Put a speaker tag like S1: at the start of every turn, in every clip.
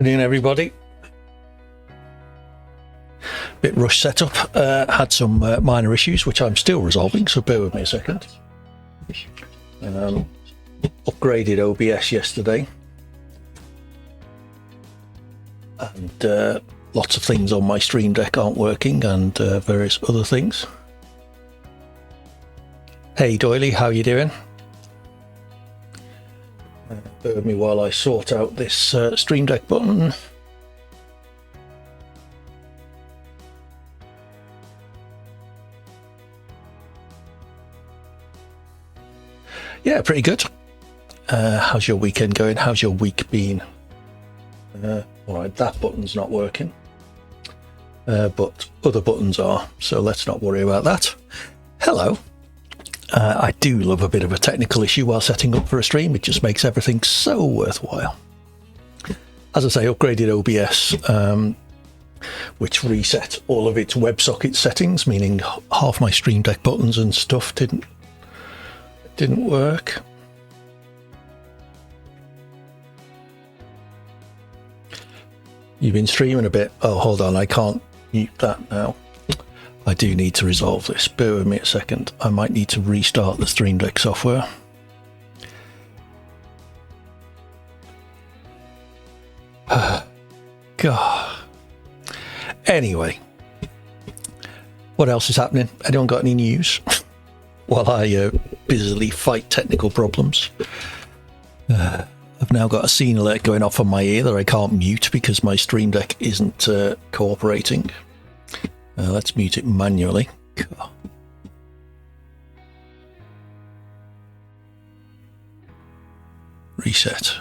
S1: Afternoon, everybody. Bit rush setup. Had some minor issues which I'm still resolving, so bear with me a second. Upgraded OBS yesterday, and lots of things on my Stream Deck aren't working, and various other things. Hey Doily, how you doing? Bear with me while I sort out this Stream Deck button. Yeah, pretty good. How's your weekend going? How's your week been? Alright, that button's not working. But other buttons are, so let's not worry about that. Hello. I do love a bit of a technical issue while setting up for a stream. It just makes everything so worthwhile. As I say, upgraded OBS, which reset all of its WebSocket settings, meaning half my Stream Deck buttons and stuff didn't work. You've been streaming a bit. Oh, hold on, I can't mute that now. I do need to resolve this. Bear with me a second. I might need to restart the Stream Deck software. God. Anyway, what else is happening? Anyone got any news? While I busily fight technical problems. I've now got a scene alert going off on my ear that I can't mute because my Stream Deck isn't cooperating. Let's mute it manually. Reset.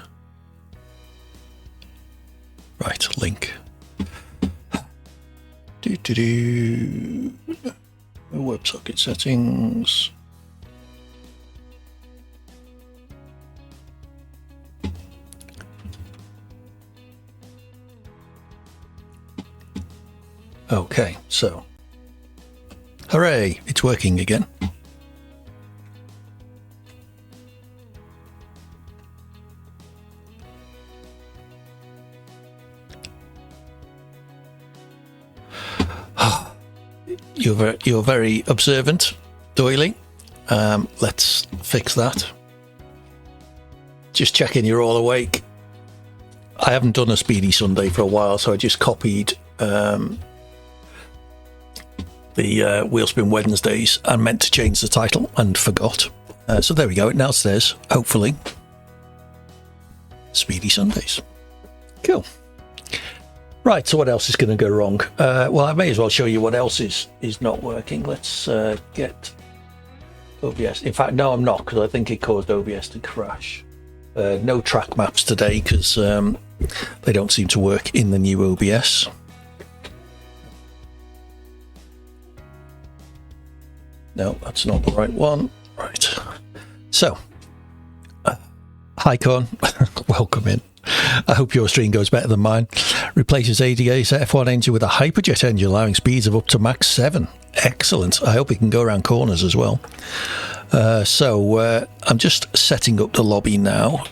S1: Right, link. WebSocket settings. Okay, so hooray, it's working again. You're very observant, Doily. Let's fix that. Just checking you're all awake. I haven't done a Speedy Sunday for a while, so I just copied the Wheelspin Wednesdays and meant to change the title and forgot. So there we go. It now says, hopefully, Speedy Sundays. Cool. Right, so what else is going to go wrong? Well, I may as well show you what else is not working. Let's get OBS. In fact, no, I'm not, because I think it caused OBS to crash. No track maps today, because they don't seem to work in the new OBS. No, that's not the right one. Right. So, hi, Con. Welcome in. I hope your stream goes better than mine. Replaces ADA's F1 engine with a Hyperjet engine, allowing speeds of up to max 7. Excellent. I hope it can go around corners as well. So I'm just setting up the lobby now.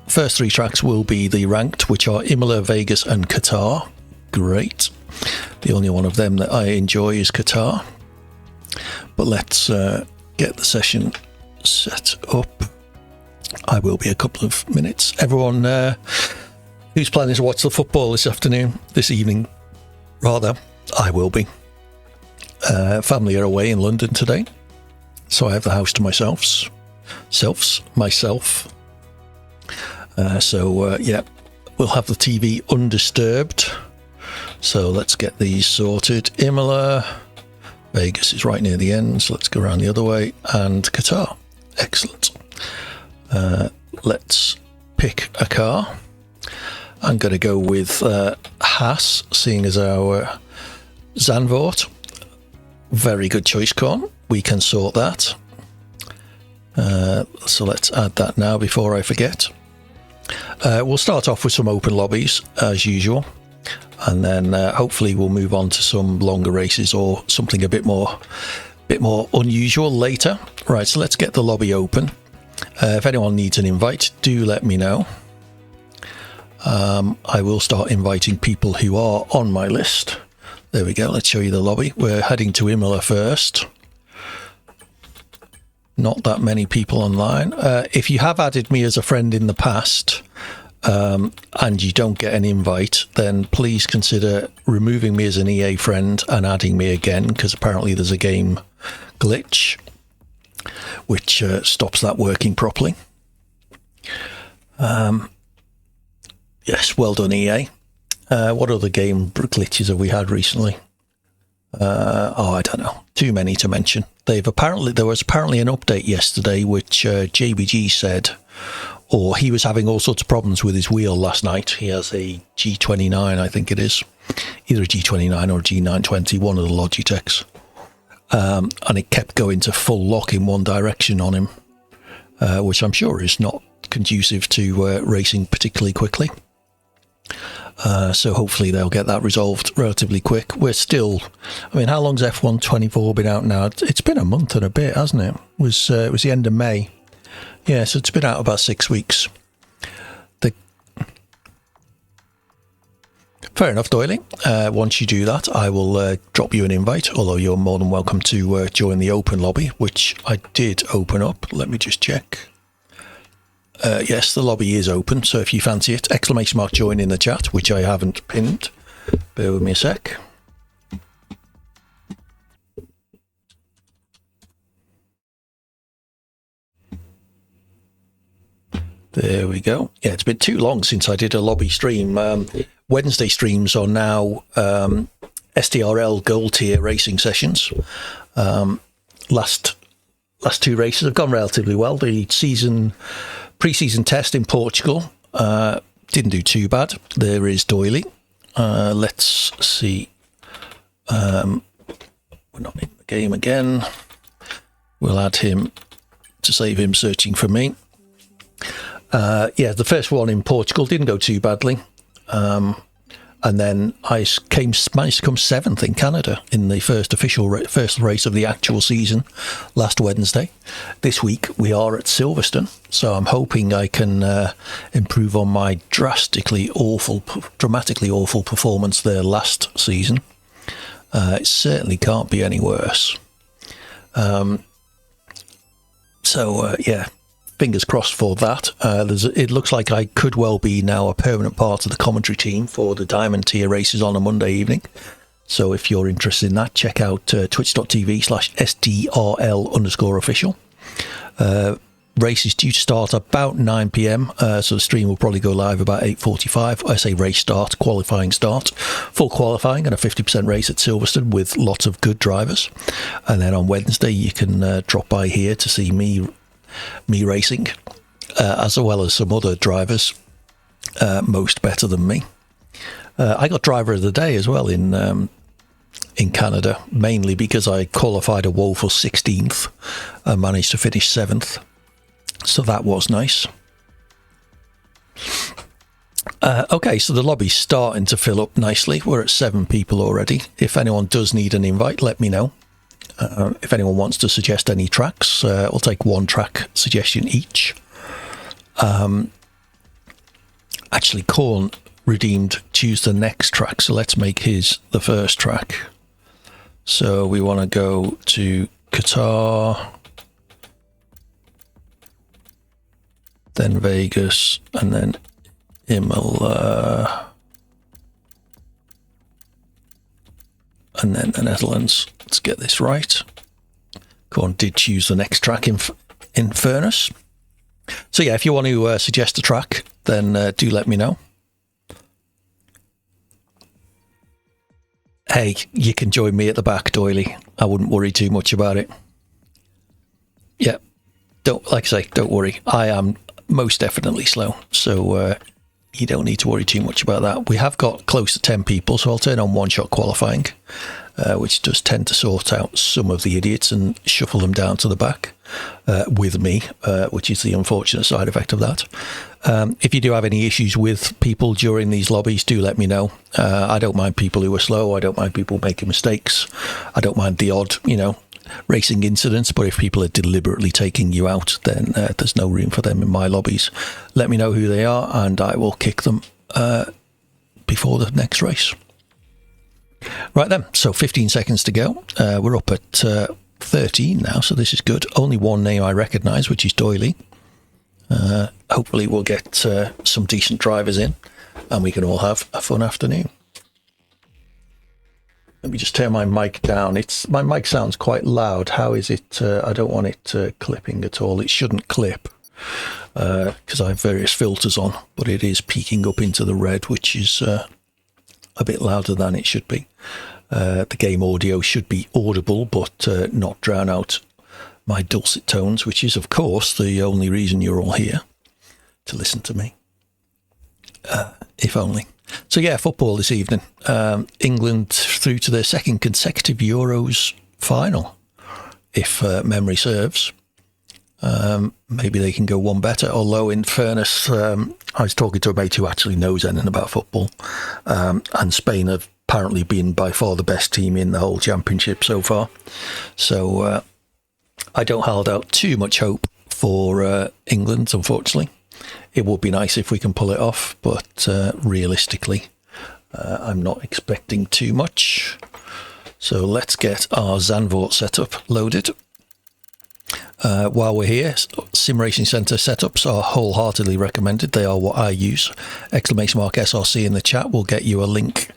S1: First 3 tracks will be the ranked, which are Imola, Vegas and Qatar. Great. The only one of them that I enjoy is Qatar. But let's get the session set up. I will be a couple of minutes. Everyone who's planning to watch the football this evening, rather, I will be. Family are away in London today, so I have the house to myself. Yeah, we'll have the TV undisturbed. So let's get these sorted. Imola, Vegas is right near the end, so let's go around the other way, and Qatar. Excellent. Let's pick a car. I'm going to go with Haas, seeing as our Zandvoort. Very good choice, Con. We can sort that. So let's add that now before I forget. We'll start off with some open lobbies as usual, and then hopefully we'll move on to some longer races or something a bit more unusual later. Right, so let's get the lobby open. If anyone needs an invite, do let me know. I will start inviting people who are on my list. There we go. Let's show you the lobby. We're heading to Imola first. Not that many people online. If you have added me as a friend in the past, and you don't get an invite, then please consider removing me as an EA friend and adding me again, because apparently there's a game glitch which stops that working properly. Yes, well done, EA. What other game glitches have we had recently? I don't know. Too many to mention. There was apparently an update yesterday which JBG said, or he was having all sorts of problems with his wheel last night. He has a G29, I think it is. Either a G29 or a G920, one of the Logitechs. And it kept going to full lock in one direction on him, which I'm sure is not conducive to racing particularly quickly. So hopefully they'll get that resolved relatively quick. We're still, I mean, how long's F1 24 been out now? It's been a month and a bit, hasn't it? It was the end of May. Yeah, so it's been out about 6 weeks. Fair enough, Doily. Once you do that, I will drop you an invite, although you're more than welcome to join the open lobby, which I did open up. Let me just check. Yes, the lobby is open, so if you fancy it, ! join in the chat, which I haven't pinned. Bear with me a sec. There we go. Yeah, it's been too long since I did a lobby stream. Wednesday streams are now STRL Gold Tier racing sessions. Last two races have gone relatively well. The pre-season test in Portugal didn't do too bad. There is Doily. Let's see. We're not in the game again. We'll add him to save him searching for me. Yeah, the first one in Portugal didn't go too badly. And then I managed to come 7th in Canada in the first race of the actual season last Wednesday. This week we are at Silverstone, so I'm hoping I can improve on my dramatically awful performance there last season. It certainly can't be any worse. Yeah. Fingers crossed for that. It looks like I could well be now a permanent part of the commentary team for the Diamond Tier races on a Monday evening. So if you're interested in that, check out twitch.tv/SDRL_official. Race is due to start about 9 p.m, so the stream will probably go live about 8:45. I say race start, qualifying start. Full qualifying and a 50% race at Silverstone with lots of good drivers. And then on Wednesday, you can drop by here to see me racing, as well as some other drivers, most better than me. I got driver of the day as well in Canada, mainly because I qualified a woeful 16th and managed to finish 7th, so that was nice. Okay, so the lobby's starting to fill up nicely. We're at 7 people already. If anyone does need an invite, let me know. If anyone wants to suggest any tracks, I'll take 1 track suggestion each. Actually, Corn redeemed choose the next track, so let's make his the first track. So we want to go to Qatar, then Vegas, and then Imola, and then the Netherlands. Let's get this right. Corn did choose the next track in fairness. So yeah, if you want to suggest a track, then do let me know. Hey, you can join me at the back, Doily. I wouldn't worry too much about it. Yeah, don't worry. I am most definitely slow, so you don't need to worry too much about that. We have got close to 10 people, so I'll turn on one-shot qualifying, which does tend to sort out some of the idiots and shuffle them down to the back with me, which is the unfortunate side effect of that. If you do have any issues with people during these lobbies, do let me know. I don't mind people who are slow. I don't mind people making mistakes. I don't mind the odd, racing incidents, but if people are deliberately taking you out, then there's no room for them in my lobbies. Let me know who they are and I will kick them before the next race. Right then, so 15 seconds to go. We're up at 13 now, so this is good. Only one name I recognise, which is Doyley. Hopefully we'll get some decent drivers in and we can all have a fun afternoon. Let me just turn my mic down. My mic sounds quite loud. How is it? I don't want it clipping at all. It shouldn't clip because I have various filters on, but it is peaking up into the red, which is a bit louder than it should be. The game audio should be audible, but not drown out my dulcet tones, which is, of course, the only reason you're all here, to listen to me. If only. So yeah, football this evening. England through to their second consecutive Euros final, if memory serves. Maybe they can go one better, although in fairness, I was talking to a mate who actually knows anything about football, and Spain have apparently been by far the best team in the whole championship so far. So I don't hold out too much hope for England, unfortunately. It would be nice if we can pull it off, but realistically, I'm not expecting too much. So let's get our Zandvoort setup loaded. While we're here, Sim Racing Centre setups are wholeheartedly recommended. They are what I use. !SRC in the chat will get you a link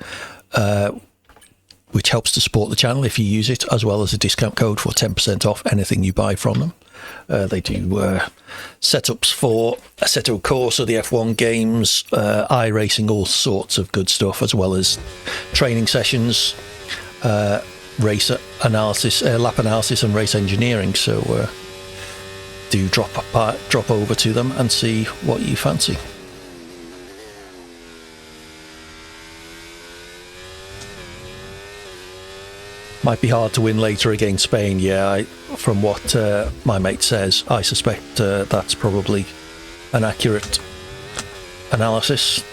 S1: which helps to support the channel if you use it, as well as a discount code for 10% off anything you buy from them. They do setups for Assetto Corsa, the F1 games, iRacing, all sorts of good stuff, as well as training sessions, race analysis, lap analysis and race engineering. So do drop over to them and see what you fancy. Might be hard to win later against Spain. Yeah, from what my mate says, I suspect that's probably an accurate analysis.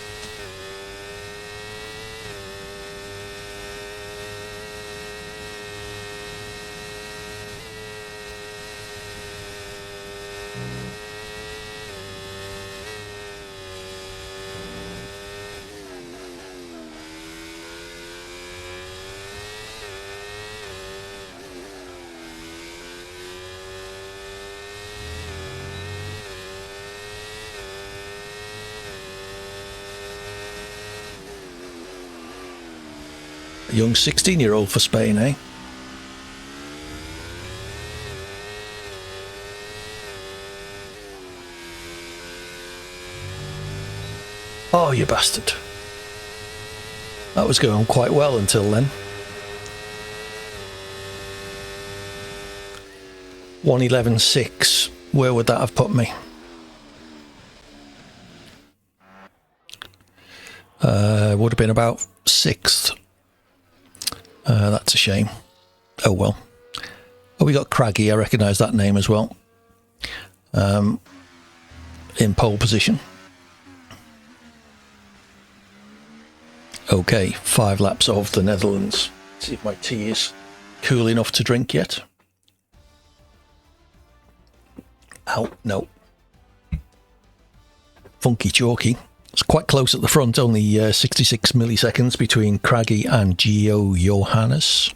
S1: A young 16-year-old for Spain, eh? Oh, you bastard. That was going quite well until then. 1:11.6. Where would that have put me? Would have been about 6th. That's a shame. Oh well. Oh, we got Craggy. I recognise that name as well. In pole position. Okay, 5 laps of the Netherlands. Let's see if my tea is cool enough to drink yet. Ow, no. Funky Chalky. It's quite close at the front, only 66 milliseconds between Craggy and Gio Johannes.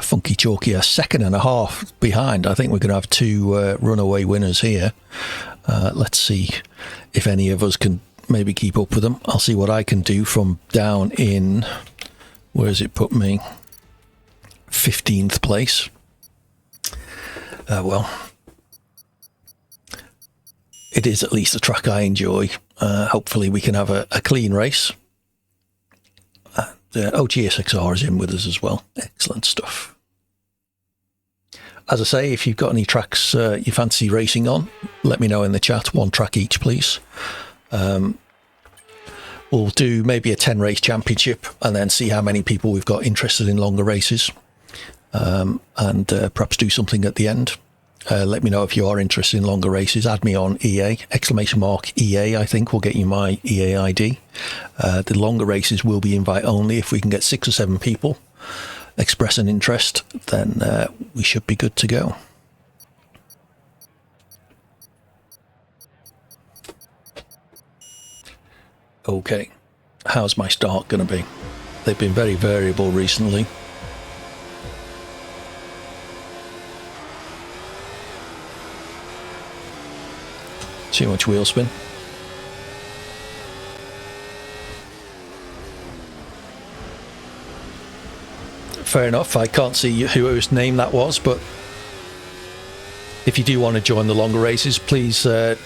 S1: Funky Chalky a second and a half behind. I think we're going to have 2 runaway winners here. Let's see if any of us can maybe keep up with them. I'll see what I can do from down in, where has it put me? 15th place. Well, it is at least a track I enjoy. Hopefully we can have a clean race. GSXR is in with us as well. Excellent stuff. As I say, if you've got any tracks you fancy racing on, let me know in the chat. 1 track each, please. We'll do maybe a 10 race championship and then see how many people we've got interested in longer races, and perhaps do something at the end. Let me know if you are interested in longer races. Add me on EA, !EA, I think will get you my EA ID. The longer races will be invite only. If we can get 6 or 7 people express an interest, then we should be good to go. Okay, how's my start going to be? They've been very variable recently. Too much wheel spin. Fair enough, I can't see whose name that was, but if you do want to join the longer races, please do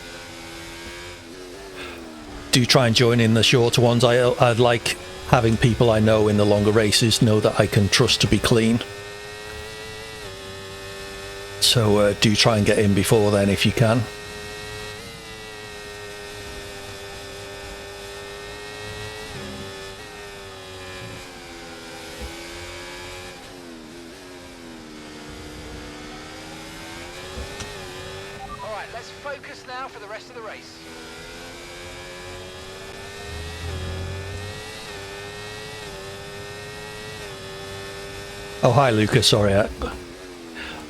S1: try and join in the shorter ones. I'd like having people I know in the longer races know that I can trust to be clean. So do try and get in before then if you can.
S2: Focus now for the rest of the race.
S1: Oh, hi, Lucas. Sorry, as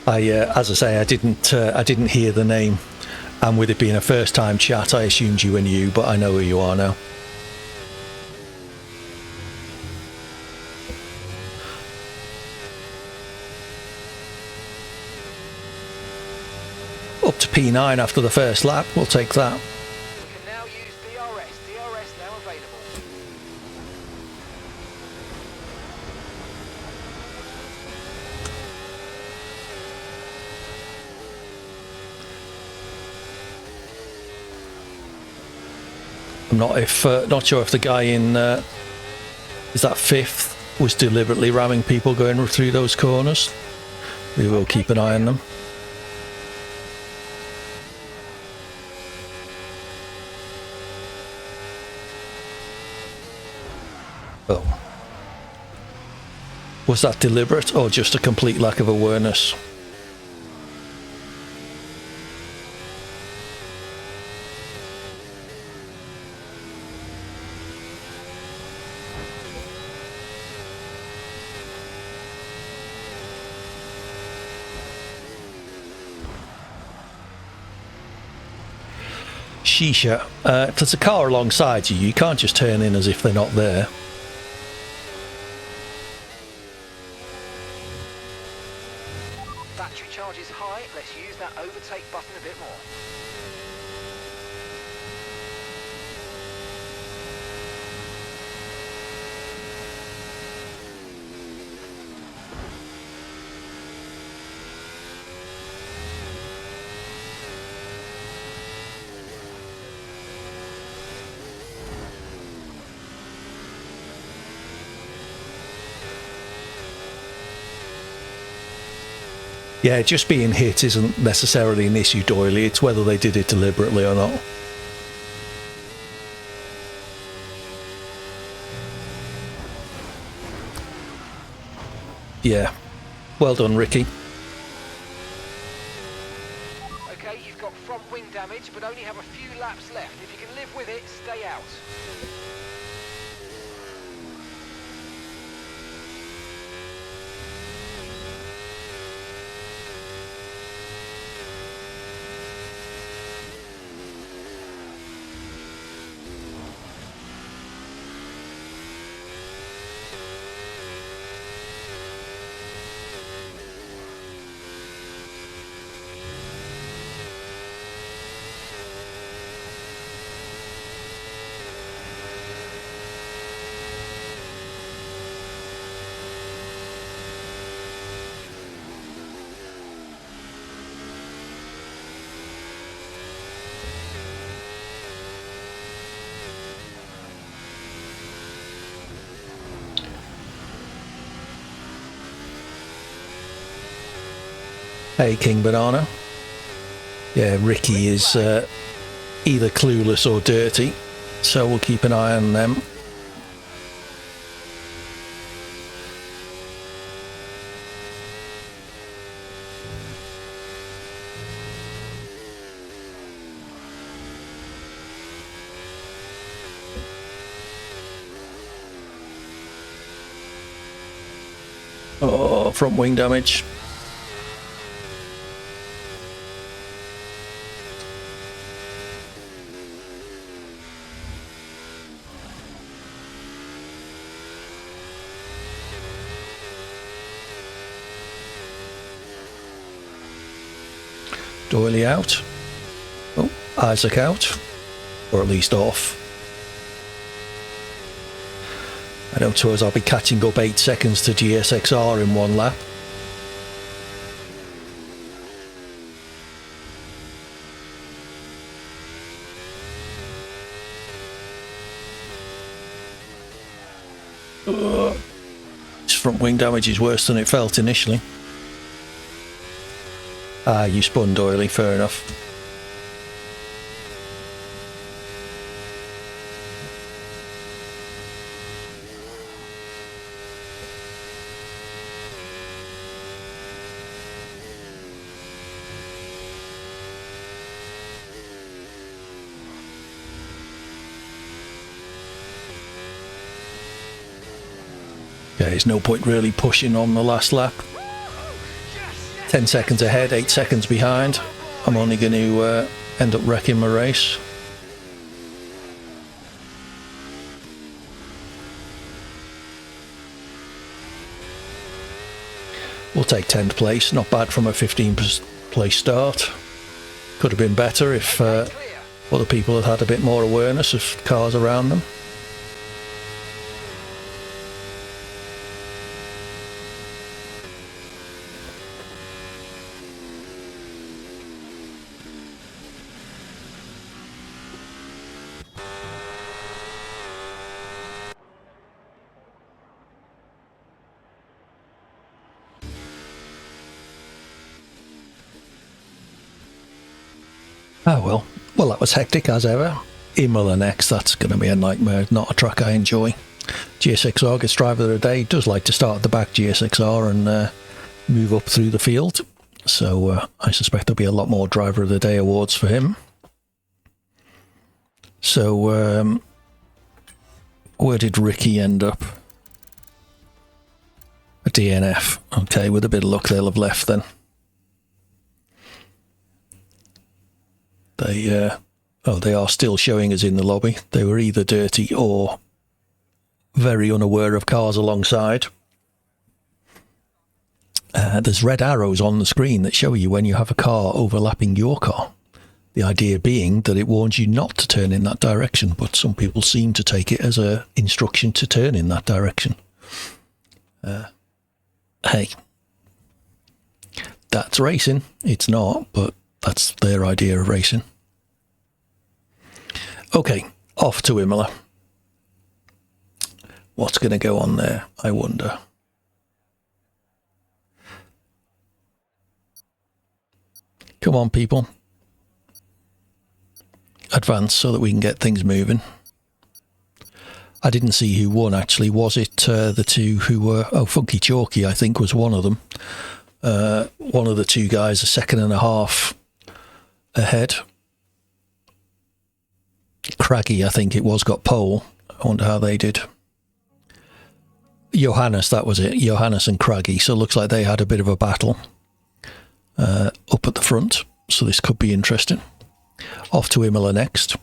S1: I say, I didn't hear the name, and with it being a first-time chat, I assumed you were new, but I know who you are now. Up to P9 after the first lap. We'll take that.
S2: We can now use DRS. DRS now available.
S1: I'm not sure if the guy in is that fifth was deliberately ramming people going through those corners. We will keep an eye on them. Oh. Was that deliberate or just a complete lack of awareness? Shisha, if there's a car alongside you, you can't just turn in as if they're not there.
S2: Battery charge is high. Let's use that overtake button a bit more.
S1: Yeah, just being hit isn't necessarily an issue, Doily. It's whether they did it deliberately or not. Yeah. Well done, Ricky.
S2: Okay, you've got front wing damage, but only have a few laps left. If you can live with it, stay out.
S1: Hey, King Banana. Yeah, Ricky is either clueless or dirty, so we'll keep an eye on them. Oh, front wing damage. Doyley out. Oh, Isaac out. Or at least off. I know to us I'll be catching up 8 seconds to GSXR in one lap. This front wing damage is worse than it felt initially. Ah, you spun, Doyley, fair enough. Okay, there's no point really pushing on the last lap. 10 seconds ahead, 8 seconds behind. I'm only going to end up wrecking my race. We'll take 10th place, not bad from a 15th place start. Could have been better if other people had had a bit more awareness of cars around them. Oh well. Well, that was hectic as ever. Imola next, that's going to be a nightmare, not a track I enjoy. GSXR gets driver of the day, does like to start at the back GSXR and move up through the field. So I suspect there'll be a lot more driver of the day awards for him. So where did Ricky end up? A DNF. Okay, with a bit of luck they'll have left then. They are still showing us in the lobby. They were either dirty or very unaware of cars alongside. There's red arrows on the screen that show you when you have a car overlapping your car. The idea being that it warns you not to turn in that direction, but some people seem to take it as an instruction to turn in that direction. Hey, that's racing. It's not, but that's their idea of racing. Okay, off to Imola. What's going to go on there, I wonder? Come on, people. Advance so that we can get things moving. I didn't see who won, actually. Was it the two who were... Oh, Funky Chalky, I think, was one of them. One of the two guys, a second and a half ahead. Craggy, I think it was, got pole. I wonder how they did. Johannes, that was it. Johannes and Craggy. So it looks like they had a bit of a battle up at the front. So this could be interesting. Off to Imola next.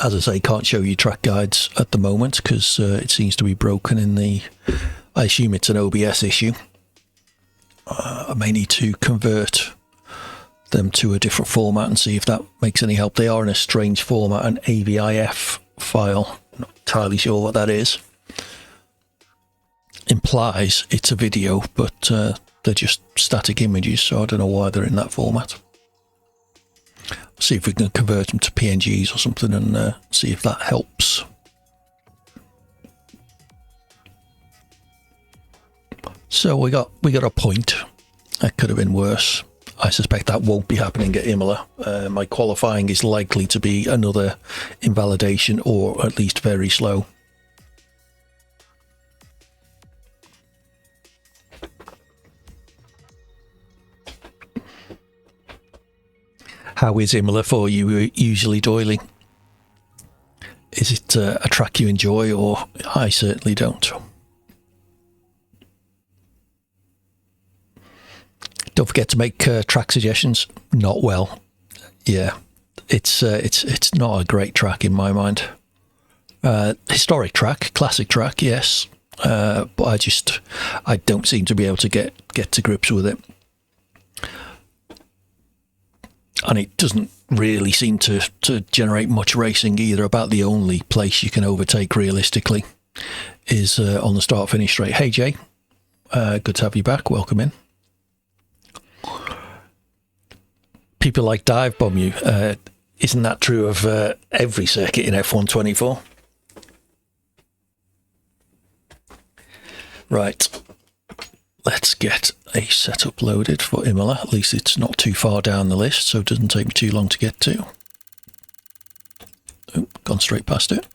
S1: As I say, can't show you track guides at the moment because it seems to be broken in the... I assume it's an OBS issue. I may need to convert them to a different format and see if that makes any help. They are in a strange format, an AVIF file. Not entirely sure what that is. Implies it's a video, but they're just static images, so I don't know why they're in that format. See if we can convert them to PNGs or something and see if that helps. So we got a point. That could have been worse. I suspect that won't be happening at Imola. My qualifying is likely to be another invalidation or at least very slow. How is Imola for you usually, Doyley? Is it a track you enjoy, or I certainly don't? Don't forget to make track suggestions. Not well. Yeah, it's not a great track in my mind. Historic track, classic track, yes, but I don't seem to be able to get to grips with it. and it doesn't really seem to generate much racing either. About the only place you can overtake realistically is on the start-finish straight. Hey Jay, good to have you back. Welcome in. People like dive bomb you. Isn't that true of every circuit in F1 24? Right, let's get a setup loaded for Imola. At least it's not too far down the list, so it doesn't take me too long to get to. Oh, gone straight past it.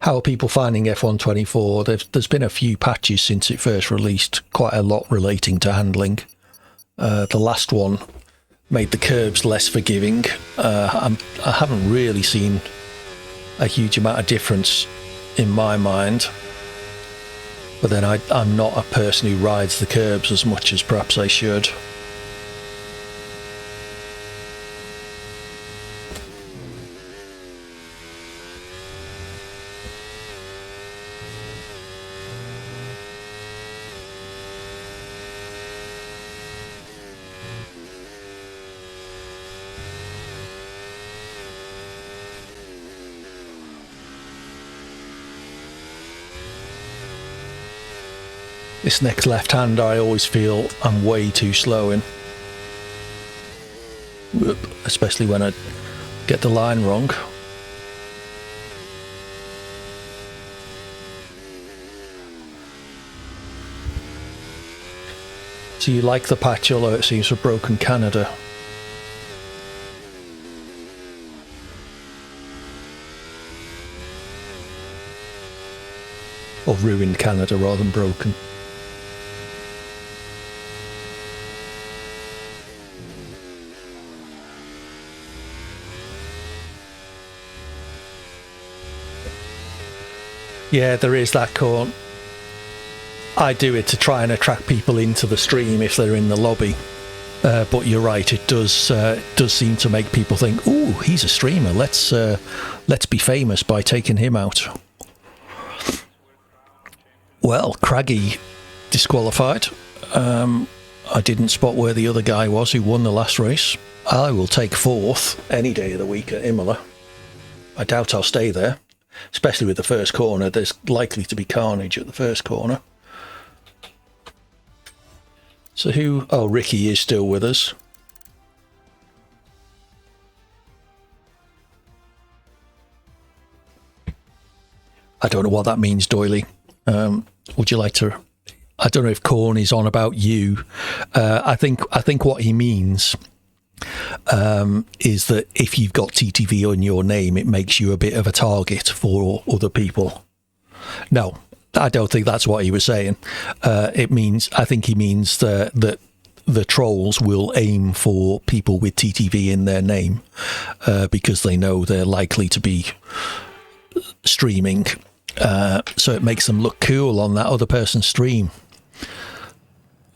S1: How are people finding F1 24? There's been a few patches since it first released, quite a lot relating to handling. The last one made the curbs less forgiving. I haven't really seen a huge amount of difference in my mind. But then I'm not a person who rides the curbs as much as perhaps I should. This next left-hander I always feel I'm way too slow in. Especially when I get the line wrong. So you like the patch, although it seems to have broken Canada. Or ruined Canada rather than broken. Yeah, there is that corn. I do it to try and attract people into the stream if they're in the lobby. But you're right, it does seem to make people think, "Ooh, he's a streamer. Let's be famous by taking him out." Well, Craggy disqualified. I didn't spot where the other guy was who won the last race. I will take fourth any day of the week at Imola. I doubt I'll stay there. Especially with the first corner, there's likely to be carnage at the first corner. So who... Oh, Ricky is still with us. I don't know what that means, Doily. Would you like to... I don't know if Corn is on about you. I think what he means... is that if you've got TTV on your name, it makes you a bit of a target for other people. No, I don't think that's what he was saying. I think he means that the trolls will aim for people with TTV in their name because they know they're likely to be streaming. So it makes them look cool on that other person's stream.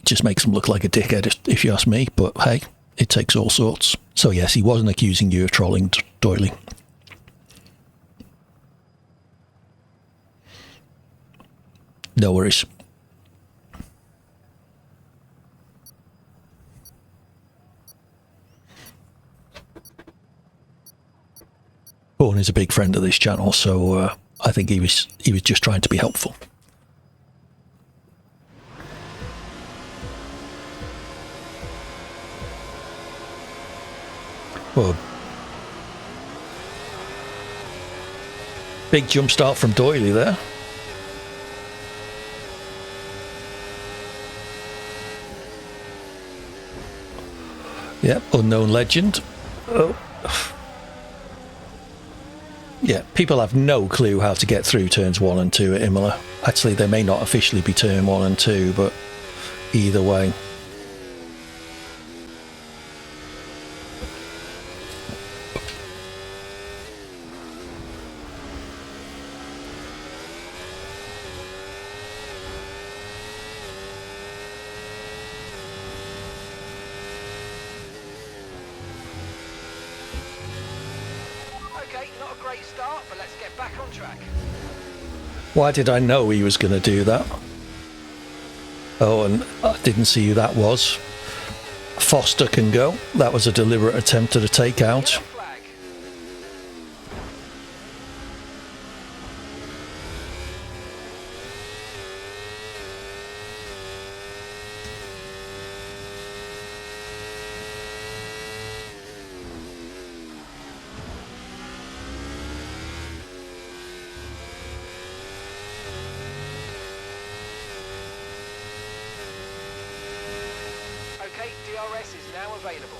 S1: Just makes them look like a dickhead, if you ask me, but hey. It takes all sorts. So yes, he wasn't accusing you of trolling, Doily. No worries. Corn is a big friend of this channel, so I think he was just trying to be helpful. Well, big jump start from Doily there. Yep, unknown legend. Oh. Yeah, people have no clue how to get through turns 1 and 2 at Imola. Actually, they may not officially be turn 1 and 2, but either way.
S2: Okay, not a great start, but let's get back on track.
S1: Why did I know he was going to do that? Oh, and I didn't see who that was. Foster can go. That was a deliberate attempt at a takeout.
S2: Yellow flag. Okay, DRS is now available.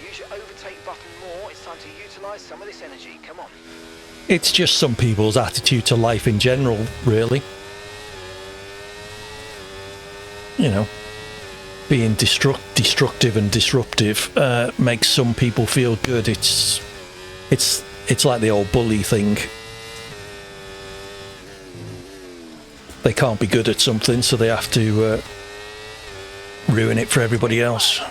S2: Use your overtake button more. It's time to utilise some of this energy. Come on.
S1: It's just some people's attitude to life in general, really. You know, being destructive and disruptive makes some people feel good. It's like the old bully thing. They can't be good at something, so they have to ruin it for everybody else.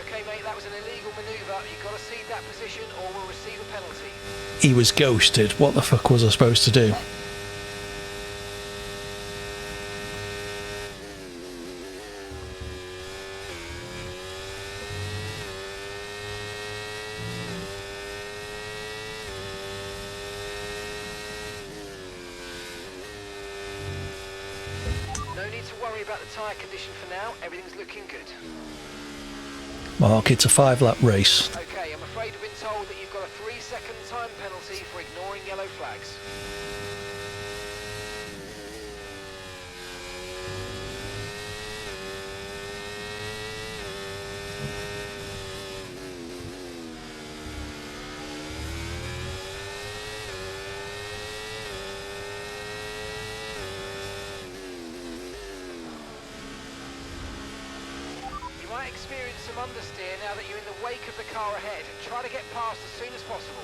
S2: Okay, mate, that was an illegal manoeuvre. You've got to cede that position or we'll receive a penalty.
S1: He was ghosted. What the fuck was I supposed to do?
S2: No need to worry about the tyre condition for now. Everything's looking good.
S1: Mark, it's a 5-lap race.
S2: Okay, I'm afraid we've been told that you've got a 3-second time penalty for ignoring yellow flags. You might experience some understeer now that you're in the wake of the car ahead. Try to get past as soon as possible.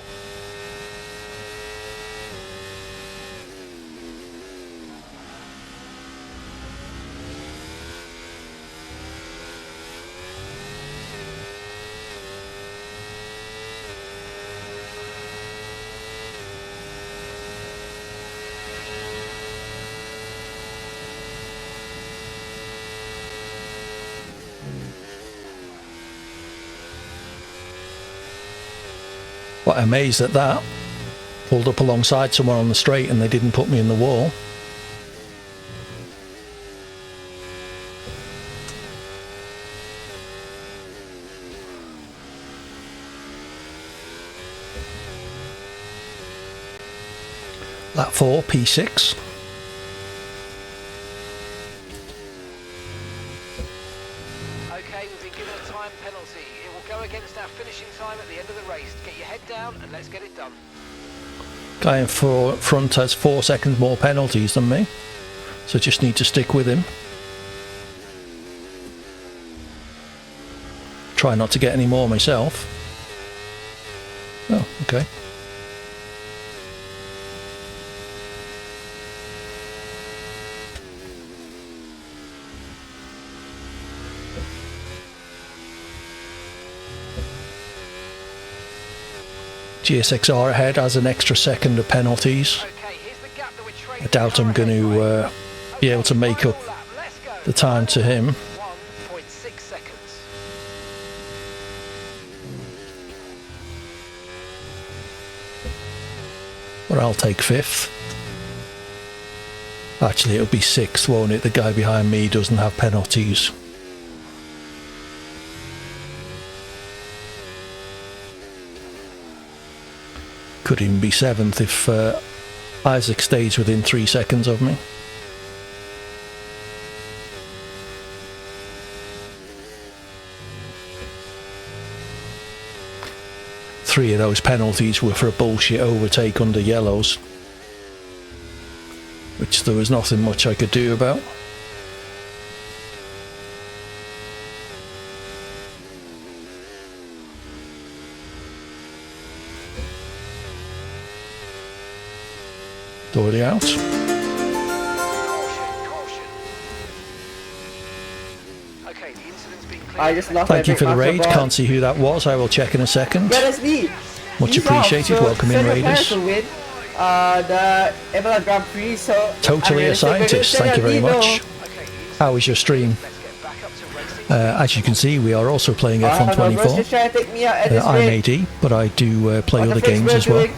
S1: What, amazed at that. Pulled up alongside someone on the straight and they didn't put me in the wall. Lap 4, P6.
S2: Okay, we've been given a time penalty. It will go against our finishing time at the end of the race. Get your head down and let's get it done.
S1: Guy in front has 4 seconds more penalties than me, so just need to stick with him. Try not to get any more myself. Oh, okay. GSXR ahead has an extra second of penalties.
S2: Okay, here's the gap that we're trading.
S1: I doubt I'm going to be able to make up the time to him.
S2: 1.6 seconds.
S1: Or I'll take 5th. Actually, it'll be 6th, won't it? The guy behind me doesn't have penalties. Could even be 7th if Isaac stays within 3 seconds of me. Three of those penalties were for a bullshit overtake under yellows, which there was nothing much I could do about. Doily out.
S2: Caution. Okay, the incident's been cleared.
S3: I just love
S1: Thank you
S3: epic
S1: for the
S3: master
S1: raid.
S3: ball.
S1: Can't see who that was. I will check in a second.
S3: Yeah, that's me.
S1: Much
S3: He's
S1: appreciated.
S3: off, so
S1: Welcome in,
S3: Central
S1: Raiders.
S3: Paris will win the Emerald Grand Prix, so
S1: Totally a scientist. Thank you very much. How was your stream? As you can see, we are also playing F1 24.
S3: Just trying to take me out at this
S1: I'm
S3: rate.
S1: AD, but I do play
S3: What the
S1: other
S3: frick's
S1: games
S3: we're
S1: as well.
S3: doing?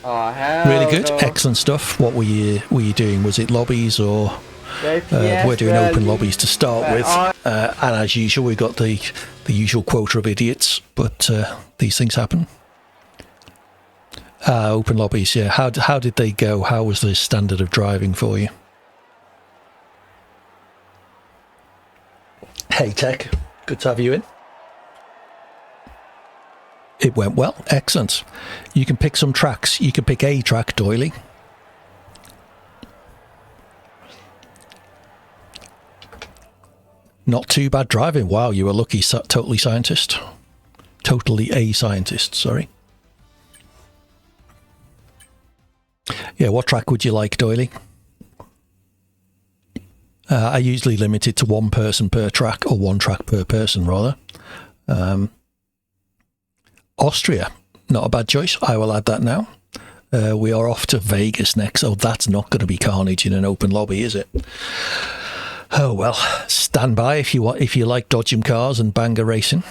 S3: Oh, hell
S1: Really good,
S3: no.
S1: excellent stuff. What were you doing? Was it lobbies or we're doing open lobbies to start with? And as usual, we got the usual quota of idiots, but these things happen. Open lobbies, yeah. How did they go? How was the standard of driving for you? Hey Tech, good to have you in. It went well, excellent. You can pick some tracks. You can pick a track, Doily. Not too bad driving. Wow, you were lucky. Totally scientist. Totally a scientist, sorry. Yeah, what track would you like, Doily? I usually limit it to one person per track, or one track per person, rather. Austria, not a bad choice. I will add that now. We are off to Vegas next. Oh, that's not going to be carnage in an open lobby, is it? Oh well, stand by if you want. If you like dodging cars and banger racing.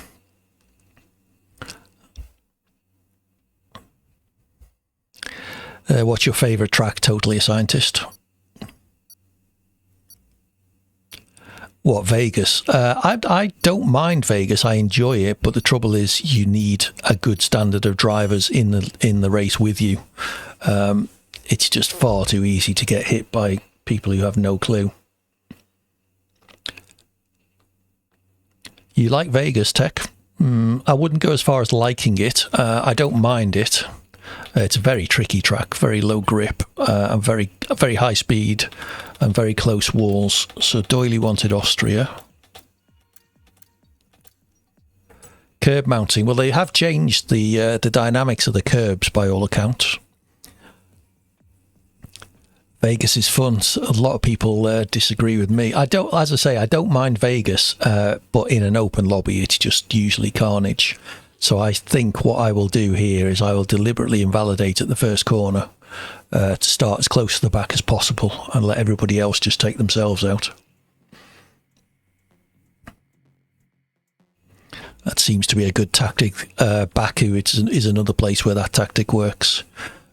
S1: What's your favourite track? Totally a scientist. What, Vegas? I don't mind Vegas. I enjoy it, but the trouble is you need a good standard of drivers in the race with you. It's just far too easy to get hit by people who have no clue. You like Vegas, Tech? I wouldn't go as far as liking it. I don't mind it. It's a very tricky track, very low grip, and very high speed, and very close walls. So Doily wanted Austria. Curb mounting. Well, they have changed the dynamics of the curbs by all accounts. Vegas is fun. A lot of people disagree with me. I don't, as I say, I don't mind Vegas, but in an open lobby, it's just usually carnage. So I think what I will do here is I will deliberately invalidate at the first corner to start as close to the back as possible and let everybody else just take themselves out. That seems to be a good tactic. Baku is another place where that tactic works.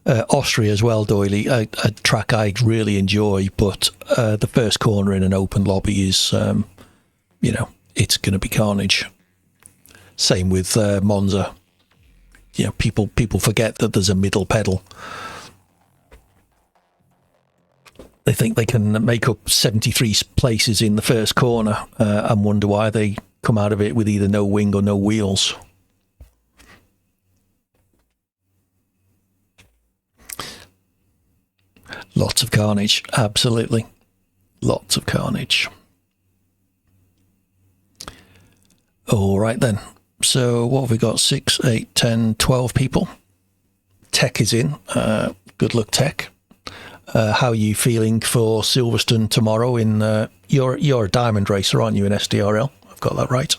S1: Austria as well, Doily, a track I really enjoy, but the first corner in an open lobby is, it's going to be carnage. Same with Monza. You know, people forget that there's a middle pedal. They think they can make up 73 places in the first corner and wonder why they come out of it with either no wing or no wheels. Lots of carnage, absolutely. Lots of carnage. All right then. So what have we got? 6, 8, 10, 12 people. Tech is in. Good luck, Tech. How are you feeling for Silverstone tomorrow? You're a diamond racer, aren't you, in SDRL? I've got that right.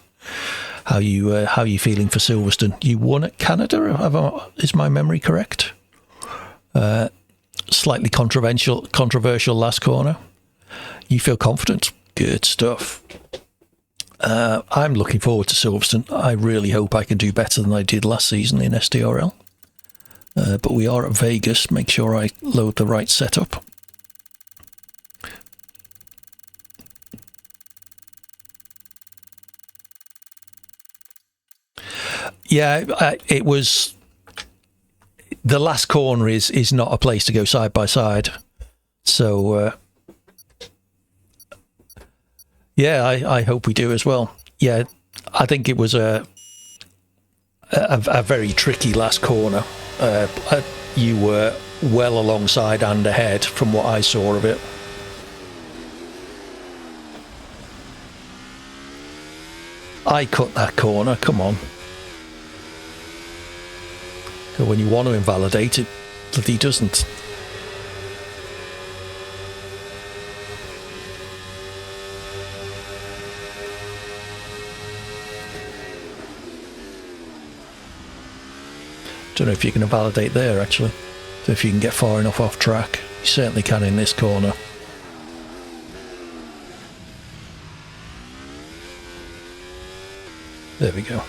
S1: How are you feeling for Silverstone? You won at Canada, is my memory correct? Slightly controversial last corner. You feel confident? Good stuff. I'm looking forward to Silverstone. I really hope I can do better than I did last season in SDRL. But we are at Vegas. Make sure I load the right setup. Yeah, it was the last corner is not a place to go side by side. So, yeah, I hope we do as well. Yeah, I think it was a very tricky last corner. You were well alongside and ahead from what I saw of it. I cut that corner, come on. So when you want to invalidate it, that he doesn't. Don't know if you can validate there actually. So if you can get far enough off track, you certainly can in this corner. There we go.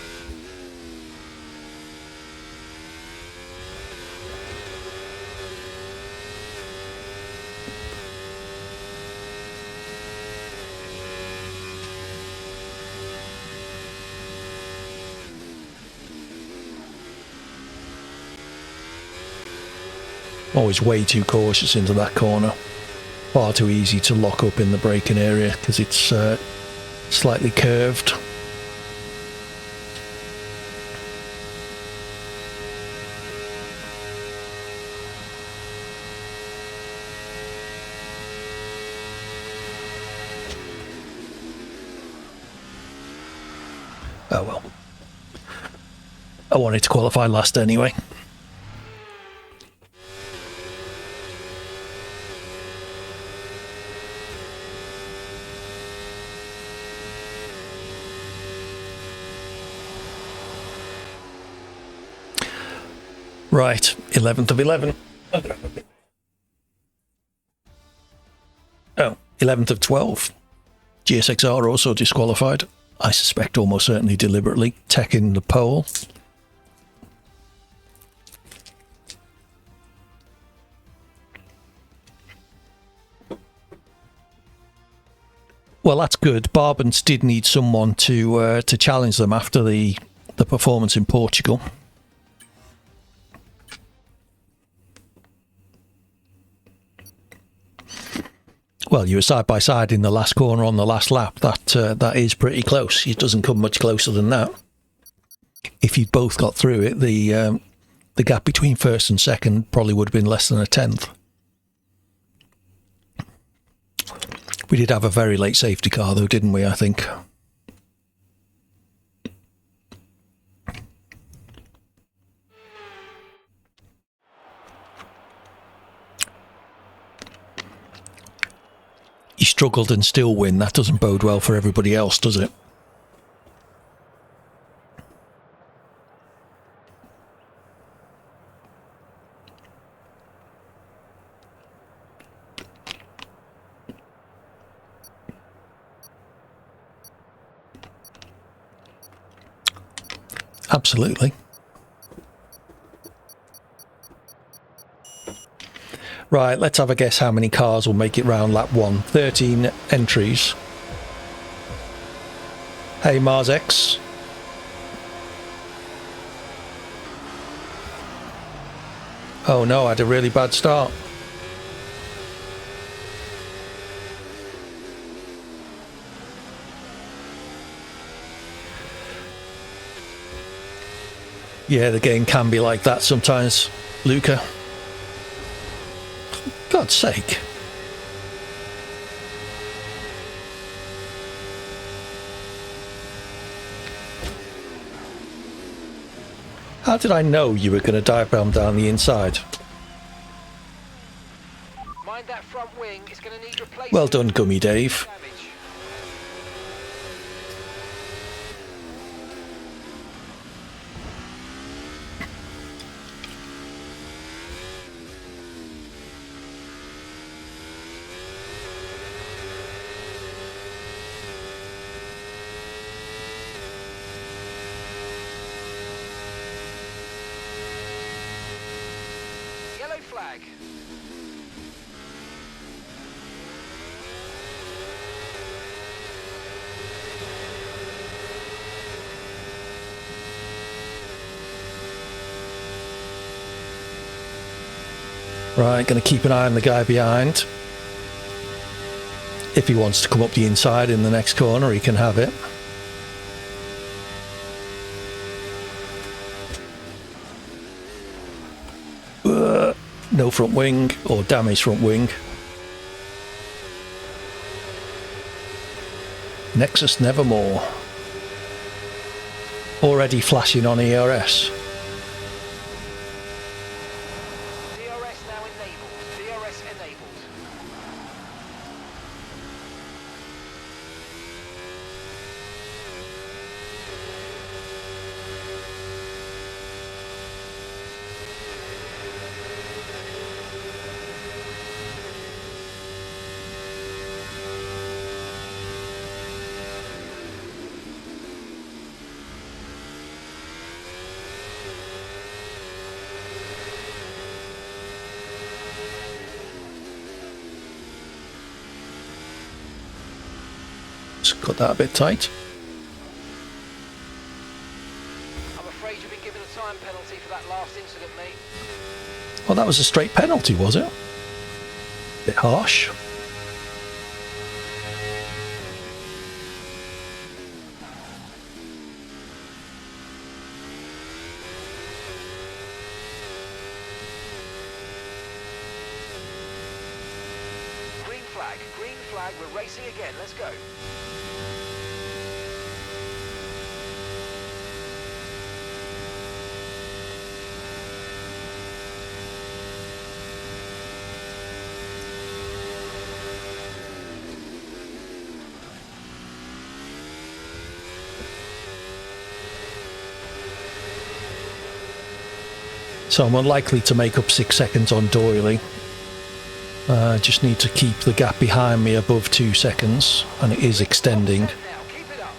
S1: Always way too cautious into that corner. Far too easy to lock up in the braking area because it's slightly curved. Oh well. I wanted to qualify last anyway. Right, 11th of 11. Oh, 11th of 12. GSXR also disqualified. I suspect almost certainly deliberately, teching the pole. Well, that's good. Barbans did need someone to challenge them after the performance in Portugal. Well, you were side by side in the last corner on the last lap. That is pretty close. It doesn't come much closer than that. If you'd both got through it, the gap between first and second probably would have been less than a tenth. We did have a very late safety car, though, didn't we? I think. You struggled and still win. That doesn't bode well for everybody else, does it? Absolutely. Right, let's have a guess how many cars will make it round lap 1. 13 entries. Hey, Mars X. Oh no, I had a really bad start. Yeah, the game can be like that sometimes, Luca. God's sake. How did I know you were going to dive bomb down the inside?
S2: Mind that front wing, it's going to need replacement.
S1: Well done, Gummy Dave. Right, going to keep an eye on the guy behind. If he wants to come up the inside in the next corner, he can have it. No front wing, or damaged front wing. Nexus Nevermore. Already flashing on ERS.
S2: DRS now enabled. DRS enabled.
S1: Just got that a bit tight.
S2: I'm afraid you've been given a time penalty for that last incident, mate.
S1: Well, that was a straight penalty, was it? Bit harsh.
S2: Green flag, we're racing again, let's go.
S1: So I'm unlikely to make up 6 seconds on Doyley. I just need to keep the gap behind me above 2 seconds, and it is extending.
S2: Now, keep it up.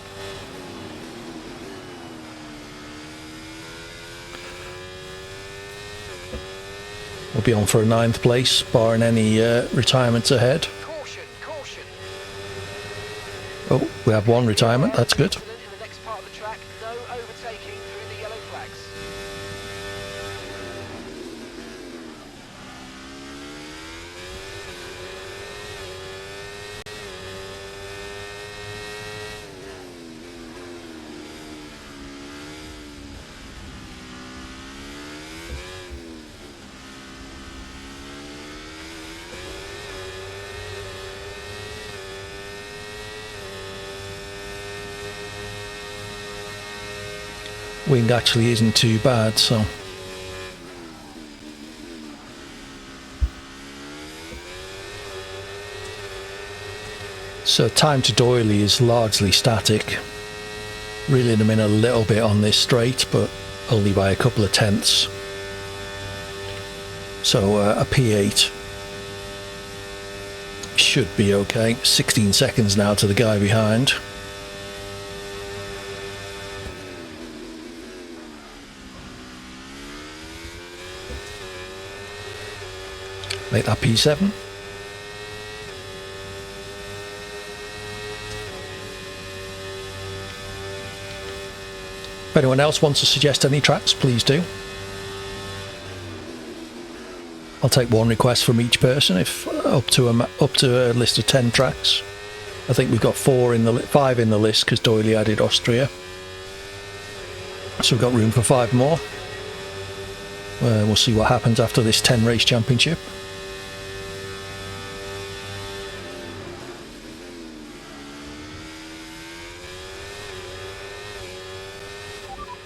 S1: We'll be on for a 9th place, barring any retirements ahead.
S2: Caution, caution.
S1: Oh, we have one retirement, that's good.
S2: In the next part of the track, no overtaking through the yellow flags.
S1: Wing actually isn't too bad, so... So time to Doyley is largely static. Reeling him in a little bit on this straight, but only by a couple of tenths. So a P8 should be okay. 16 seconds now to the guy behind. Make that P7. If anyone else wants to suggest any tracks, please do. I'll take one request from each person, if up to a list of 10 tracks. I think we've got 5 in the list because Doyley added Austria, so we've got room for 5 more. We'll see what happens after this 10 race championship.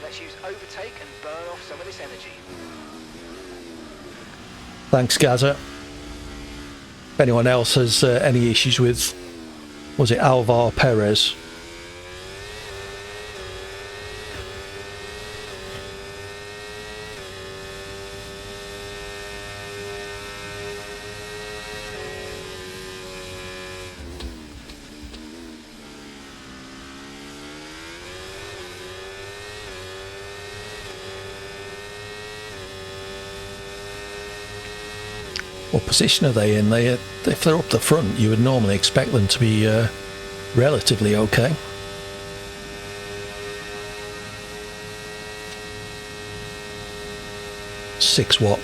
S2: Let's use overtake and burn off some of this energy.
S1: Thanks, Gaza. If anyone else has any issues with, was it Alvar Perez? What position are they in? If they're up the front, you would normally expect them to be relatively okay. Six what?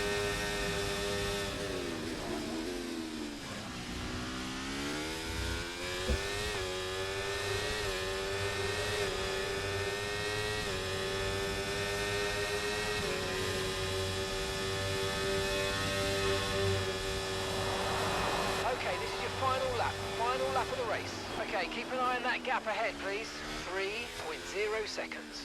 S2: the race. Okay, keep an eye on that gap ahead, please. 3.0 seconds.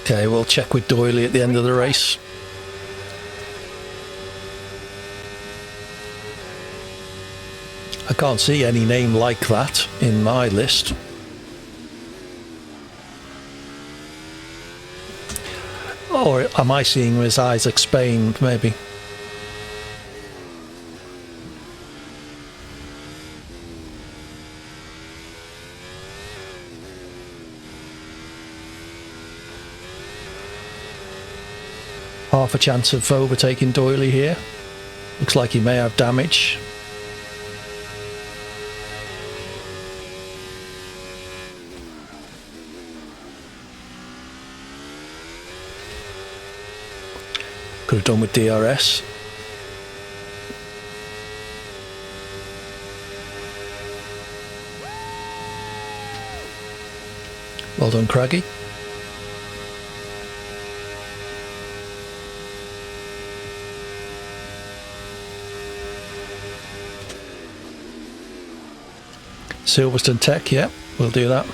S1: Okay, we'll check with Doyley at the end of the race. I can't see any name like that in my list. Or am I seeing him as Isaac Spain, maybe? Half a chance of overtaking Doyley here. Looks like he may have damage. Could have done with DRS. Well done, Craggy. Silverstone Tech, yeah, we'll do that.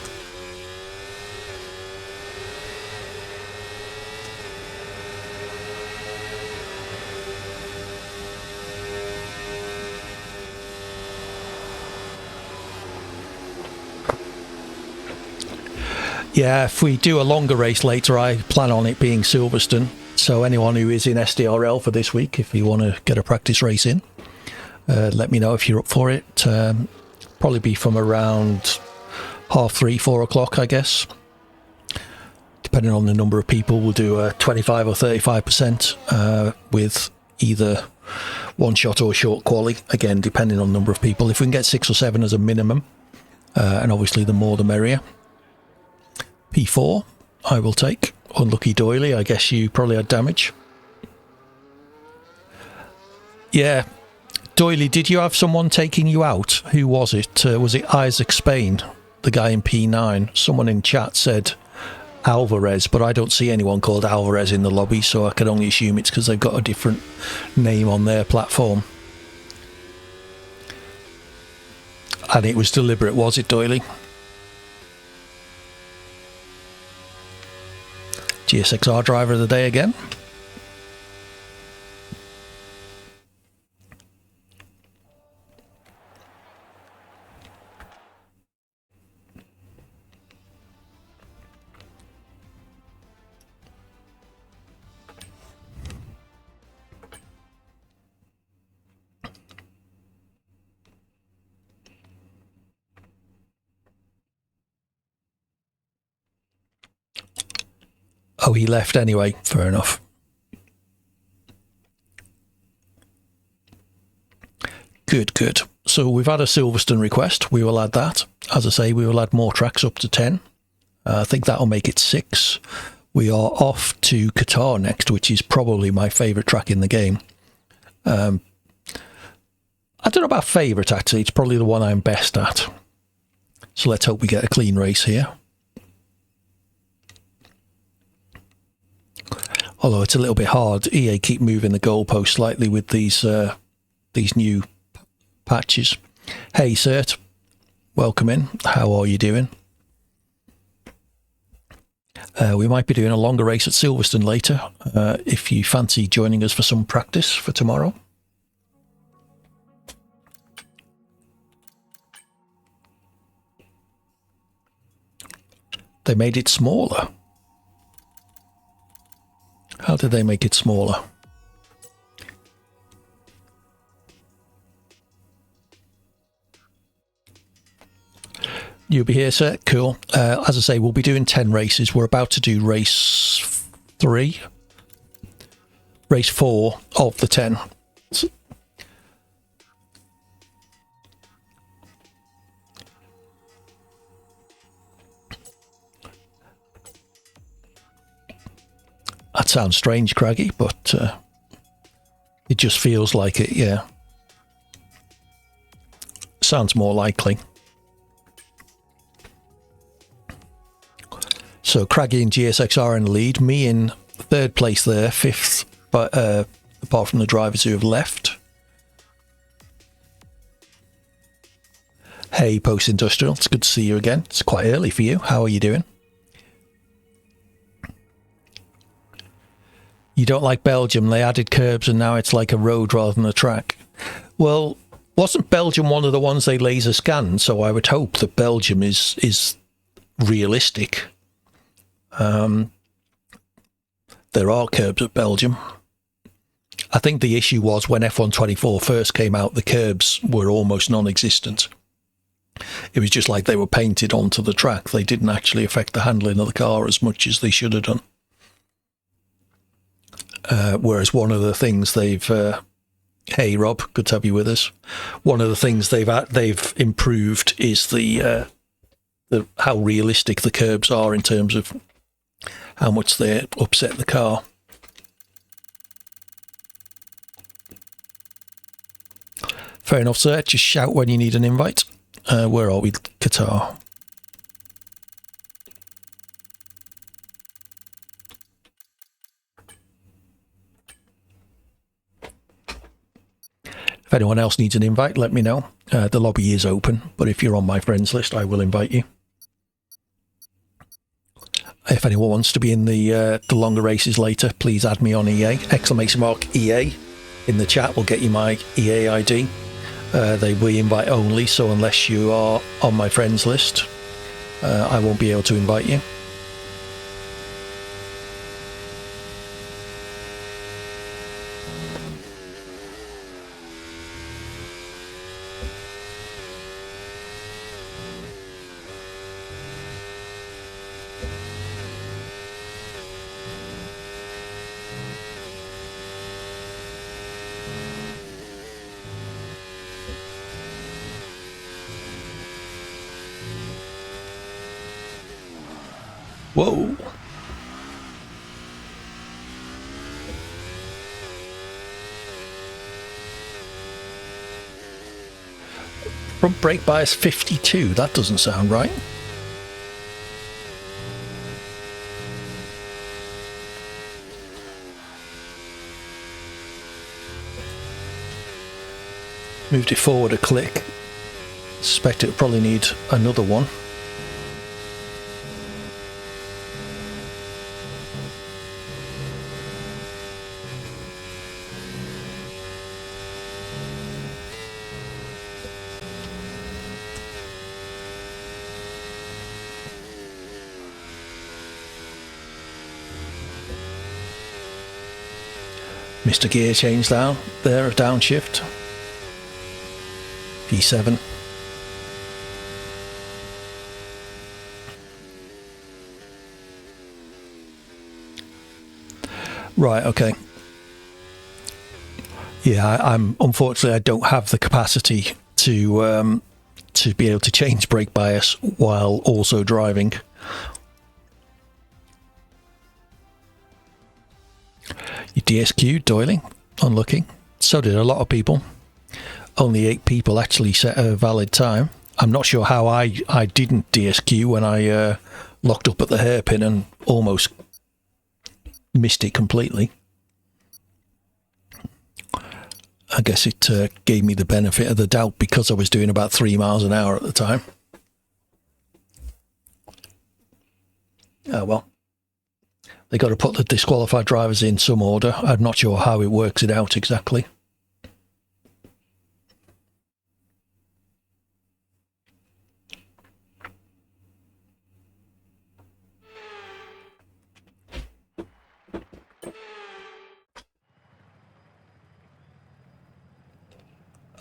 S1: Yeah, if we do a longer race later, I plan on it being Silverstone. So anyone who is in SDRL for this week, if you want to get a practice race in, let me know if you're up for it. Probably be from around 3:30, 4 o'clock, I guess. Depending on the number of people, we'll do a 25 or 35% with either one shot or short quali. Again, depending on the number of people. If we can get 6 or 7 as a minimum, and obviously the more the merrier. P4, I will take. Unlucky Doyley, I guess you probably had damage. Yeah. Doyley, did you have someone taking you out? Who was it? Was it Isaac Spain, the guy in P9? Someone in chat said Alvarez, but I don't see anyone called Alvarez in the lobby, so I can only assume it's because they've got a different name on their platform. And it was deliberate, was it, Doyley? GSXR driver of the day again. Oh, he left anyway. Fair enough. Good, good. So we've had a Silverstone request. We will add that. As I say, we will add more tracks up to 10. I think that'll make it 6. We are off to Qatar next, which is probably my favourite track in the game. I don't know about favourite, actually. It's probably the one I'm best at. So let's hope we get a clean race here. Although it's a little bit hard. EA keep moving the goalpost slightly with these new patches. Hey, Cert. Welcome in. How are you doing? We might be doing a longer race at Silverstone later, if you fancy joining us for some practice for tomorrow. They made it smaller. How did they make it smaller? You'll be here, sir. Cool. As I say, we'll be doing 10 races. We're about to do race 3. Race 4 of the 10. That sounds strange, Craggy, but it just feels like it, yeah. Sounds more likely. So Craggy and GSXR in the lead, me in 3rd place there, 5th, but apart from the drivers who have left. Hey, Post-Industrial, it's good to see you again. It's quite early for you. How are you doing? You don't like Belgium. They added curbs and now it's like a road rather than a track. Well, wasn't Belgium one of the ones they laser scanned? So I would hope that Belgium is realistic. There are curbs at Belgium. I think the issue was when F124 first came out, the curbs were almost non-existent. It was just like they were painted onto the track. They didn't actually affect the handling of the car as much as they should have done. Whereas one of the things they've... hey, Rob, good to have you with us. One of the things they've improved is the how realistic the curbs are in terms of how much they upset the car. Fair enough, sir. Just shout when you need an invite. Where are we? Qatar. If anyone else needs an invite, let me know. The lobby is open, but if you're on my friends list, I will invite you. If anyone wants to be in the longer races later, please add me on EA. ! EA in the chat will get you my EA ID. They will be invite only, so unless you are on my friends list, I won't be able to invite you. Whoa. Front brake bias 52, that doesn't sound right. Moved it forward a click. Suspect it would probably need another one. Mr. Gear change down there, a downshift. P7. Right, okay. Yeah, I'm unfortunately I don't have the capacity to be able to change brake bias while also driving. You DSQ'd, Doily. Unlucky. So did a lot of people. Only 8 people actually set a valid time. I'm not sure how I didn't DSQ when I locked up at the hairpin and almost missed it completely. I guess it gave me the benefit of the doubt because I was doing about 3 miles an hour at the time. Oh well. They got to put the disqualified drivers in some order. I'm not sure how it works it out exactly.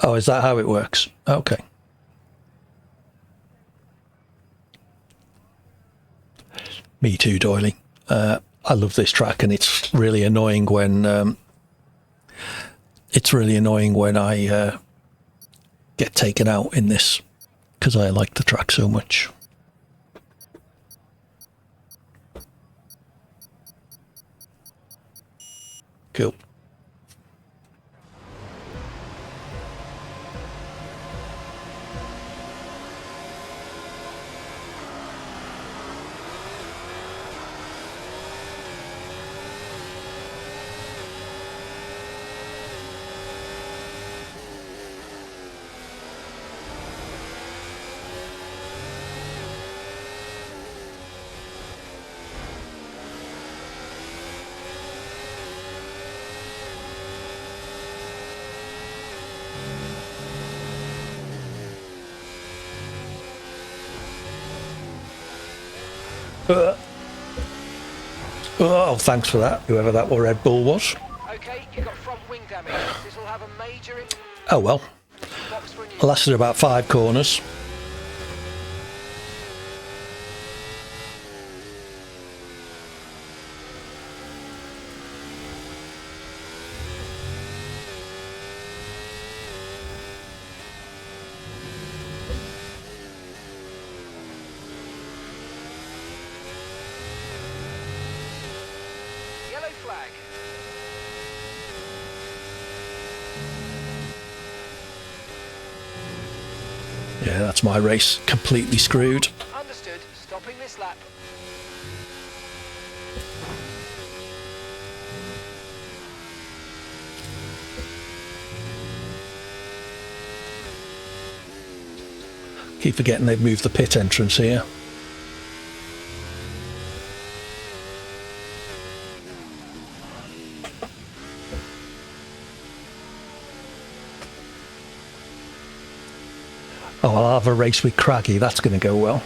S1: Oh, is that how it works? Okay. Me too, Doily. I love this track, and it's really annoying when I get taken out in this because I like the track so much. Cool. Oh, thanks for that, whoever that Red Bull was.
S2: Okay, you've got front wing damage. This will have a major impact.
S1: Oh well. Lasted about 5 corners.
S2: Yellow flag.
S1: Yeah, that's my race completely screwed.
S2: Understood. Stopping this lap.
S1: Keep forgetting they've moved the pit entrance here. Oh, I'll have a race with Craggy. That's going to go well.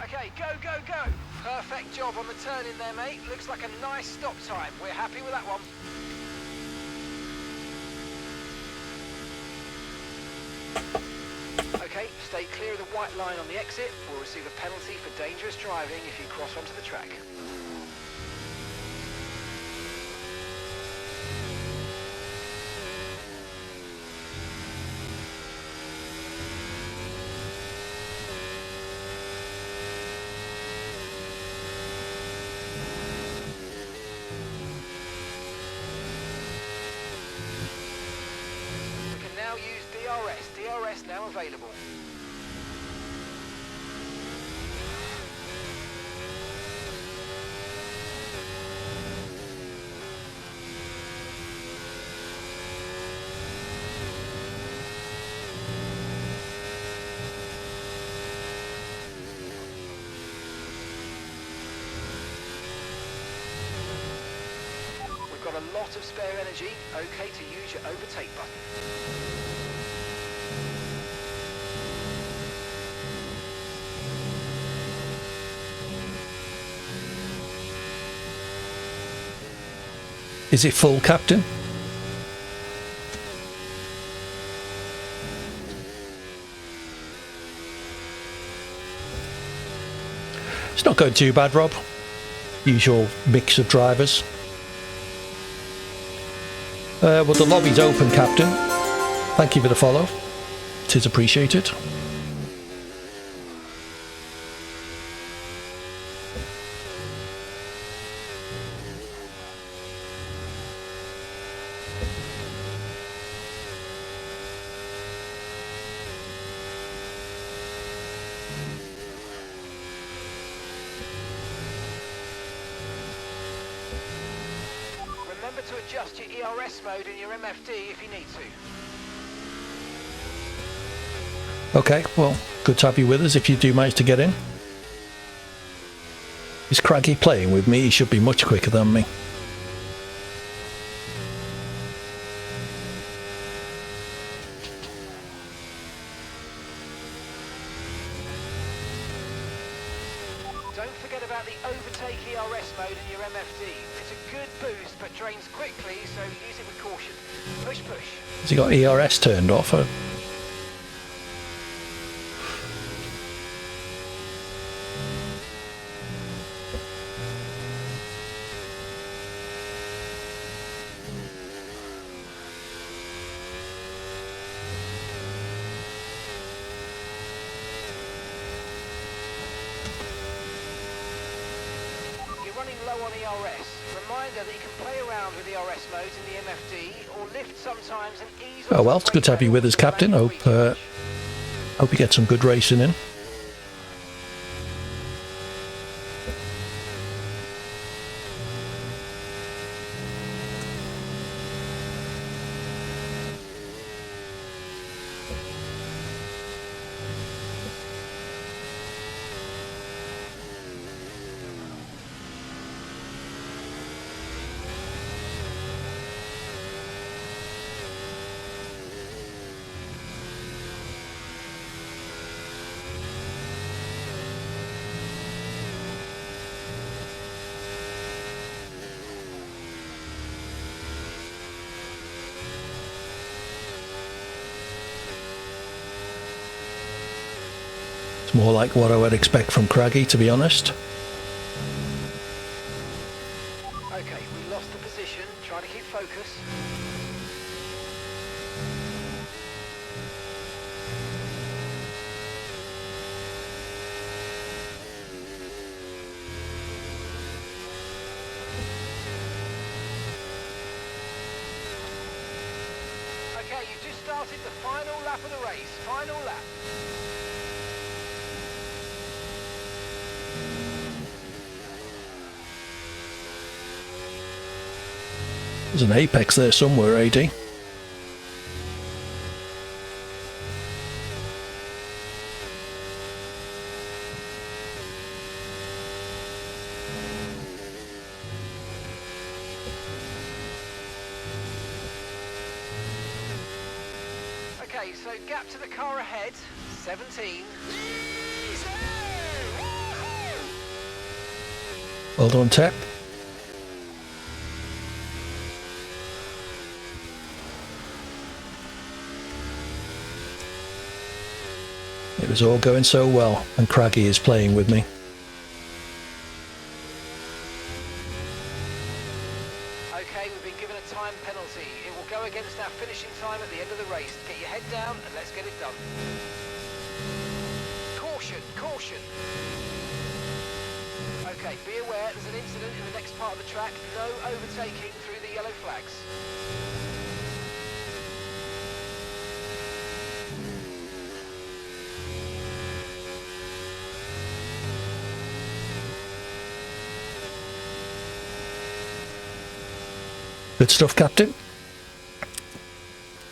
S2: Okay, go, go, go. Perfect job on the turn in there, mate. Looks like a nice stop time. We're happy with that one. Okay, stay clear of the white line on the exit. We'll receive a penalty for dangerous driving if you cross onto the track. We can now use DRS. DRS now available. We've got a lot of spare energy. Okay to use your overtake button.
S1: Is it full, Captain? It's not going too bad, Rob. Usual mix of drivers. Well, the lobby's open, Captain. Thank you for the follow. It is appreciated.
S2: Remember to adjust your ERS mode in your MFD if you need to.
S1: Okay, well, good to have you with us if you do manage to get in. Is Craggy playing with me? He should be much quicker than me.
S2: Don't forget about the overtake ERS mode in your MFD. It's a good boost, but drains quickly, so use it with caution. Push, push.
S1: Has he got ERS turned off?
S2: You're running low on ERS. Reminder that you can play around with ERS modes in the MFD, or lift sometimes and ease.
S1: Oh well, it's good to have you with us, Captain. Hope you get some good racing in. more like what I would expect from Craggy, to be honest.
S2: Okay, we lost the position. Trying to keep focus. Okay, you just started the final lap of the race. Final lap.
S1: There's an apex there somewhere, AD.
S2: Okay, so gap to the car ahead, 17.
S1: Well done, Tep. It was all going so well, and Craggy is playing with me.
S2: Okay, we've been given a time penalty. It will go against our finishing time at the end of the race. Get your head down and let's get it done. Caution, caution. Okay, be aware there's an incident in the next part of the track. No overtaking through the yellow flags.
S1: Good stuff, Captain.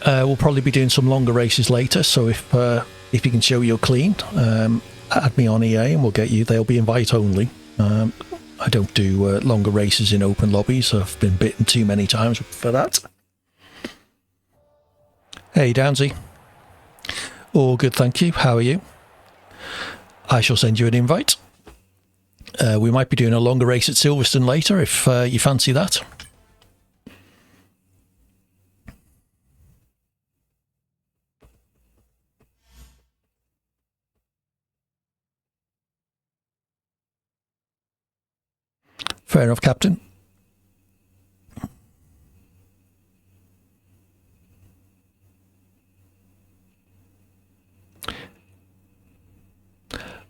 S1: We'll probably be doing some longer races later, so if you can show you're clean, add me on EA and we'll get you. They'll be invite only. I don't do longer races in open lobbies. I've been bitten too many times for that. Hey, Downsy. All good, thank you. How are you? I shall send you an invite. We might be doing a longer race at Silverstone later if you fancy that. Fair enough, Captain.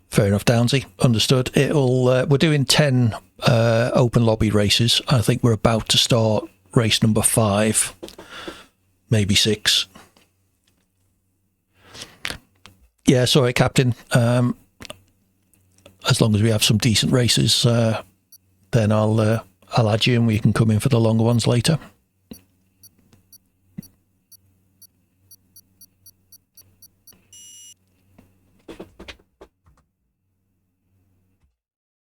S1: Fair enough, Downsy. Understood. We're doing 10 open lobby races. I think we're about to start race number 5, maybe 6. Yeah, sorry, Captain. As long as we have some decent races, then I'll add you and we can come in for the longer ones later.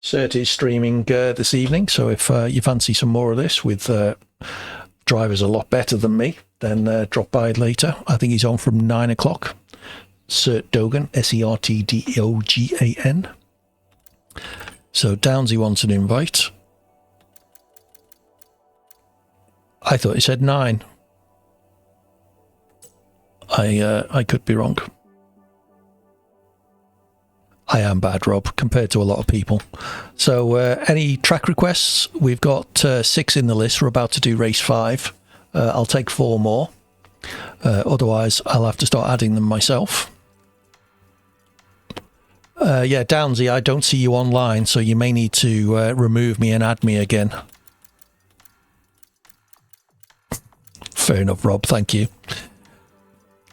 S1: Cert is streaming this evening, so if you fancy some more of this with drivers a lot better than me, then drop by later. I think he's on from 9 o'clock. Cert Dogan, Sertdogan. So Downsy wants an invite. I thought he said 9. I could be wrong. I am bad, Rob, compared to a lot of people. So any track requests? We've got 6 in the list. We're about to do race 5. I'll take 4 more. Otherwise, I'll have to start adding them myself. Yeah, Downsy, I don't see you online, so you may need to remove me and add me again. Fair enough, Rob. Thank you.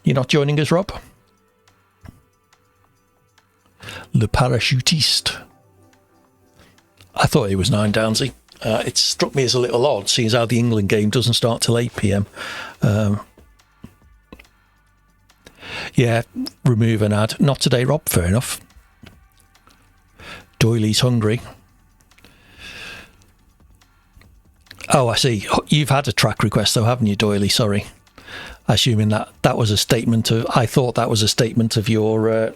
S1: You're not joining us, Rob? Le Parachutiste. I thought it was 9, Downsy. It struck me as a little odd, seeing as how the England game doesn't start till 8 p.m. Yeah, remove and add. Not today, Rob. Fair enough. Doyley's hungry. Oh, I see. You've had a track request, though, haven't you, Doyley? Sorry. Assuming that was a statement of... I thought that was a statement of your...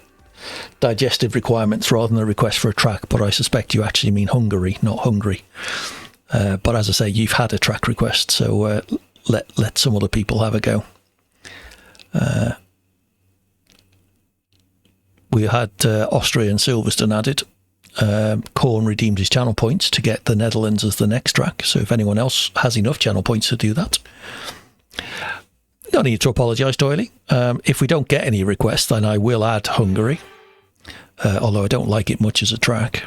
S1: digestive requirements rather than a request for a track, but I suspect you actually mean Hungary, not hungry. But as I say, you've had a track request, so let some other people have a go. we had Austria and Silverstone added. Korn redeemed his channel points to get the Netherlands as the next track. So if anyone else has enough channel points to do that, no need to apologise, Doily. If we don't get any requests, then I will add Hungary, although I don't like it much as a track.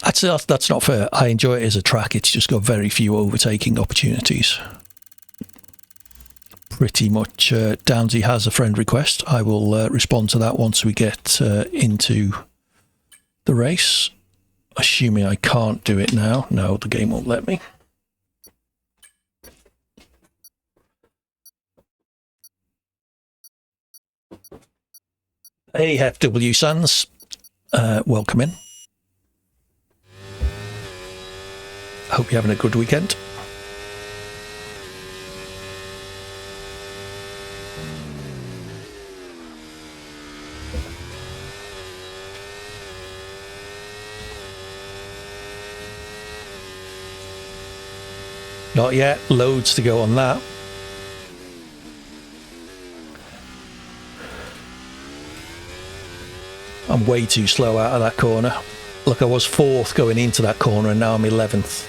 S1: Actually, that's not fair. I enjoy it as a track. It's just got very few overtaking opportunities. Pretty much Downsy has a friend request. I will respond to that once we get into the race. Assuming I can't do it now. No, the game won't let me. Hey, FW Sands. Welcome in. Hope you're having a good weekend. Not yet. Loads to go on that. I'm way too slow out of that corner. Look, I was 4th going into that corner and now I'm 11th.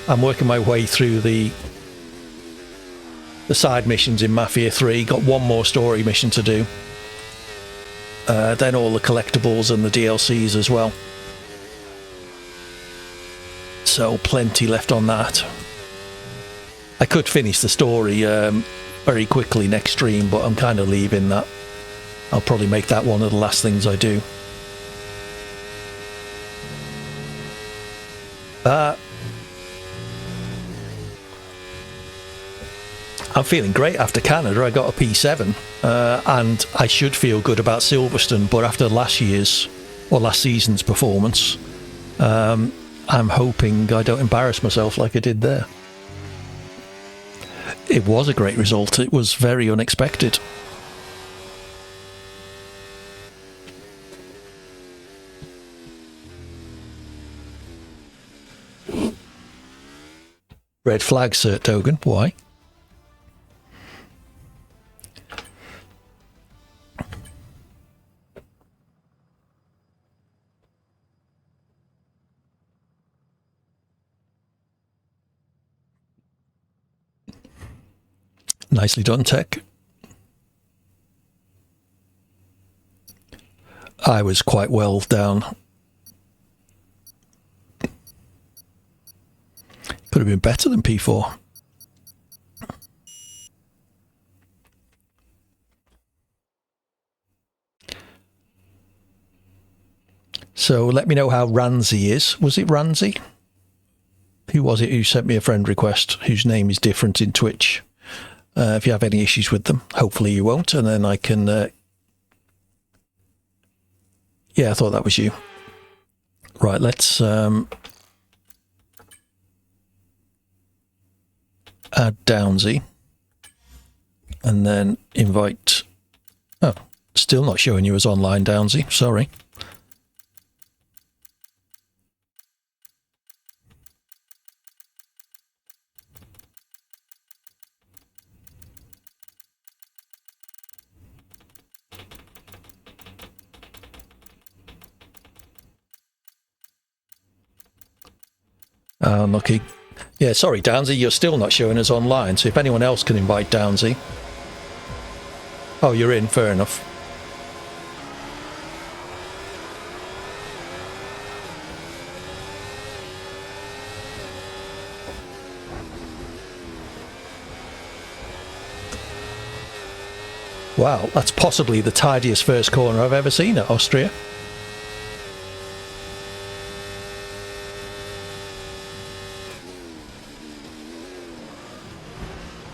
S1: I'm working my way through the side missions in Mafia 3. Got one more story mission to do. Then all the collectibles and the DLCs as well. So plenty left on that. I could finish the story very quickly next stream, but I'm kind of leaving that. I'll probably make that one of the last things I do. I'm feeling great after Canada. I got a P7 and I should feel good about Silverstone, but after last season's performance, I'm hoping I don't embarrass myself like I did there. It was a great result. It was very unexpected. Red flag, Sir Dogan. Why? Nicely done, Tech. I was quite well down. Could have been better than P4. So let me know how Ranzi is. Was it Ranzi? Who was it who sent me a friend request whose name is different in Twitch? If you have any issues with them, hopefully you won't, and then I can... Yeah, I thought that was you. Right, let's add Downsy, and then invite... Oh, still not showing you as online, Downsy, sorry. Unlucky. Yeah, sorry, Downsy, you're still not showing us online, so if anyone else can invite Downsy... Oh, you're in, fair enough. Wow, that's possibly the tidiest first corner I've ever seen at Austria.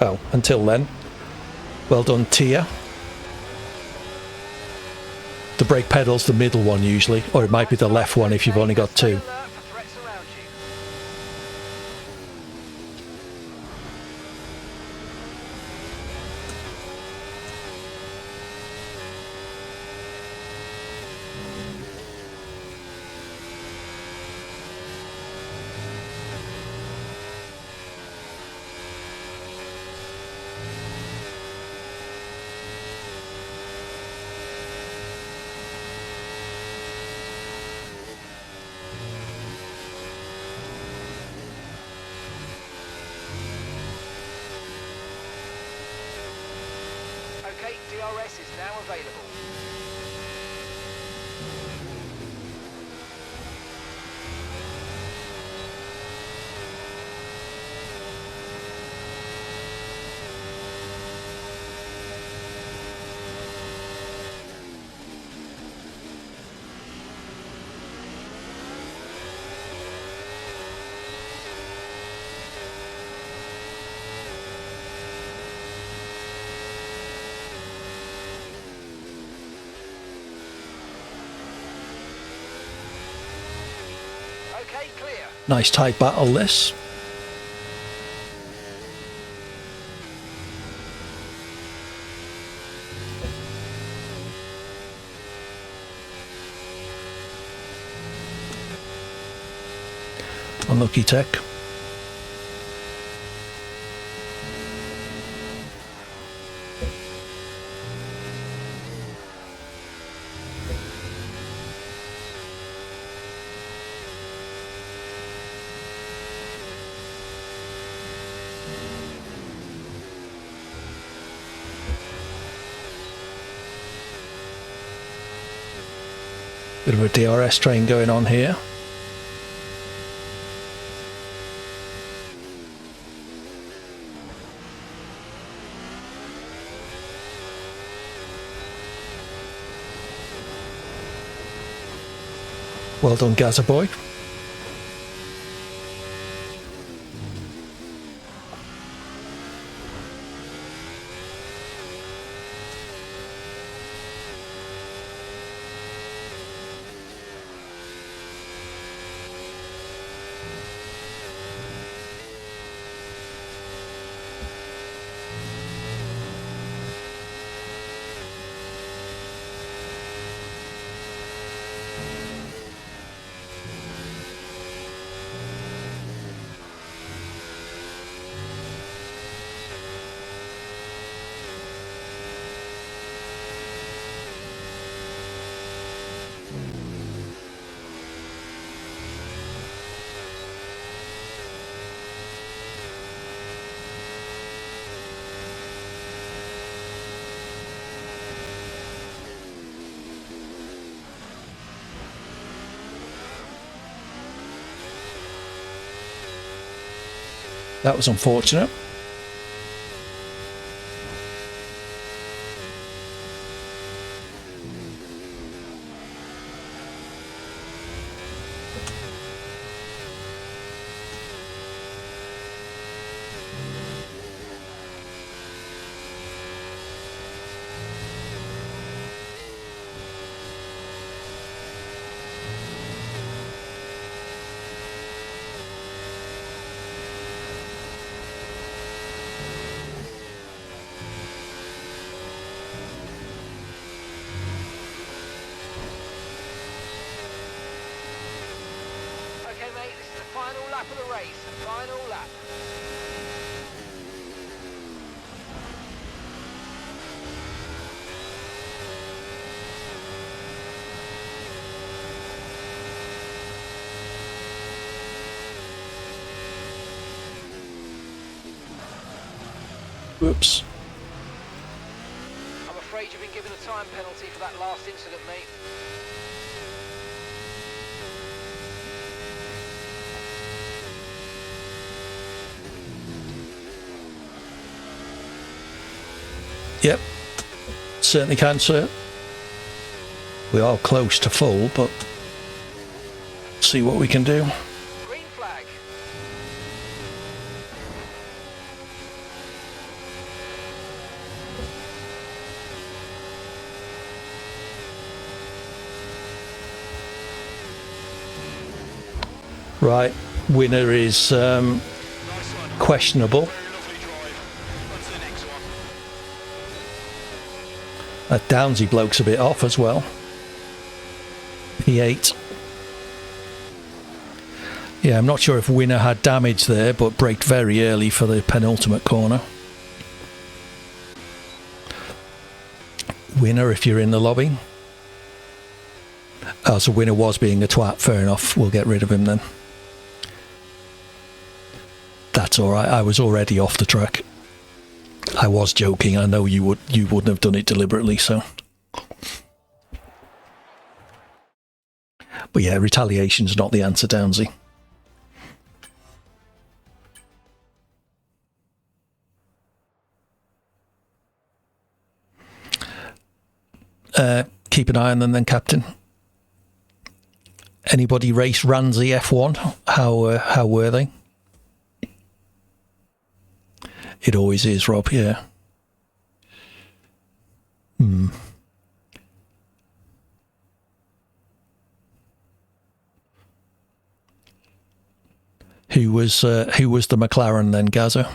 S1: Oh, until then. Well done, Tia. The brake pedal's the middle one usually, or it might be the left one if you've only got two.
S2: DRS is now available. Okay, clear.
S1: Nice tight battle this. Unlucky tech. Bit of a DRS train going on here. Well done, Gaza boy. That was unfortunate.
S2: Okay, mate, this is the final lap of the race. The final lap.
S1: Whoops.
S2: I'm afraid you've been given a time penalty for that last incident, mate.
S1: Yep, certainly can, sir. We are close to full, but see what we can do.
S2: Green flag.
S1: Right, winner is questionable. That Downsy bloke's a bit off as well. P8. Yeah, I'm not sure if winner had damage there, but braked very early for the penultimate corner. Winner, if you're in the lobby. Oh, so winner was being a twat. Fair enough. We'll get rid of him then. That's alright. I was already off the track. I was joking. I know you wouldn't have done it deliberately, so. But yeah, retaliation's not the answer, Downsy. Keep an eye on them then, Captain. Anybody race Ranzi F1? How were they? It always is, Rob, yeah. Who was the McLaren then, Gaza?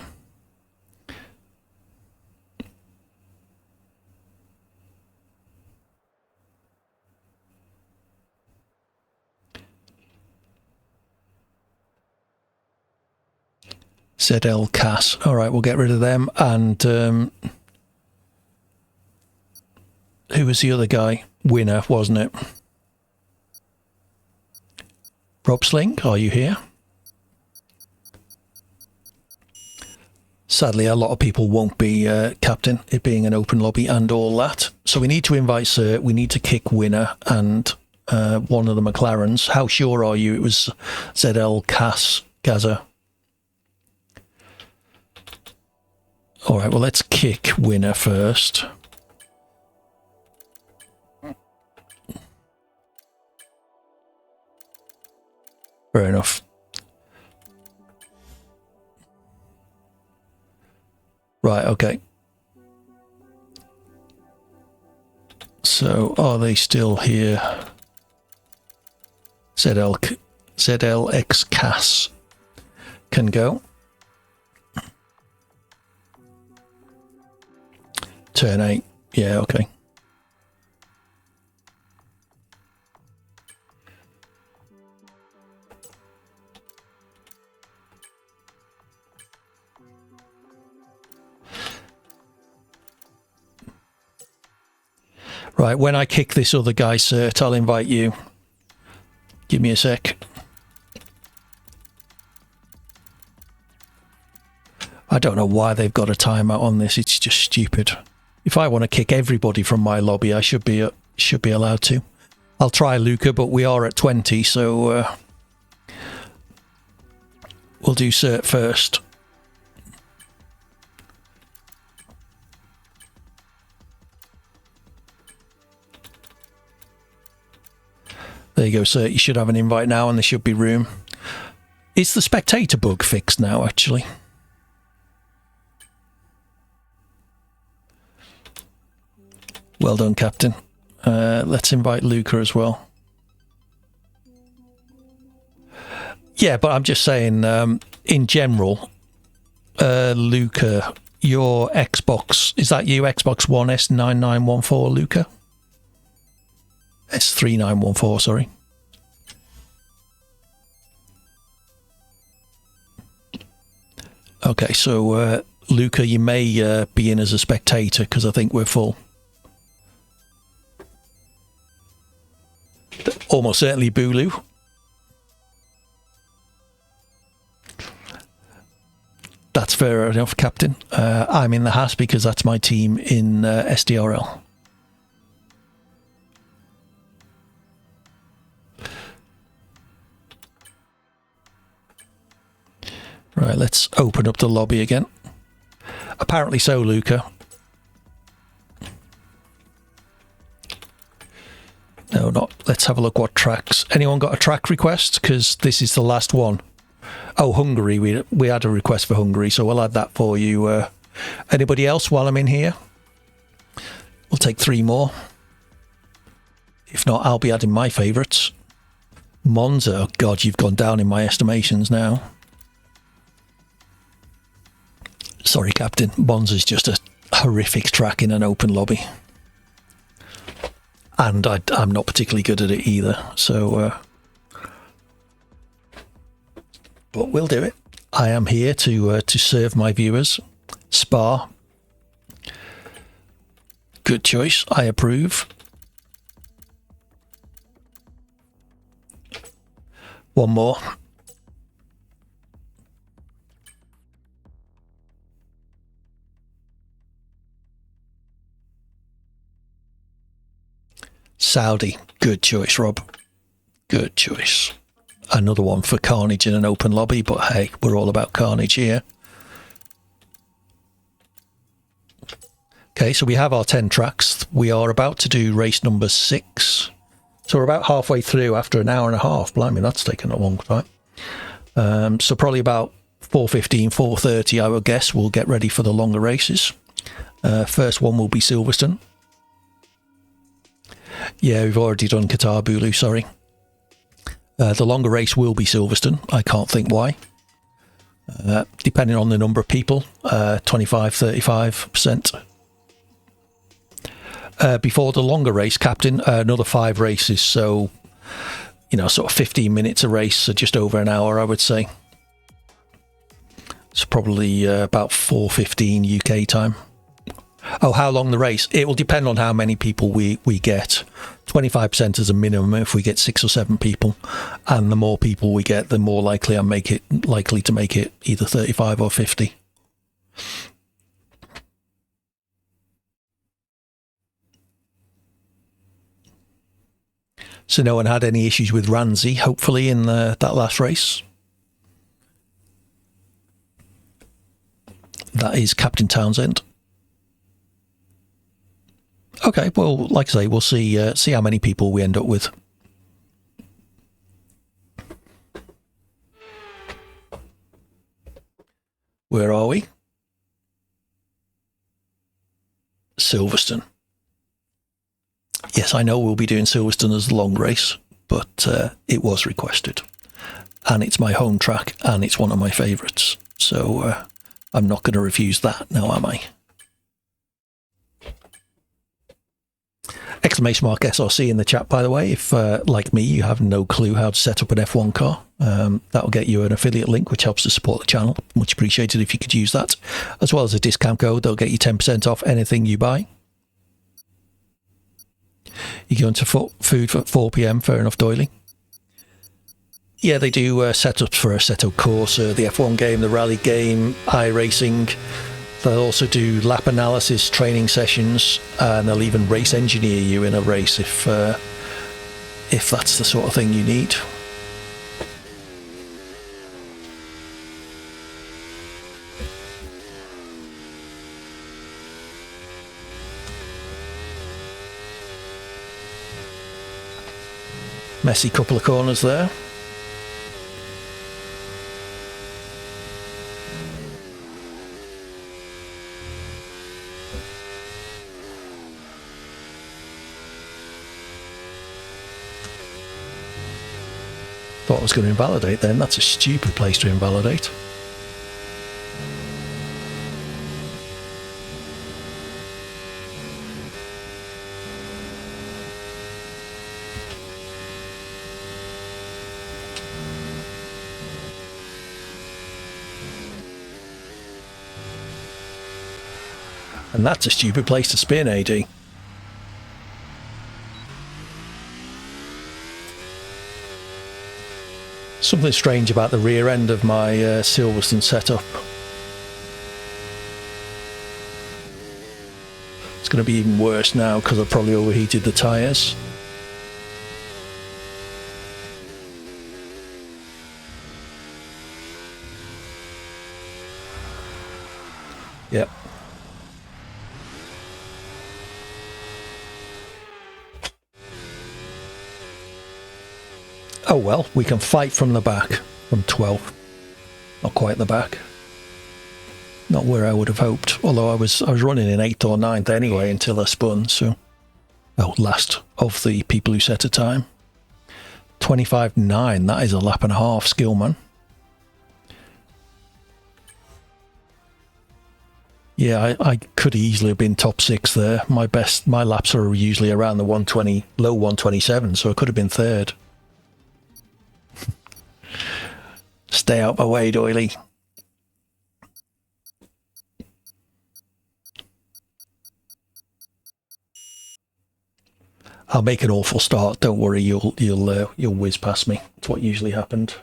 S1: ZL Cass. All right, we'll get rid of them. And who was the other guy? Winner, wasn't it? Rob Sling, are you here? Sadly, a lot of people won't be, Captain, it being an open lobby and all that. So we need to invite Sir, we need to kick Winner and one of the McLarens. How sure are you it was ZL Cass, Gaza? All right, well, let's kick Winner first. Fair enough. Right, okay. So, are they still here? ZLX Cass can go. Turn 8. Yeah, okay. Right, when I kick this other guy, Cert, I'll invite you. Give me a sec. I don't know why they've got a timeout on this. It's just stupid. If I want to kick everybody from my lobby, I should be allowed to. I'll try Luca, but we are at 20, so we'll do Cert first. There you go, Cert. You should have an invite now, and there should be room. Is the spectator bug fixed now, actually? Well done, Captain. Let's invite Luca as well. Yeah, but I'm just saying, in general, Luca, your Xbox, is that you, Xbox One S9914, Luca? S3914, sorry. Okay, so Luca, you may be in as a spectator because I think we're full. Almost certainly Bulu. That's fair enough, Captain. I'm in the hat because that's my team in SDRL. Right, let's open up the lobby again. Apparently so, Luca. No, not. Let's have a look what tracks. Anyone got a track request? Because this is the last one. Oh, Hungary. We had a request for Hungary, so we'll add that for you. Anybody else while I'm in here? We'll take 3 more. If not, I'll be adding my favourites. Monza. Oh, God, you've gone down in my estimations now. Sorry, Captain. Monza's just a horrific track in an open lobby. And I'm not particularly good at it either, so... but we'll do it. I am here to serve my viewers. Spa. Good choice. I approve. One more. Saudi. Good choice, Rob. Good choice. Another one for carnage in an open lobby, but hey, we're all about carnage here. Okay, so we have our 10 tracks. We are about to do race number 6. So we're about halfway through after an hour and a half. Blimey, that's taken a long time. So probably about 4:15, 4:30, I would guess, we'll get ready for the longer races. First one will be Silverstone. Yeah, we've already done Qatar Bulu, sorry. The longer race will be Silverstone. I can't think why. Depending on the number of people, 25, 35%. Before the longer race, Captain, another 5 races. So, you know, sort of 15 minutes a race, so just over an hour, I would say. It's probably about 4:15 UK time. Oh, how long the race? It will depend on how many people we get. 25% is a minimum if we get 6 or 7 people. And the more people we get, the more likely likely to make it either 35 or 50. So no one had any issues with Ranzi, hopefully, in that last race. That is Captain Townsend. Okay, well, like I say, we'll see how many people we end up with. Where are we? Silverstone. Yes, I know we'll be doing Silverstone as the long race, but it was requested. And it's my home track, and it's one of my favourites. So I'm not going to refuse that now, am I? Exclamation mark SRC in the chat, by the way. If, like me, you have no clue how to set up an F1 car, that'll get you an affiliate link, which helps to support the channel. Much appreciated if you could use that. As well as a discount code, they'll get you 10% off anything you buy. You go into food for 4 p.m, fair enough, Doily. Yeah, they do setups for Assetto Corsa, the F1 game, the rally game, iRacing. They'll also do lap analysis, training sessions, and they'll even race engineer you in a race if that's the sort of thing you need. Messy couple of corners there. Thought I was going to invalidate then. That's a stupid place to invalidate. And that's a stupid place to spin, AD. Something strange about the rear end of my Silverstone setup. It's going to be even worse now because I've probably overheated the tyres. Yep. Oh well, we can fight from the back, from 12th. Not quite the back. Not where I would have hoped, although I was running in 8th or 9th anyway until I spun, so... Oh, last of the people who set a time. 25.9, that is a lap and a half, skill man. Yeah, I could easily have been top 6 there. My laps are usually around the 120, low 127, so I could have been 3rd. Stay out my way, Doily. I'll make an awful start. Don't worry, you'll whiz past me. That's what usually happened.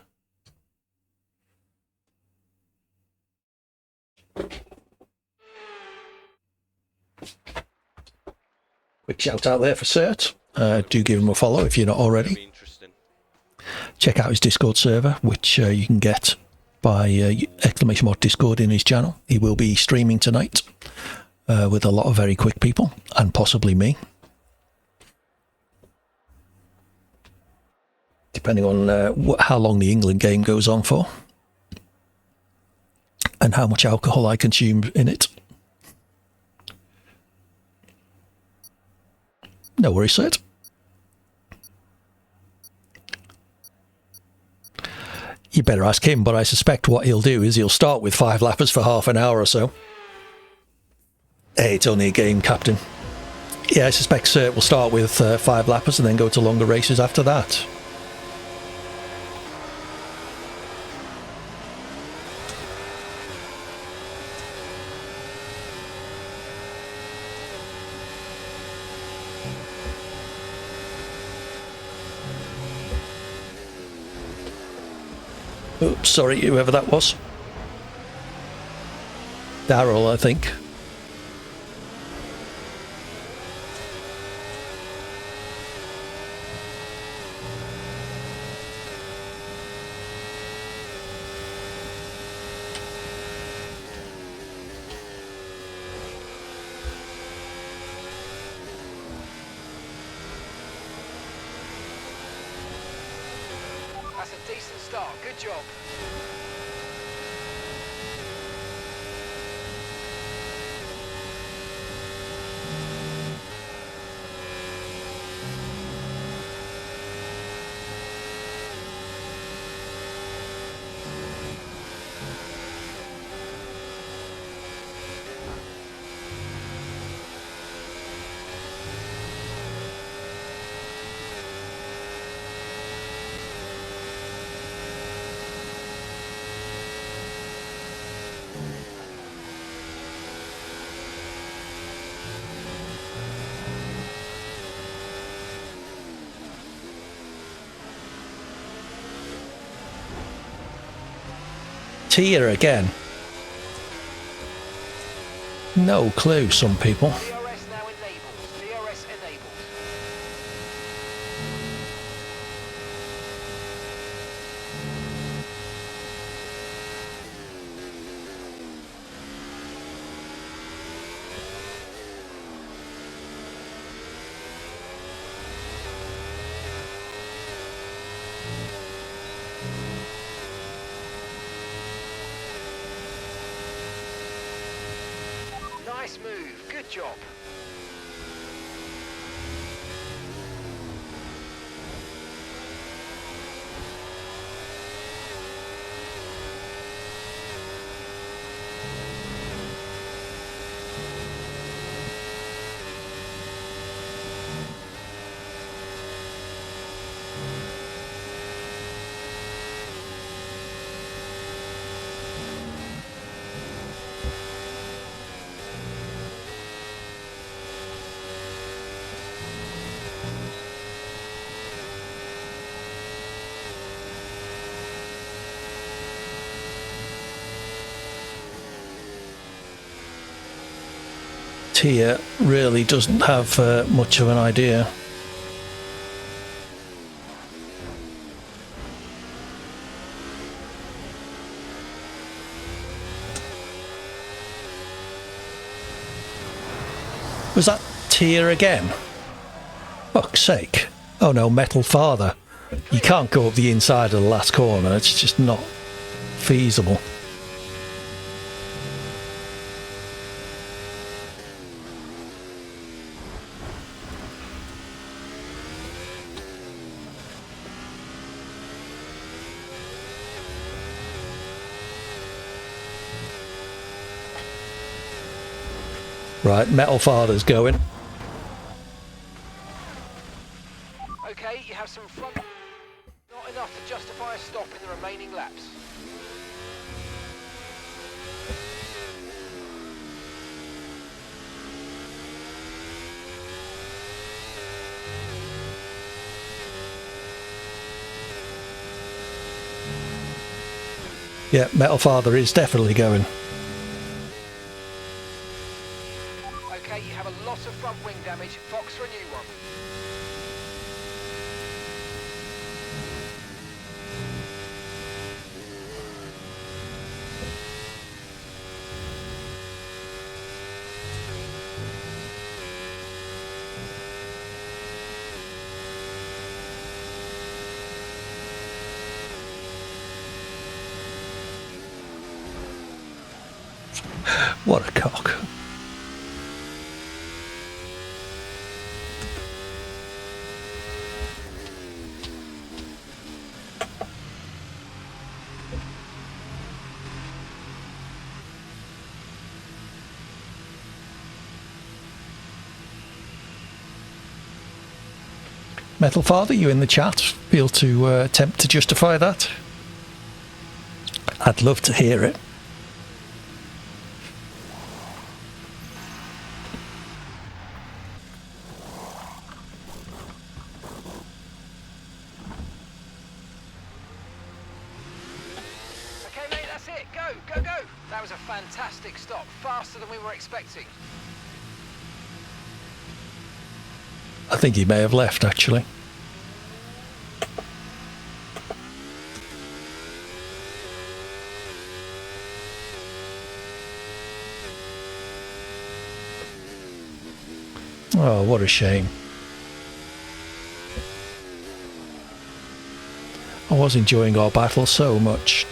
S1: Quick shout out there for Cert. do give him a follow if you're not already.
S4: Very interesting.
S1: Check out his Discord server, which you can get by exclamation mark Discord in his channel. He will be streaming tonight with a lot of very quick people, and possibly me, depending on how long the England game goes on for and how much alcohol I consume in it. No worries, Sid. You better ask him, but I suspect what he'll do is he'll start with 5 lappers for half an hour or so. Hey, it's only a game, Captain. Yeah, I suspect Cert will start with 5 lappers and then go to longer races after that. Oops, sorry, whoever that was. Daryl, I think.
S2: That's a decent start. Good job.
S1: Tia again. No clue, some people.
S2: DRS now enabled. DRS enabled. Nice move. Good job.
S1: Tia really doesn't have much of an idea. Was that Tia again? Fuck's sake. Oh no, Metal Father. You can't go up the inside of the last corner, it's just not feasible. Right, Metal Father's going.
S2: Okay, you have some front. Not enough to justify a stop in the remaining laps.
S1: Yeah, Metal Father is definitely going.
S2: Okay, you have a lot of front wing damage. Fox for a new one.
S1: What a cock. Metal Father, you in the chat? Feel to attempt to justify that? I'd love to hear it.
S2: Okay, mate, that's it. Go, go, go. That was a fantastic stop. Faster than we were expecting.
S1: I think he may have left, actually. Oh, what a shame. I was enjoying our battle so much.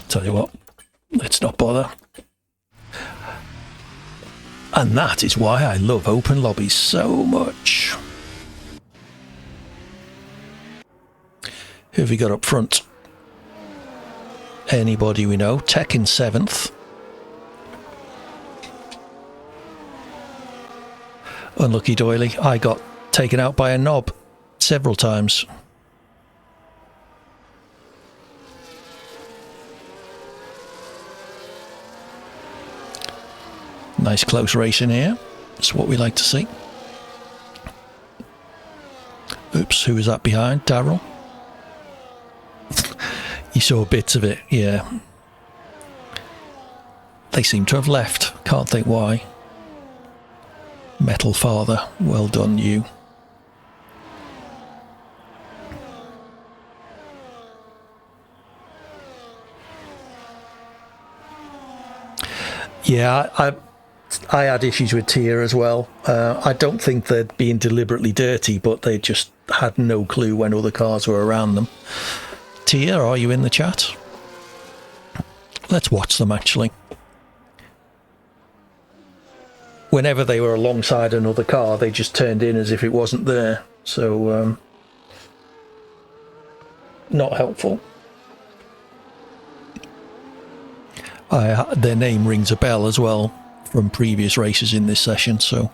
S1: Tell you what, let's not bother. And that is why I love open lobbies so much. Who have we got up front? Anybody we know? Tech in 7th. Unlucky doily, I got taken out by a knob several times. Nice close racing here. That's what we like to see. Oops, who was that behind? Darryl? You saw bits of it, yeah. They seem to have left. Can't think why. Metal Father, well done you. Yeah, I had issues with Tia as well. I don't think they'd being deliberately dirty, but they just had no clue when other cars were around them. Tia, are you in the chat? Let's watch them, actually. Whenever they were alongside another car, they just turned in as if it wasn't there. So, not helpful. Their name rings a bell as well from previous races in this session, so...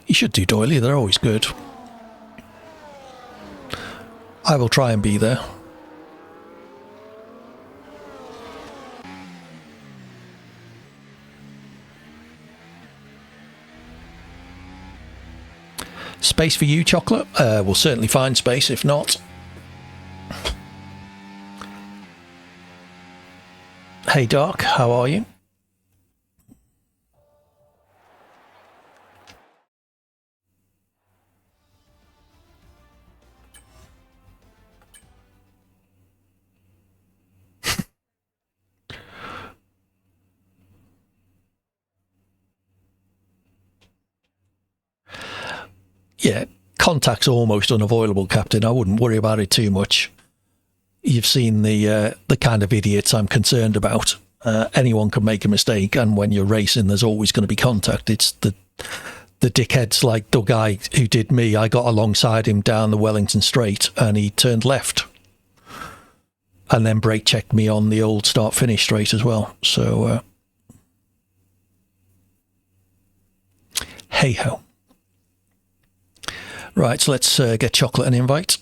S1: You should do, Doily, they're always good. I will try and be there. Space for you, Chocolate? We'll certainly find space, if not. Hey, Dark, how are you? Yeah, contact's almost unavoidable, Captain. I wouldn't worry about it too much. You've seen the kind of idiots I'm concerned about. Anyone can make a mistake, and when you're racing, there's always going to be contact. It's the dickheads like the guy who did me. I got alongside him down the Wellington Straight, and he turned left. And then brake checked me on the old start-finish straight as well. So, hey-ho. Right, so let's get Chocolate an invite.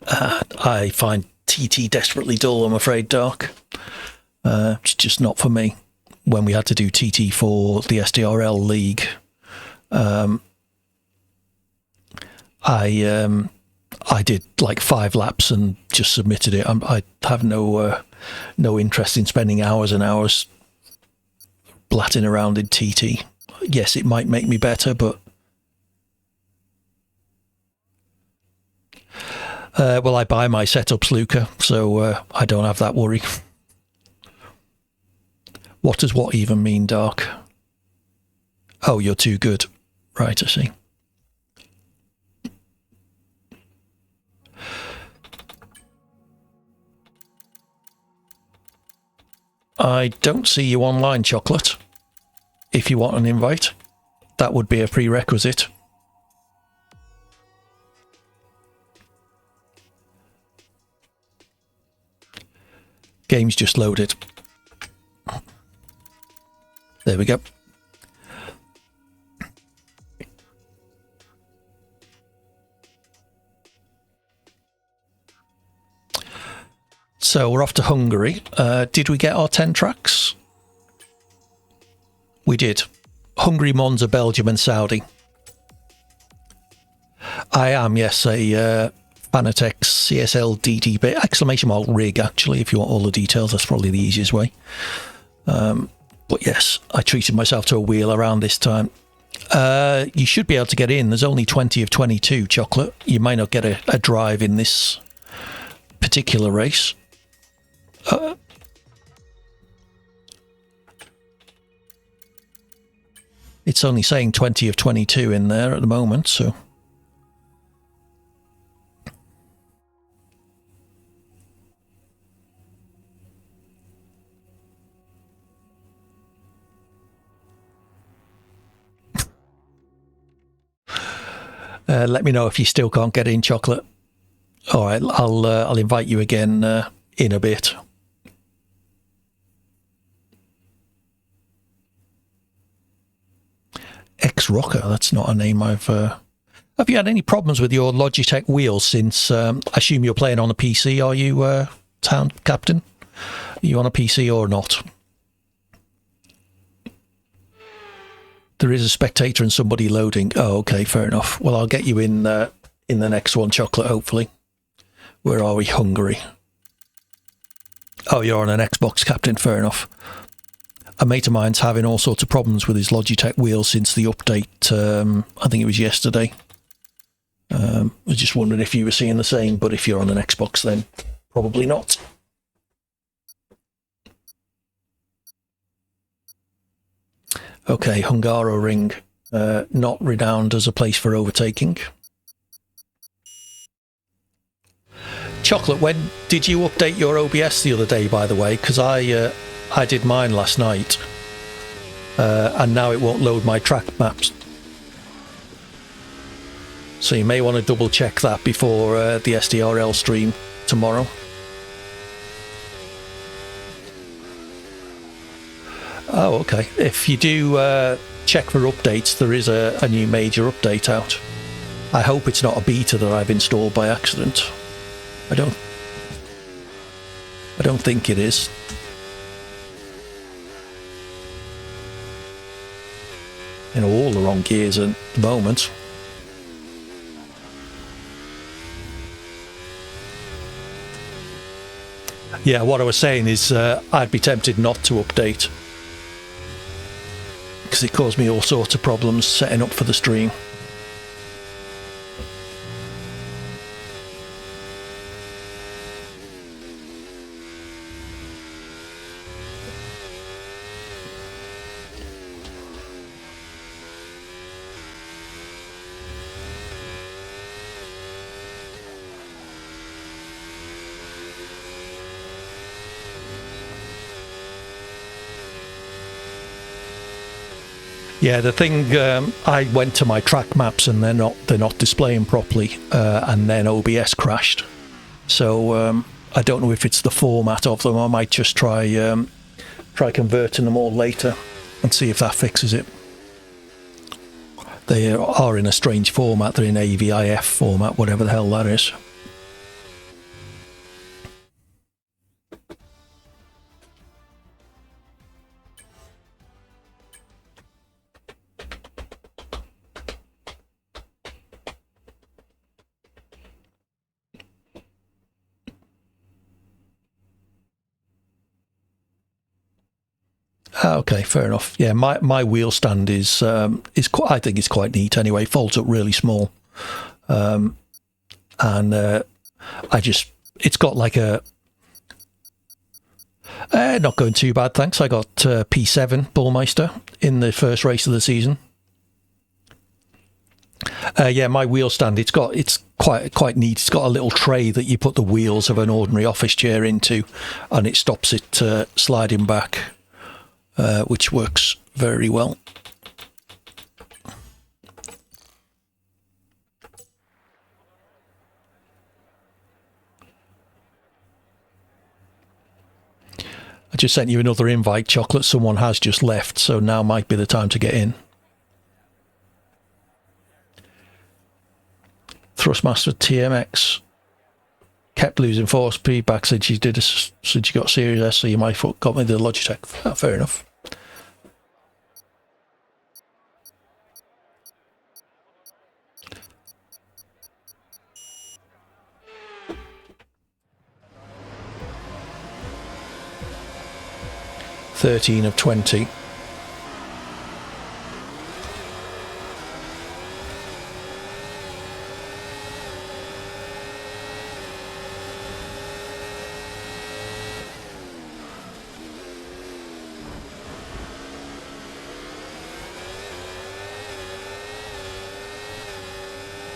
S1: I find TT desperately dull, I'm afraid, Dark. It's just not for me. When we had to do TT for the SDRL League, I did like 5 laps and just submitted it. I have no interest in spending hours and hours blatting around in TT. Yes, it might make me better, but well, I buy my setups, Luca, so I don't have that worry. What does what even mean, Dark? Oh, you're too good. Right, I see. I don't see you online, Chocolate. If you want an invite, that would be a prerequisite. Game's just loaded. There we go. So we're off to Hungary. Did we get our 10 tracks? We did. Hungary, Monza, Belgium and Saudi. I am, yes, a Fanatec CSL DTB exclamation mark rig, actually, if you want all the details. That's probably the easiest way. But yes, I treated myself to a wheel around this time. You should be able to get in. There's only 20 of 22, Chocolate. You might not get a drive in this particular race. It's only saying 20 of 22 in there at the moment, so... let me know if you still can't get in, Chocolate. All right, I'll invite you again in a bit. X-Rocker, that's not a name I've... Have you had any problems with your Logitech wheels since... I assume you're playing on a PC, are you, Town Captain? Are you on a PC or not? There is a spectator and somebody loading. Oh, okay, fair enough. Well, I'll get you in the next one, Chocolate, hopefully. Where are we? Hungary. Oh, you're on an Xbox, Captain, fair enough. A mate of mine's having all sorts of problems with his Logitech wheels since the update, I think it was yesterday. I was just wondering if you were seeing the same, but if you're on an Xbox, then probably not. Okay, Hungaroring, not renowned as a place for overtaking. Chocolate, when did you update your OBS the other day, by the way? Because I did mine last night, and now it won't load my track maps. So you may want to double check that before the SDRL stream tomorrow. Oh, okay. If you do check for updates, there is a new major update out. I hope it's not a beta that I've installed by accident. I don't think it is. In all the wrong gears at the moment. Yeah, what I was saying is I'd be tempted not to update, because it caused me all sorts of problems setting up for the stream. Yeah, the thing, I went to my track maps and they're not displaying properly, and then OBS crashed. So I don't know if it's the format of them. I might just try converting them all later and see if that fixes it. They are in a strange format. They're in AVIF format, whatever the hell that is. Okay, fair enough. Yeah, my wheel stand is I think it's quite neat anyway. Folds up really small, and it's got like a not going too bad, thanks. I got P7 Bullmeister in the first race of the season. Yeah, my wheel stand, it's quite neat. It's got a little tray that you put the wheels of an ordinary office chair into, and it stops it sliding back, which works very well. I just sent you another invite, Chocolate. Someone has just left, so now might be the time to get in. Thrustmaster TMX kept losing force feedback since she got Series S, so you might have got me the Logitech. Oh, fair enough. "13 of 20.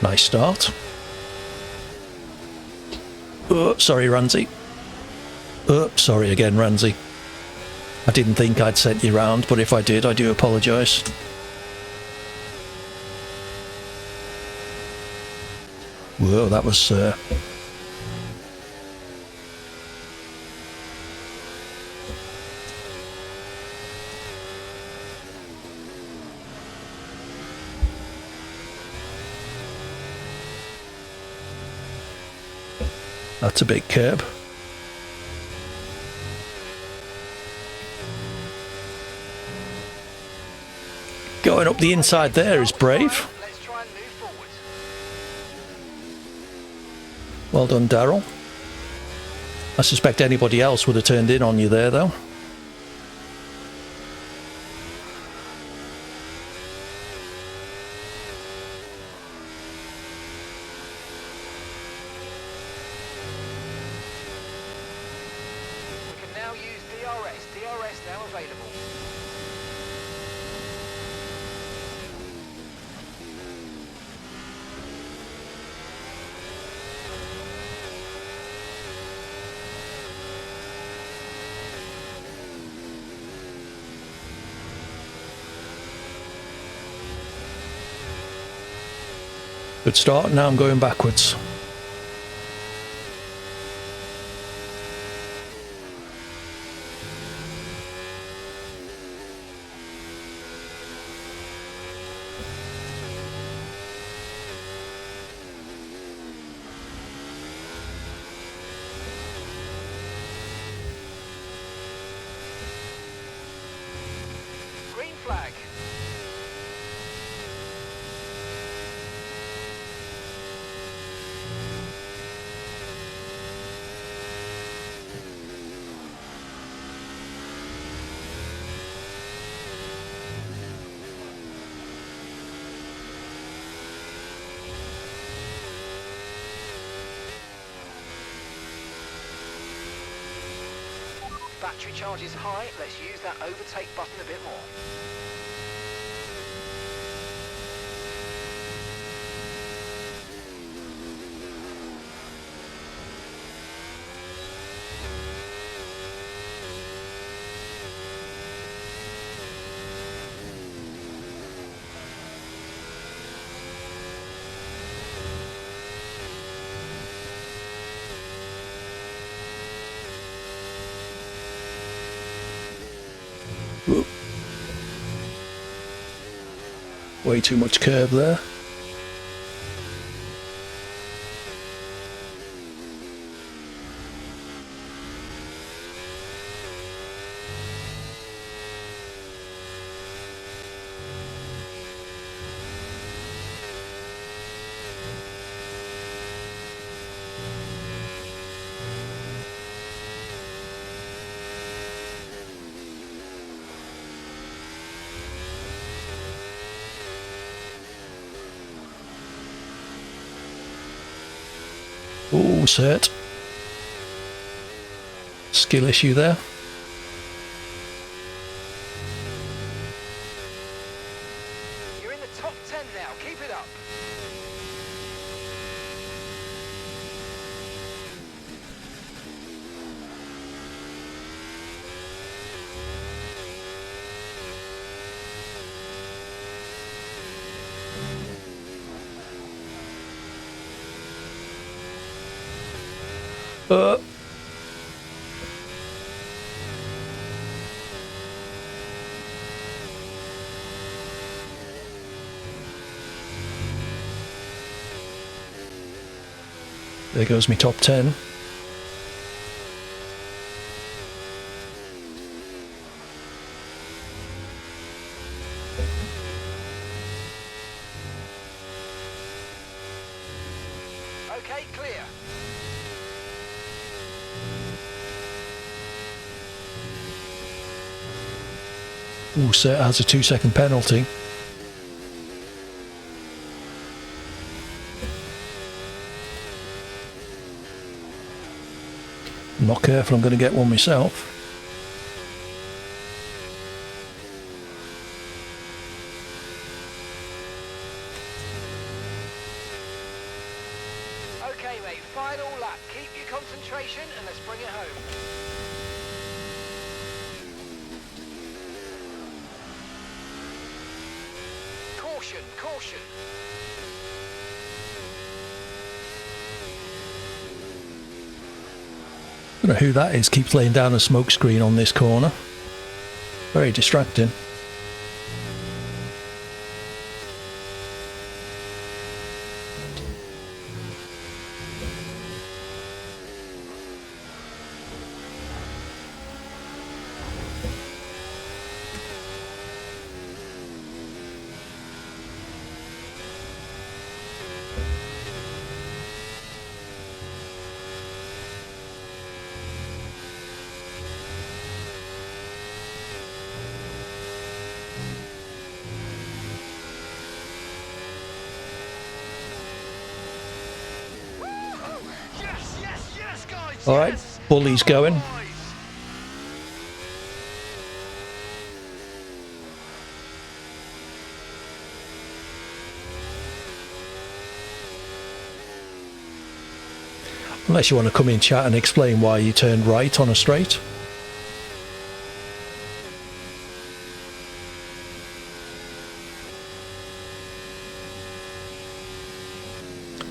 S1: Nice start. Oh, sorry, Ramsey. Oh, sorry again, Ramsey. I didn't think I'd sent you round, but if I did, I do apologise. Whoa, that was... That's a big curb. Going up the inside there is brave.
S2: Let's try and move forward.
S1: Well done, Daryl. I suspect anybody else would have turned in on you there, though.
S2: We can now use DRS. DRS now available.
S1: Good start, now I'm going backwards.
S2: Green flag. Battery charge is high. Let's use that overtake button a bit more.
S1: Whoop. Way too much curb there. Oh, cert. Skill issue there.
S2: You're in the top 10 now. Keep it up.
S1: Uh. There goes me top 10.
S2: Okay, clear.
S1: Ooh, cert has a 2-second penalty. Not careful, I'm going to get one myself.
S2: Okay, mate, final lap. Keep your concentration and let's bring it home. Caution, caution.
S1: I don't know who that is, keeps laying down a smoke screen on this corner. Very distracting.
S2: Yes, yes, yes, guys.
S1: All right,
S2: yes.
S1: Bully's going.
S2: Boys.
S1: Unless you want to come in chat and explain why you turned right on a straight.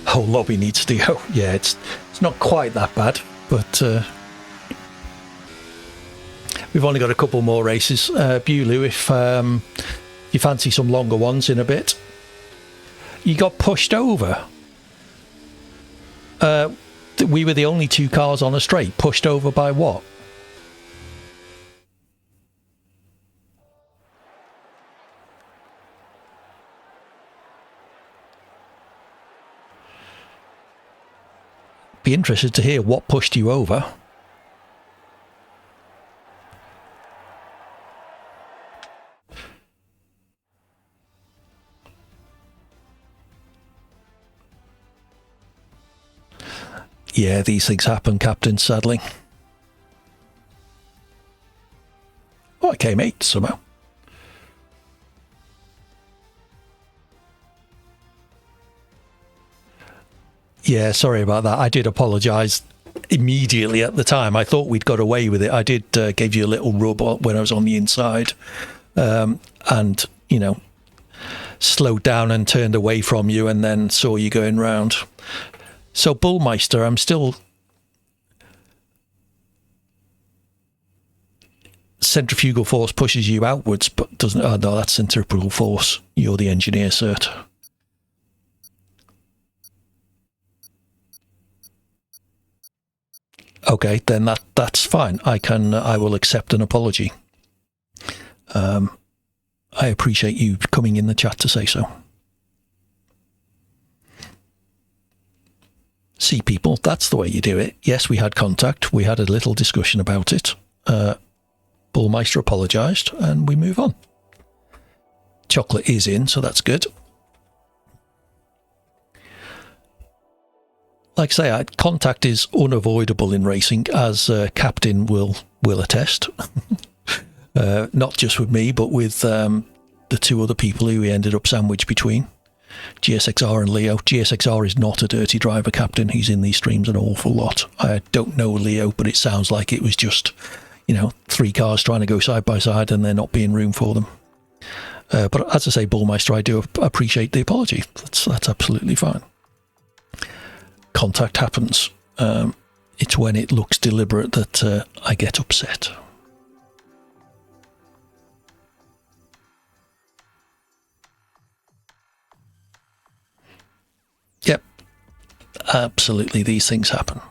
S1: Whole lobby needs to go. Yeah, it's not quite that bad, but we've only got a couple more races. Bulu, if you fancy some longer ones in a bit. You got pushed over. We were the only two cars on a straight. Pushed over by what? Be interested to hear what pushed you over. Yeah, these things happen, Captain, sadly. Oh, I came 8th somehow. Yeah, sorry about that. I did apologise immediately at the time. I thought we'd got away with it. I did give you a little rub when I was on the inside. And, you know, slowed down and turned away from you and then saw you going round. So, Bullmeister, I'm still... Centrifugal force pushes you outwards, but doesn't... Oh, no, that's centrifugal force. You're the engineer, cert. Okay, then that's fine. I will accept an apology. I appreciate you coming in the chat to say so. See, people, that's the way you do it. Yes, we had contact. We had a little discussion about it. Bullmeister apologised, and we move on. Chocolate is in, so that's good. like I say, contact is unavoidable in racing, as Captain will attest. Not just with me, but with the two other people who he ended up sandwiched between, GSXR and Leo. GSXR is not a dirty driver, Captain. He's in these streams an awful lot. I don't know Leo, but it sounds like it was just, you know, 3 cars trying to go side by side and there not being room for them. But as I say, Bullmeister, I do appreciate the apology. That's absolutely fine. Contact happens. It's when it looks deliberate that I get upset. Yep, absolutely, these things happen.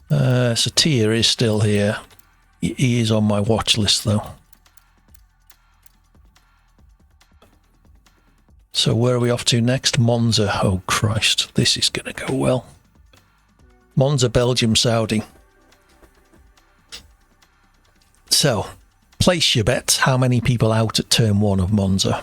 S1: Satir is still here. He is on my watch list, though. So where are we off to next? Monza. Oh, Christ, this is going to go well. Monza, Belgium, Saudi. So, place your bets. How many people out at turn 1 of Monza?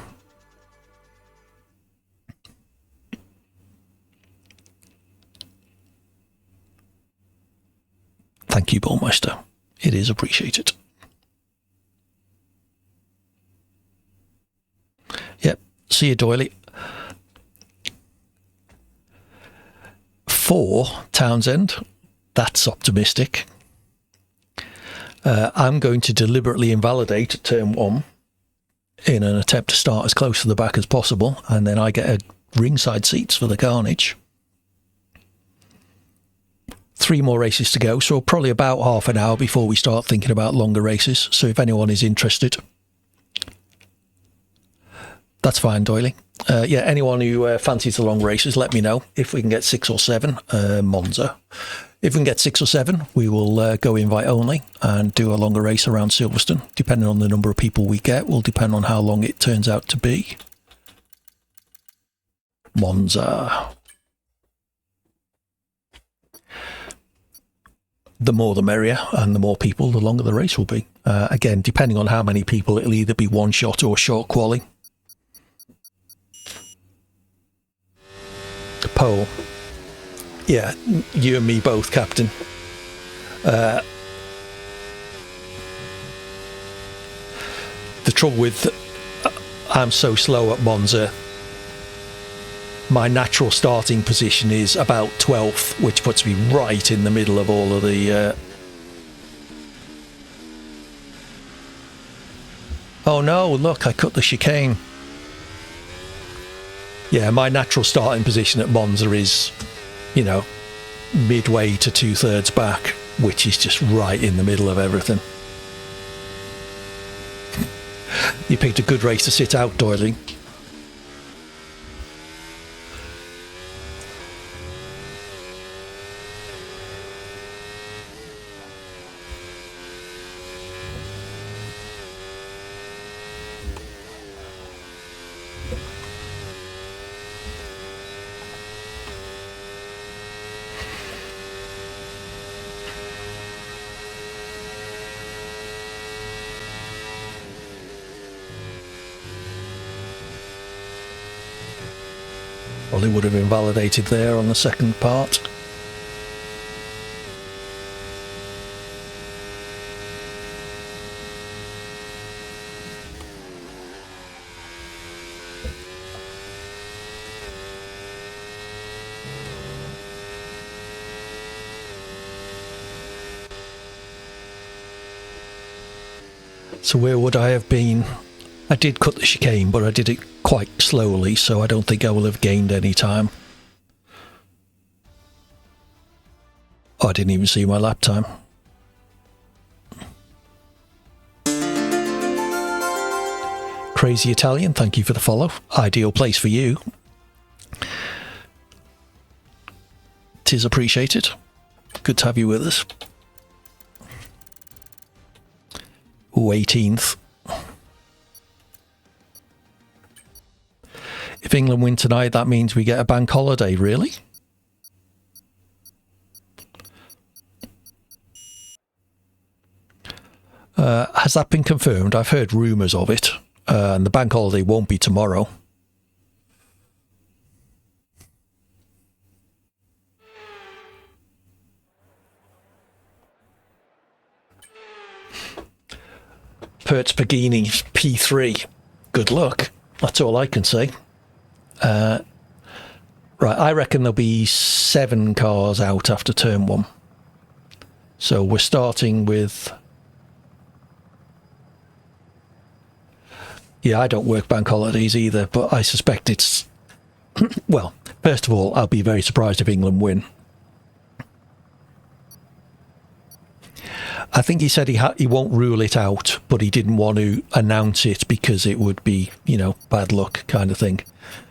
S1: Thank you, Bullmeister. It is appreciated. Yep. See you, Doily. 4, Townsend. That's optimistic. I'm going to deliberately invalidate turn 1 in an attempt to start as close to the back as possible, and then I get a ringside seats for the carnage. 3 more races to go, so probably about half an hour before we start thinking about longer races. So if anyone is interested, that's fine, Doily. Yeah, anyone who fancies the long races, let me know. If we can get 6 or 7, Monza. If we can get 6 or 7, we will go invite only and do a longer race around Silverstone. Depending on the number of people we get, will depend on how long it turns out to be. Monza. The more the merrier, and the more people, the longer the race will be. Again, depending on how many people, it'll either be one shot or short quali. Pole. Yeah, you and me both, Captain. The trouble with I'm so slow at Monza, my natural starting position is about 12th, which puts me right in the middle of all of the... Oh no, look, I cut the chicane. Yeah, my natural starting position at Monza is, you know, midway to 2/3 back, which is just right in the middle of everything. You picked a good race to sit out, Doily. Well, it would have invalidated there on the second part. So where would I have been? I did cut the chicane, but I did it quite slowly, so I don't think I will have gained any time. Oh, I didn't even see my lap time. Crazy Italian, thank you for the follow. Ideal place for you. 'Tis appreciated. Good to have you with us. Ooh, 18th. If England win tonight, that means we get a bank holiday, really? Has that been confirmed? I've heard rumours of it, and the bank holiday won't be tomorrow. Hertz Pagini P3. Good luck. That's all I can say. Right, I reckon there'll be 7 cars out after turn 1. So we're starting with... Yeah, I don't work bank holidays either, but I suspect it's... Well, first of all, I'll be very surprised if England win. I think he said he won't rule it out, but he didn't want to announce it because it would be, you know, bad luck kind of thing.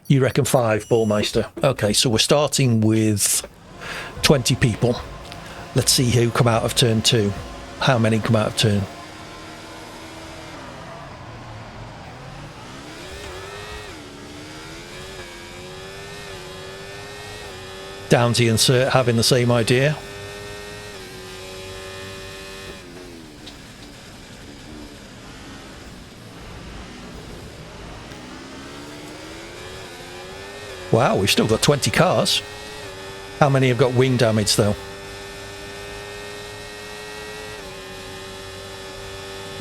S1: You reckon 5, Ballmeister? Okay, so we're starting with 20 people. Let's see who come out of turn 2. How many come out of turn? Downsy and Sir having the same idea. Wow, we've still got 20 cars. How many have got wing damage though?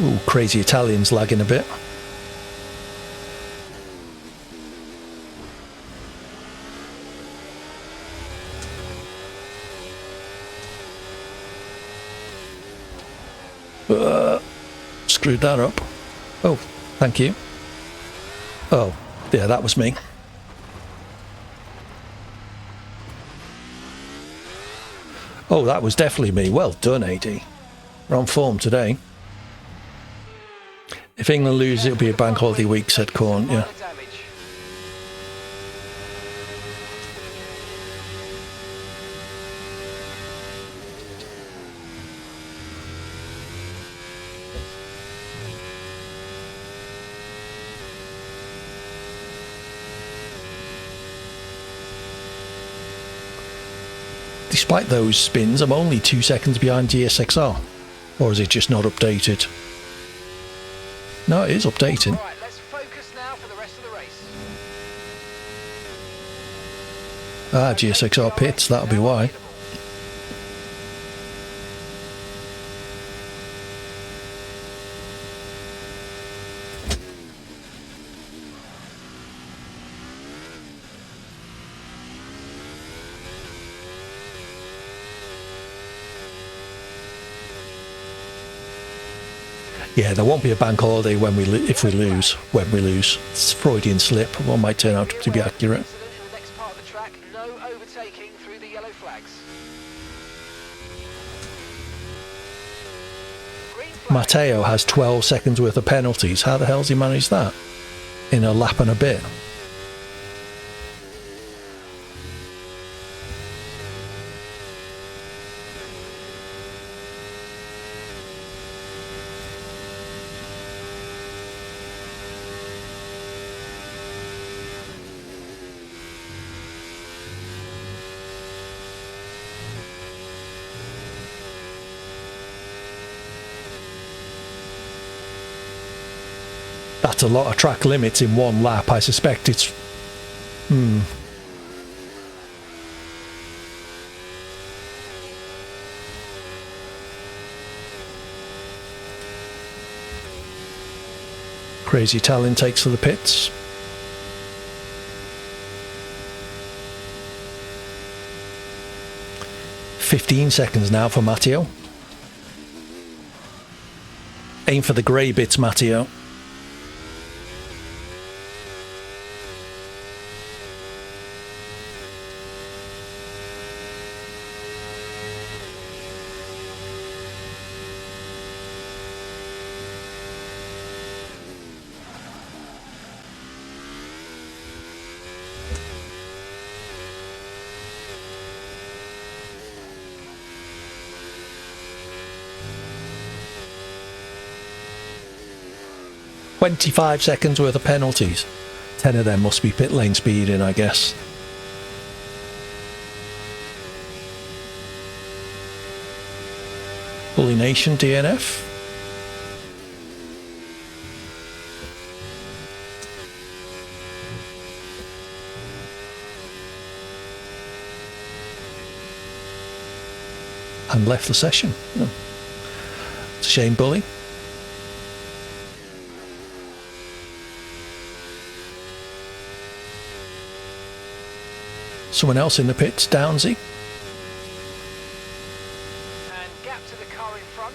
S1: Ooh, Crazy Italian's lagging a bit. Screwed that up. Oh, thank you. Oh, yeah, that was me. Oh, that was definitely me. Well done, AD. We're on form today. If England lose, it'll be a bank holiday week, said Corn, yeah. Despite those spins, I'm only 2 seconds behind GSXR. Or is it just not updated? No, it is updating.
S2: Right, let's focus now for the rest of the race.
S1: Ah, GSXR pits, that'll be why. Yeah, there won't be a bank holiday when if we lose. When we lose, it's Freudian slip. One might turn out to be accurate.
S2: In the next part of the track, no overtaking through the yellow flags. Green flag.
S1: Matteo has 12 seconds worth of penalties. How the hell's he managed that? In a lap and a bit. That's a lot of track limits in one lap. I suspect it's... Crazy Italian takes to the pits. "15 seconds now for Matteo. Aim for the grey bits, Matteo. "25 seconds worth of penalties. 10 of them must be pit lane speeding, I guess. Bully Nation DNF. And left the session. Oh. It's a shame, Bully. someone else in the pits, Downsy.
S2: And gap to the car in front,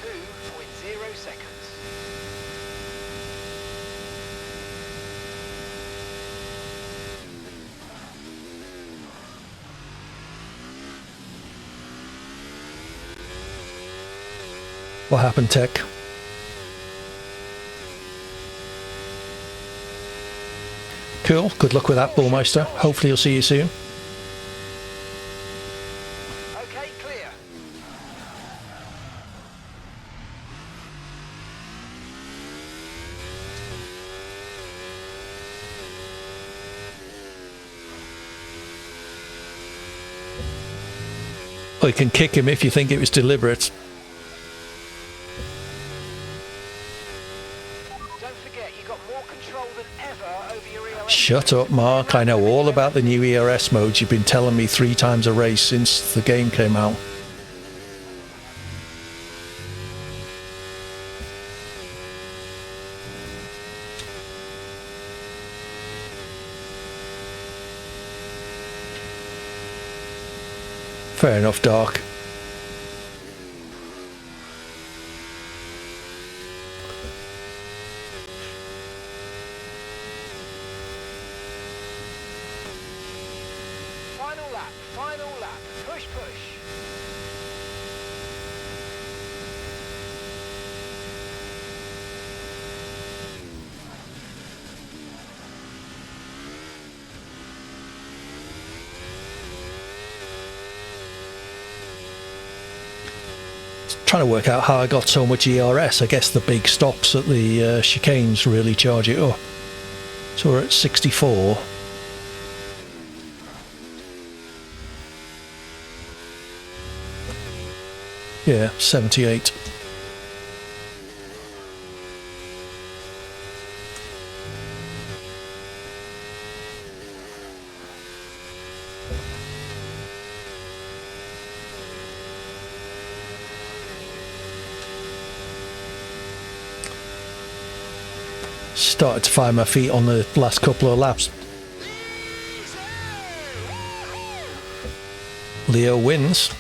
S2: 2.0 seconds.
S1: What happened, Tech? Cool. Good luck with that, Bullmeister. Hopefully you'll see you soon.
S2: Okay, clear.
S1: Or you can kick him if you think it was deliberate. Shut up, Mark. I know all about the new ERS modes. You've been telling me 3 times a race since the game came out. Fair enough, Dark.
S2: Final lap, push, push.
S1: Trying to work out how I got so much ERS. I guess the big stops at the chicanes really charge it up. So we're at 64. Yeah, 78. Started to find my feet on the last couple of laps. Leo wins.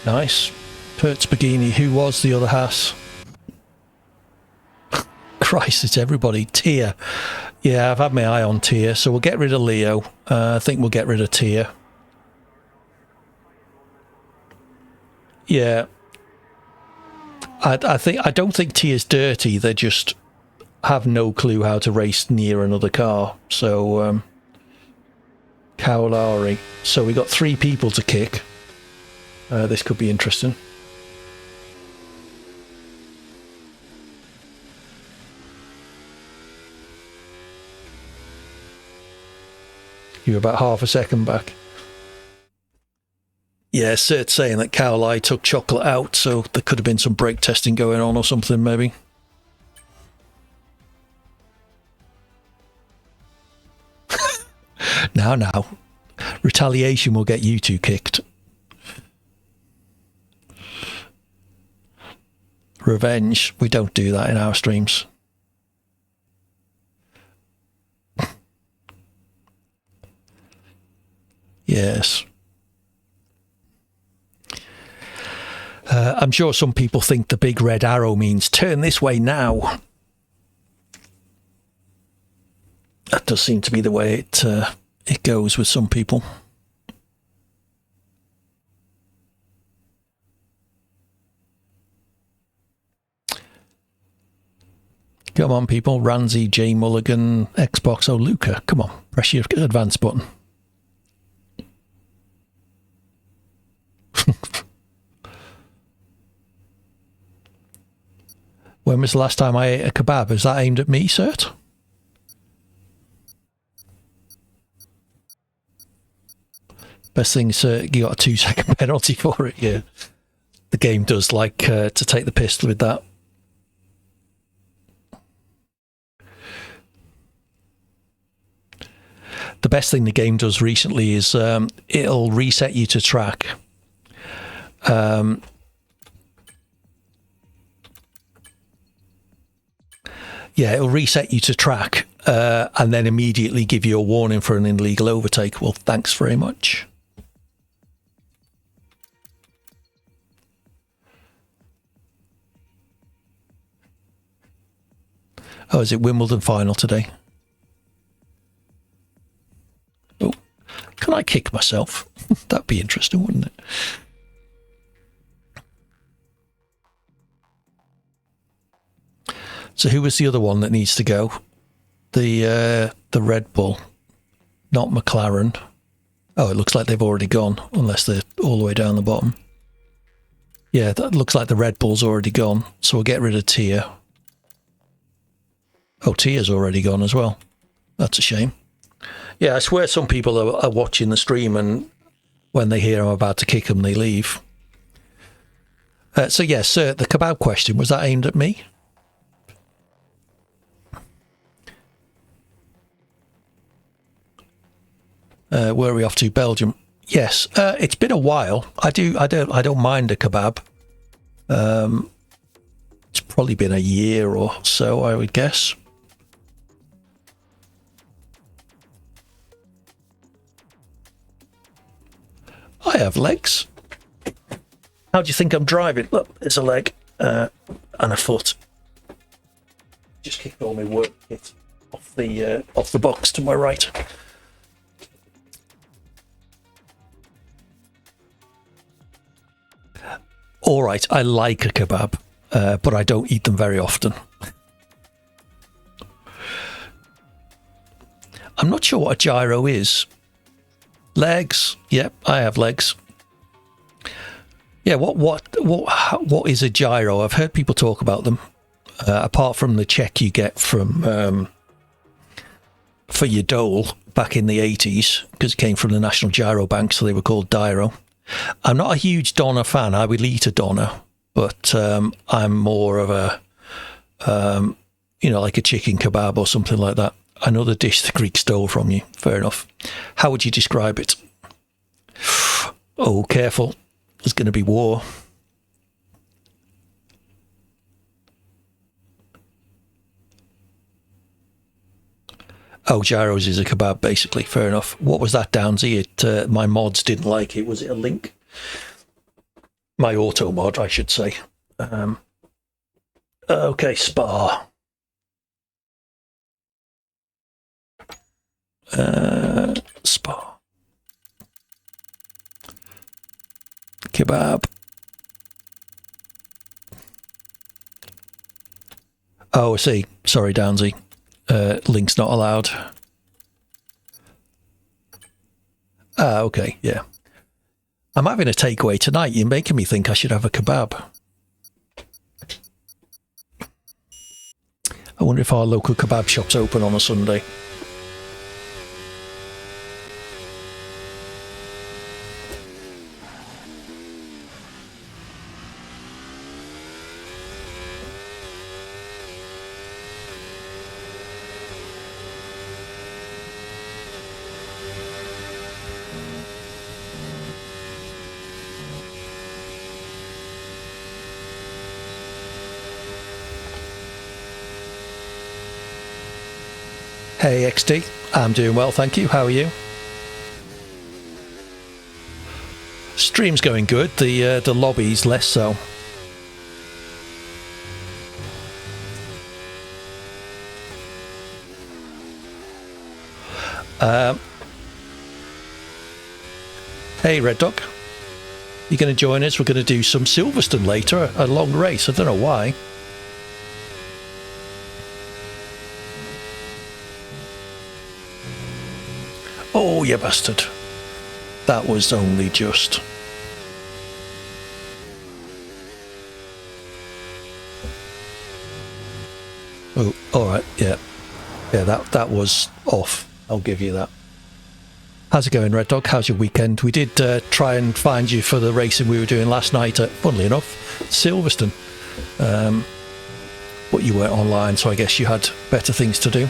S1: Nice. Pertz Begini, who was the other Haas? Christ, it's everybody. Tia. Yeah, I've had my eye on Tia, so we'll get rid of Leo. I think we'll get rid of Tia. Yeah. I don't think Tia's dirty. They just have no clue how to race near another car. So, Cowlari. So we got 3 people to kick. This could be interesting. You're about half a second back. Yeah, Sert's saying that Cowlai took chocolate out, so there could have been some brake testing going on or something, maybe. Now. Retaliation will get you 2 kicked. Revenge. We don't do that in our streams. Yes. I'm sure some people think the big red arrow means turn this way now. That does seem to be the way it goes with some people. Come on, people. Ranzi, J Mulligan, Xbox. Oh, Luca. Come on. Press your advance button. When was the last time I ate a kebab? Is that aimed at me, Cert? Best thing, Cert, you got a 2-second penalty for it, yeah. The game does like to take the piss with that. The best thing the game does recently is it'll reset you to track. Yeah, it'll reset you to track and then immediately give you a warning for an illegal overtake. Well, thanks very much. Oh, is it Wimbledon final today? Oh, can I kick myself? That'd be interesting, wouldn't it? So who was the other one that needs to go? The Red Bull, not McLaren. Oh, it looks like they've already gone, unless they're all the way down the bottom. Yeah, that looks like the Red Bull's already gone, so we'll get rid of Tia. Oh, Tia's already gone as well. That's a shame. Yeah, I swear some people are watching the stream and when they hear I'm about to kick them, they leave. So yes, the kebab question, was that aimed at me? Where are we off to? Belgium. Yes, it's been a while. I don't mind a kebab. It's probably been a year or so, I would guess. I have legs. How do you think I'm driving? Look, there's a leg and a foot. Just kicked all my work kit off the box to my right. All right, I like a kebab, but I don't eat them very often. I'm not sure what a gyro is. Legs, yep, I have legs. Yeah, what is a gyro? I've heard people talk about them. Apart from the check you get from for your dole back in the 80s, because it came from the National Gyro Bank, so they were called Dyro. I'm not a huge doner fan. I will eat a doner, but I'm more of a, like a chicken kebab or something like that. Another dish the Greek stole from you. Fair enough. How would you describe it? Oh, careful. There's going to be war. Oh, gyros is a kebab, basically. Fair enough. What was that, Downsy? My mods didn't like it. Was it a link? My auto mod, I should say. Okay, Spa. Spa. Kebab. Oh, I see. Sorry, Downsy. Link's not allowed. Okay, yeah. I'm having a takeaway tonight. You're making me think I should have a kebab. I wonder if our local kebab shop's open on a Sunday. Hey XD, I'm doing well, thank you. How are you? Stream's going good. The lobby's less so. Hey Red Dog, you going to join us? We're going to do some Silverstone later, a long race. I don't know why. Oh, you bastard. That was only just. Oh, alright, yeah. Yeah, that was off. I'll give you that. How's it going, Red Dog? How's your weekend? We did try and find you for the racing we were doing last night at, funnily enough, Silverstone. But you weren't online, so I guess you had better things to do.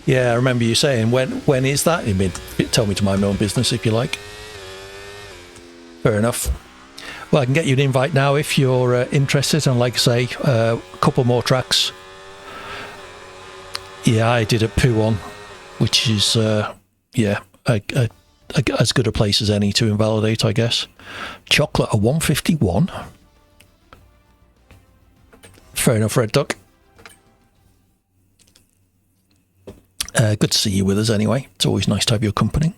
S1: Yeah, I remember you saying, when is that? You mean, tell me to mind my own business if you like. Fair enough. Well, I can get you an invite now if you're interested, and like I say, a couple more tracks. Yeah, I did at Pouon, which is, as good a place as any to invalidate, I guess. Chocolate, a 151. Fair enough, Red Duck. Good to see you with us anyway. It's always nice to have your company.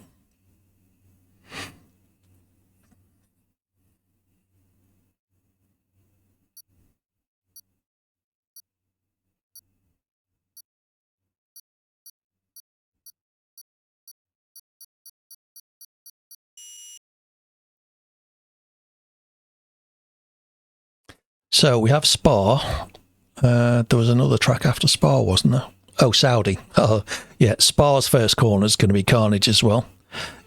S1: So we have Spa. There was another track after Spa, wasn't there? Oh, Saudi. Oh, yeah. Spa's first corner is going to be carnage as well.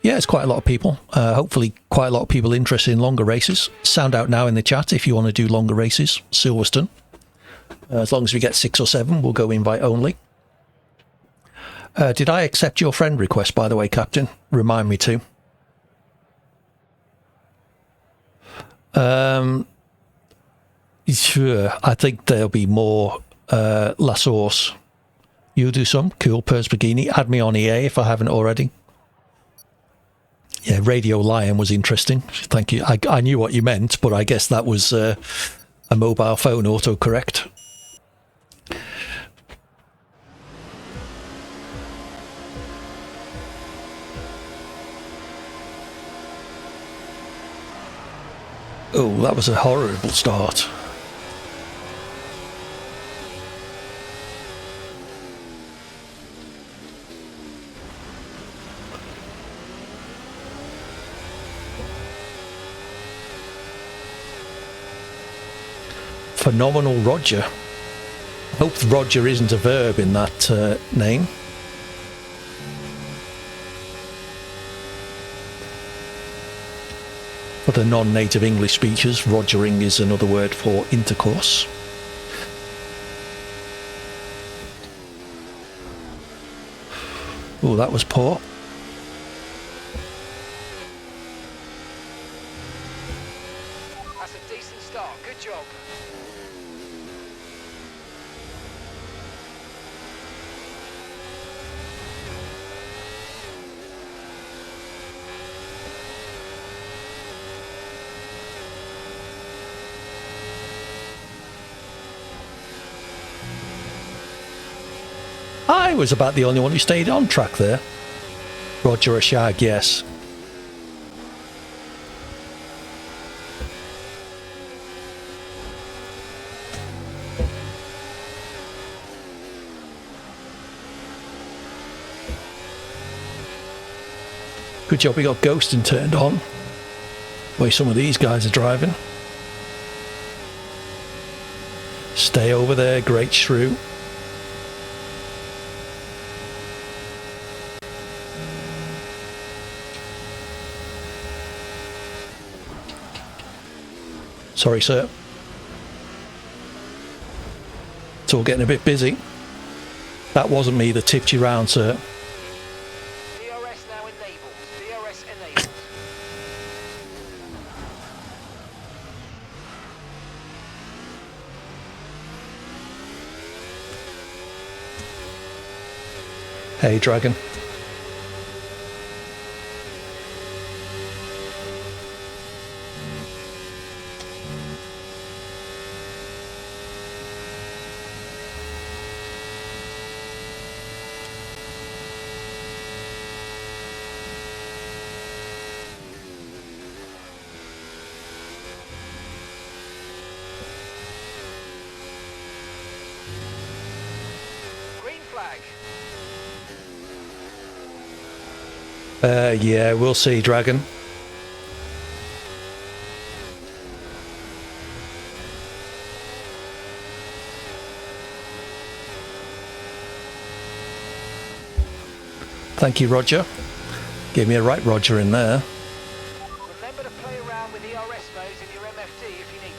S1: Yeah, it's quite a lot of people. Hopefully quite a lot of people interested in longer races. Sound out now in the chat if you want to do longer races. Silverstone. As long as we get 6 or 7, we'll go invite only. Did I accept your friend request, by the way, Captain? Remind me to. Sure. I think there'll be more La Source. You'll do some? Cool. Persbagini. Add me on EA if I haven't already. Yeah, Radio Lion was interesting. Thank you. I knew what you meant, but I guess that was a mobile phone autocorrect. Oh, that was a horrible start. Phenomenal Roger. I hope Roger isn't a verb in that name. For the non-native English speakers, rogering is another word for intercourse. Oh, that was poor.
S2: That's a decent start. Good job.
S1: I was about the only one who stayed on track there. Roger Ashag, yes. Good job we got ghosting turned on. The way some of these guys are driving. Stay over there, great shrew. Sorry, sir. It's all getting a bit busy. That wasn't me that tipped you round, sir.
S2: DRS now enabled. DRS enabled.
S1: Hey, Dragon.
S2: Green flag.
S1: Yeah, we'll see, Dragon. Thank you, Roger. Give me a right Roger in there.
S2: Remember to play around with ERS modes in your MFD if you need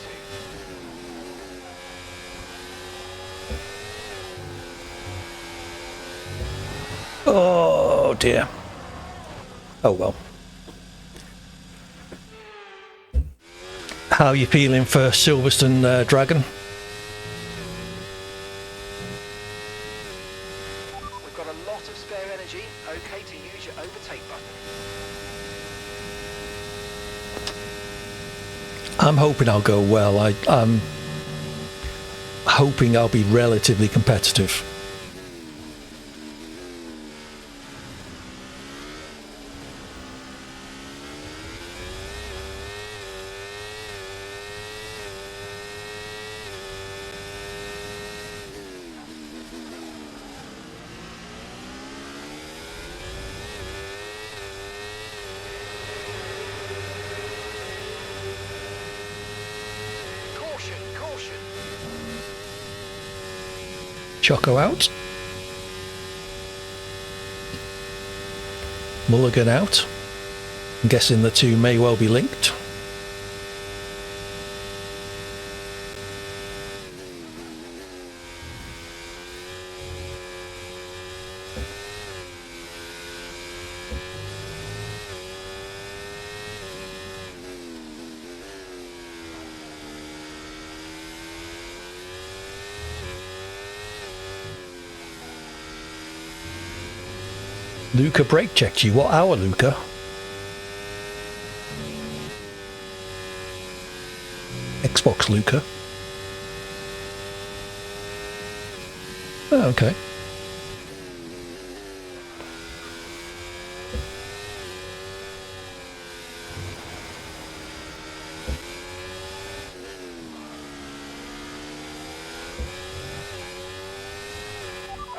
S2: to.
S1: Oh dear. Oh well. How are you feeling for Silverstone, Dragon?
S2: We've got a lot of spare energy. Okay to use your overtake button.
S1: I'm hoping I'll go well. I'm hoping I'll be relatively competitive.
S2: Caution, caution.
S1: Choco out. Mulligan out. I'm guessing the two may well be linked. Luca brake checked you. What hour, Luca? Xbox Luca. Oh, okay.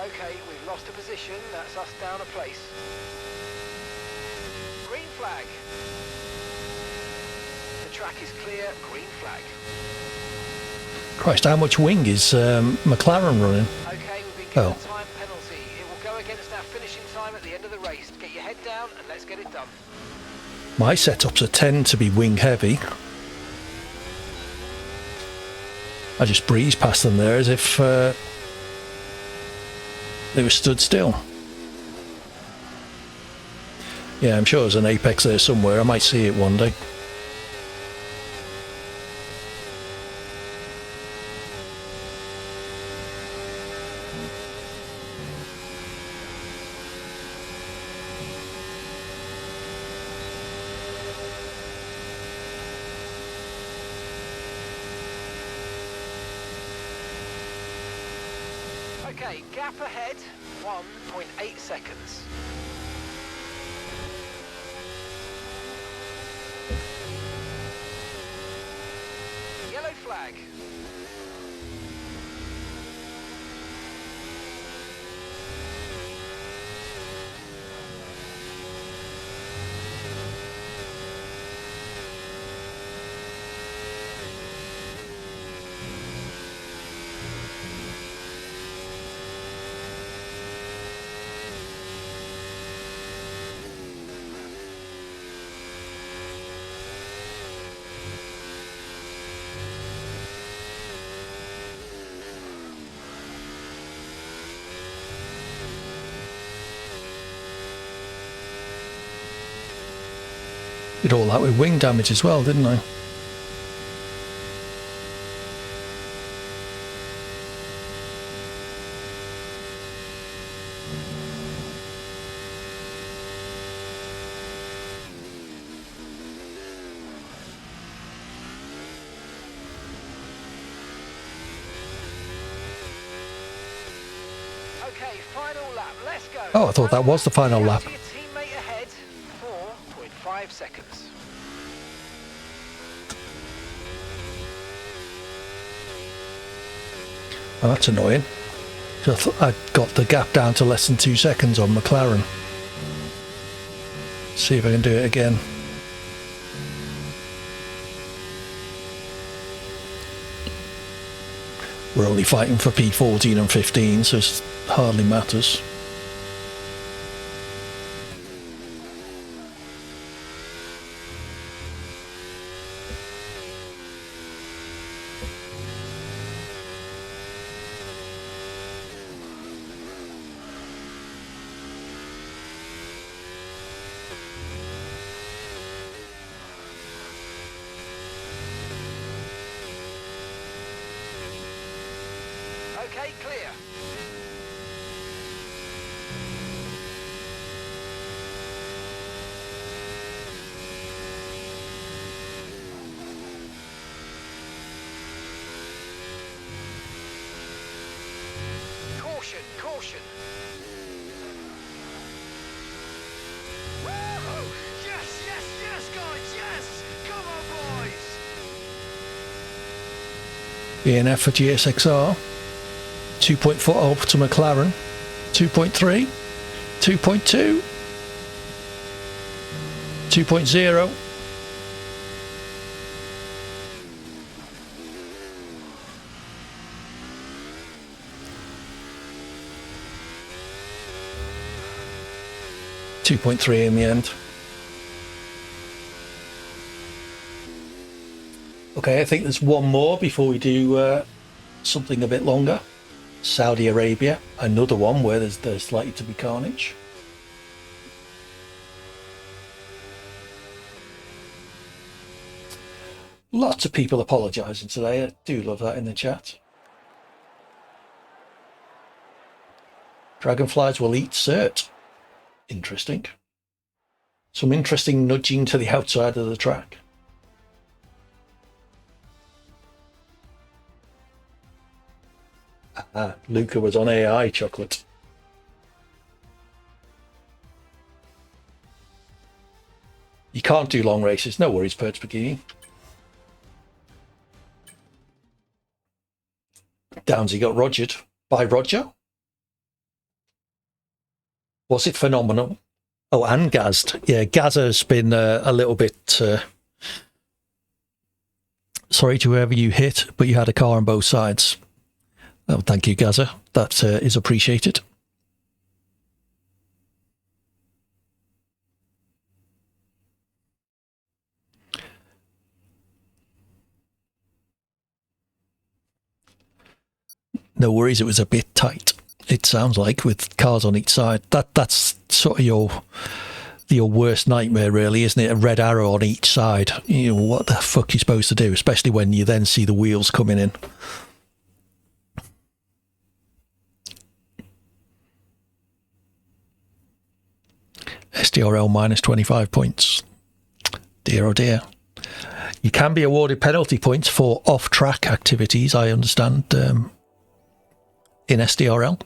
S2: Okay, we've lost a position. That's us down a place. Green flag. The track is clear. Green flag.
S1: Christ, how much wing is McLaren running?
S2: Okay, we've been given
S1: Oh.
S2: a time penalty. It will go against our finishing time at the end of the race. Get your head down and let's get it done.
S1: My setups are tend to be wing heavy. I just breezed past them there as if they were stood still. Yeah, I'm sure there's an apex there somewhere. I might see it one day.
S2: Okay, gap ahead, 1.8 seconds. Yellow flag.
S1: Did all that with wing damage as well, didn't I?
S2: Okay, final lap. Let's go.
S1: Oh, I thought that was the final lap.
S2: Your teammate ahead, 4.5 seconds.
S1: Oh, that's annoying. I got the gap down to less than 2 seconds on McLaren. See if I can do it again. We're only fighting for P14 and 15, so it hardly matters.
S2: Okay, clear. Caution, caution. Woo-hoo! Yes, yes, yes, guys, yes! Come on, boys!
S1: BNF for GSXR. 2.4 up to McLaren. 2.3. 2.2. 2.0. .3 in the end. Okay, I think there's one more before we do something a bit longer. Saudi Arabia, another one where there's likely to be carnage. Lots of people apologising today. I do love that in the chat. Dragonflies will eat cert. Interesting. Some interesting nudging to the outside of the track. Luca was on AI chocolate. You can't do long races. No worries, Perch Bikini. Downsy got rogered by Roger. Was it phenomenal? Oh, and gazzed. Yeah, Gazza's been a little bit... sorry to whoever you hit, but you had a car on both sides. Oh, thank you, Gaza. That is appreciated. No worries, it was a bit tight. It sounds like, with cars on each side. That's sort of your worst nightmare, really, isn't it? A red arrow on each side. You know, what the fuck are you supposed to do? Especially when you then see the wheels coming in. SDRL minus 25 points. Dear oh dear. You can be awarded penalty points for off-track activities, I understand, in SDRL.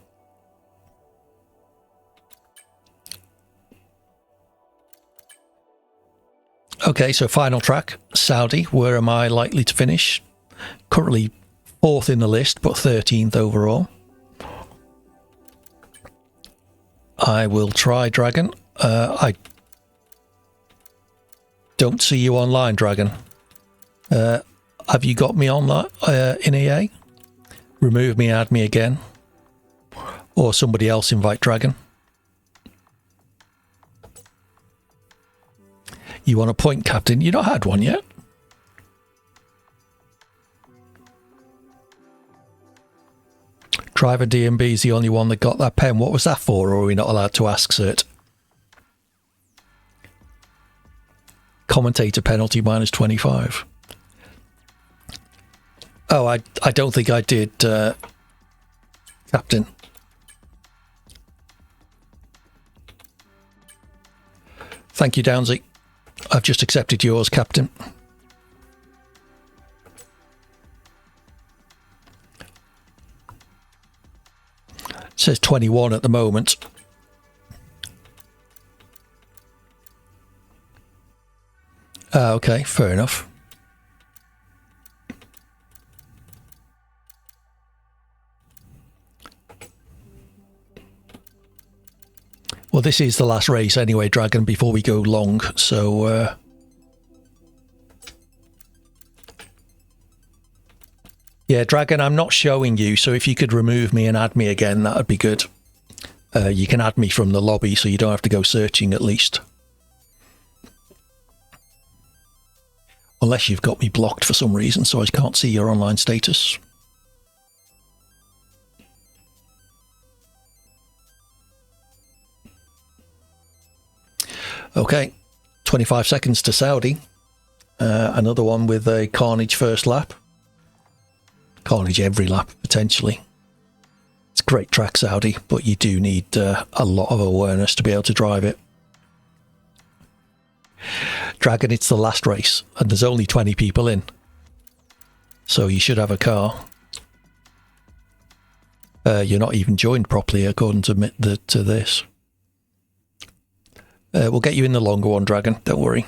S1: Okay, so final track, Saudi. Where am I likely to finish? Currently 4th in the list, but 13th overall. I will try Dragon. I don't see you online, Dragon. Have you got me online in EA? Remove me, add me again. Or somebody else invite Dragon. You want a point, Captain? You not had one yet? Driver DMB is the only one that got that pen. What was that for, or are we not allowed to ask, Cert? Commentator penalty minus 25. Oh, I don't think I did, Captain. Thank you, Downsy. I've just accepted yours, Captain. It says 21 at the moment. Okay, fair enough. Well, this is the last race anyway, Dragon, before we go long, so... Yeah, Dragon, I'm not showing you, so if you could remove me and add me again, that would be good. You can add me from the lobby, so you don't have to go searching at least. Unless you've got me blocked for some reason, so I can't see your online status. Okay, 25 seconds to Saudi. Another one with a carnage first lap. Carnage every lap, potentially. It's a great track, Saudi, but you do need a lot of awareness to be able to drive it. Dragon, it's the last race, and there's only 20 people in. So you should have a car. You're not even joined properly, according to this. We'll get you in the longer one, Dragon, don't worry.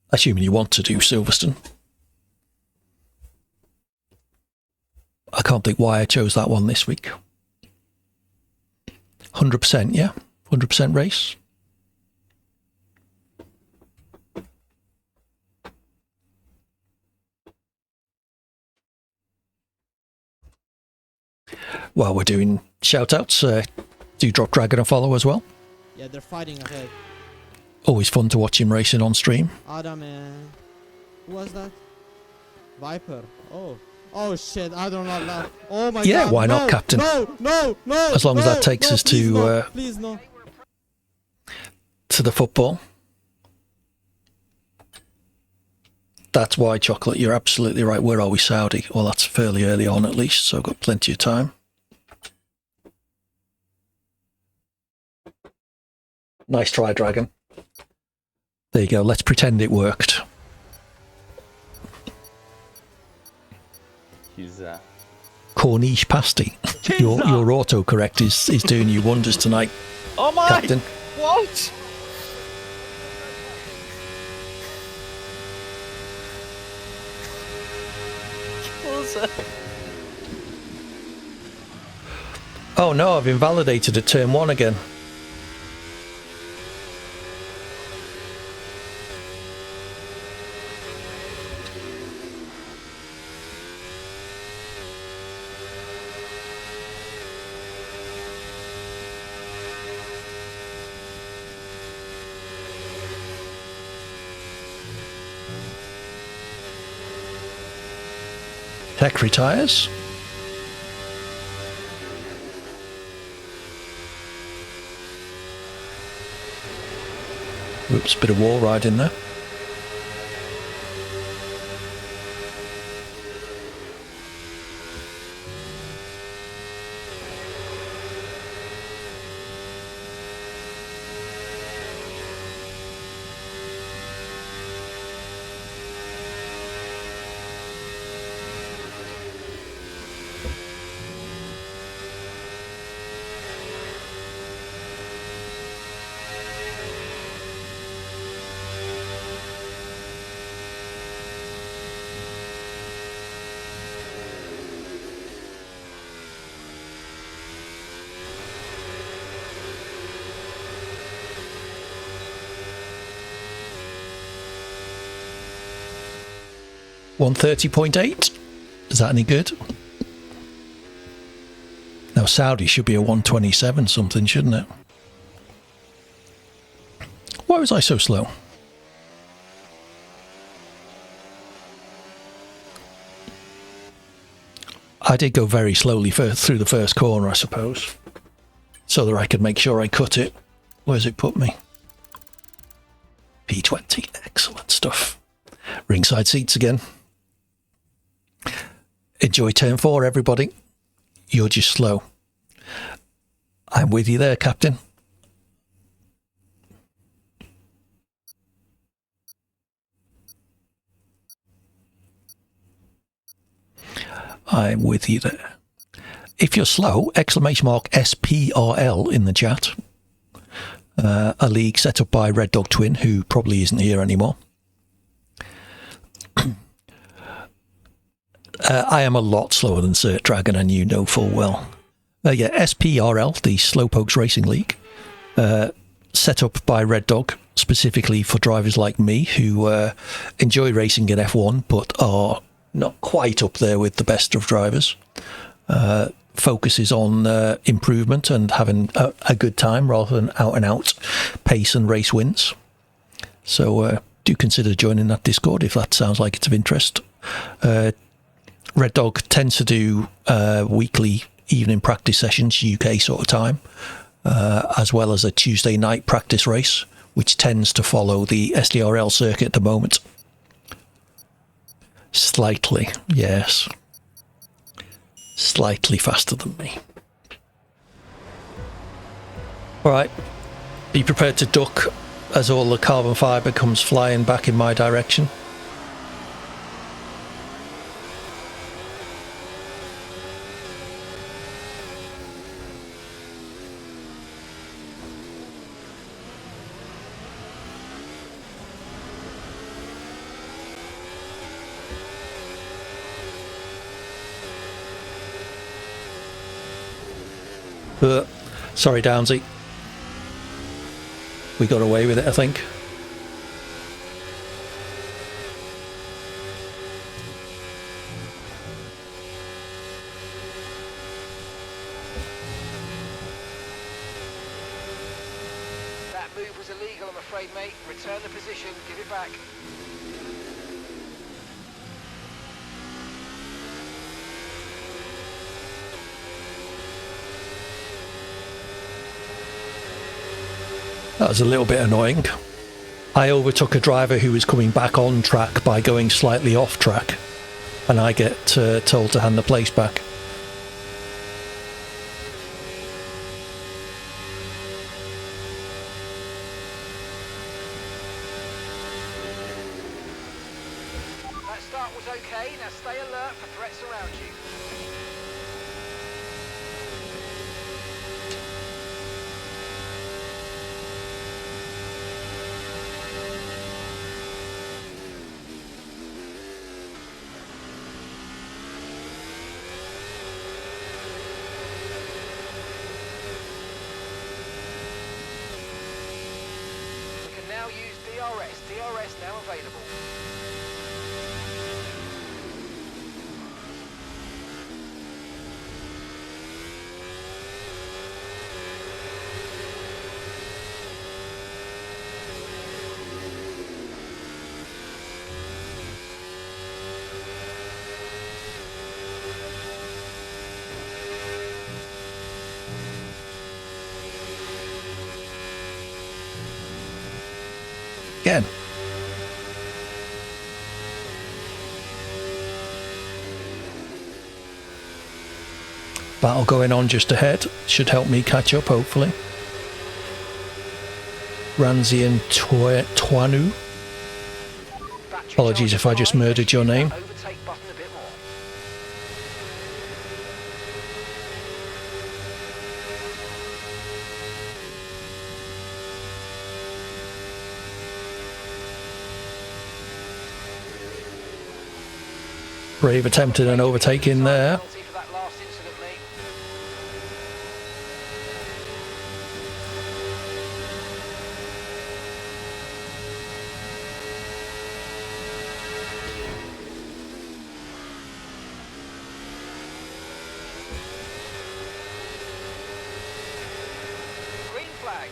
S1: Assuming you want to do Silverstone. I can't think why I chose that one this week. 100%, yeah? 100% race? While we're doing shout-outs, do drop Dragon a follow as well.
S4: Yeah, they're fighting ahead.
S1: Always fun to watch him racing on stream.
S4: Adam, who was that? Viper. Oh shit, I don't know that. Oh my god.
S1: Yeah, why not, Captain?
S4: No.
S1: As long as that takes us to
S4: please no.
S1: To the football. That's why, Chocolate, you're absolutely right. Where are we, Saudi? Well, that's fairly early on at least, so I've got plenty of time. Nice try, Dragon. There you go, let's pretend it worked.
S5: He's
S1: Corniche pasty. Your autocorrect is doing you wonders tonight.
S5: Oh my!
S1: Captain.
S5: What? What was that?
S1: Oh no, I've invalidated at turn 1 again. Tech retires. Oops, bit of wall ride in there. $130.8. Is that any good? Now Saudi should be a 127 something, shouldn't it? Why was I so slow? I did go very slowly through the first corner, I suppose, so that I could make sure I cut it. Where's it put me? P20. Excellent stuff. Ringside seats again. Enjoy turn 4, everybody. You're just slow. I'm with you there, Captain. I'm with you there. If you're slow, exclamation mark SPRL in the chat. A league set up by Red Dog Twin, who probably isn't here anymore. I am a lot slower than Cert Dragon, and you know full well. Yeah, SPRL, the Slowpokes Racing League. set up by Red Dog specifically for drivers like me who enjoy racing in F1 but are not quite up there with the best of drivers. Focuses on improvement and having a good time rather than out and out pace and race wins. So do consider joining that Discord if that sounds like it's of interest. Red Dog tends to do weekly evening practice sessions, UK sort of time, as well as a Tuesday night practice race, which tends to follow the SDRL circuit at the moment. Slightly, yes. Slightly faster than me. Alright, be prepared to duck as all the carbon fibre comes flying back in my direction. Sorry, Downsy. We got away with it, I think.
S2: That move was illegal, I'm afraid, mate. Return the position, give it back.
S1: That was a little bit annoying. I overtook a driver who was coming back on track by going slightly off track, and I get told to hand the place back.
S2: That start was okay, now stay alert for threats around you. Now use DRS. DRS now available.
S1: Again. Battle going on just ahead. Should help me catch up, hopefully. Ranzi and Twanu. Apologies if I just murdered your name.
S2: Overtake button a bit more.
S1: Brave attempted an overtaking there.
S2: Penalty for that last incident, mate. Green flag.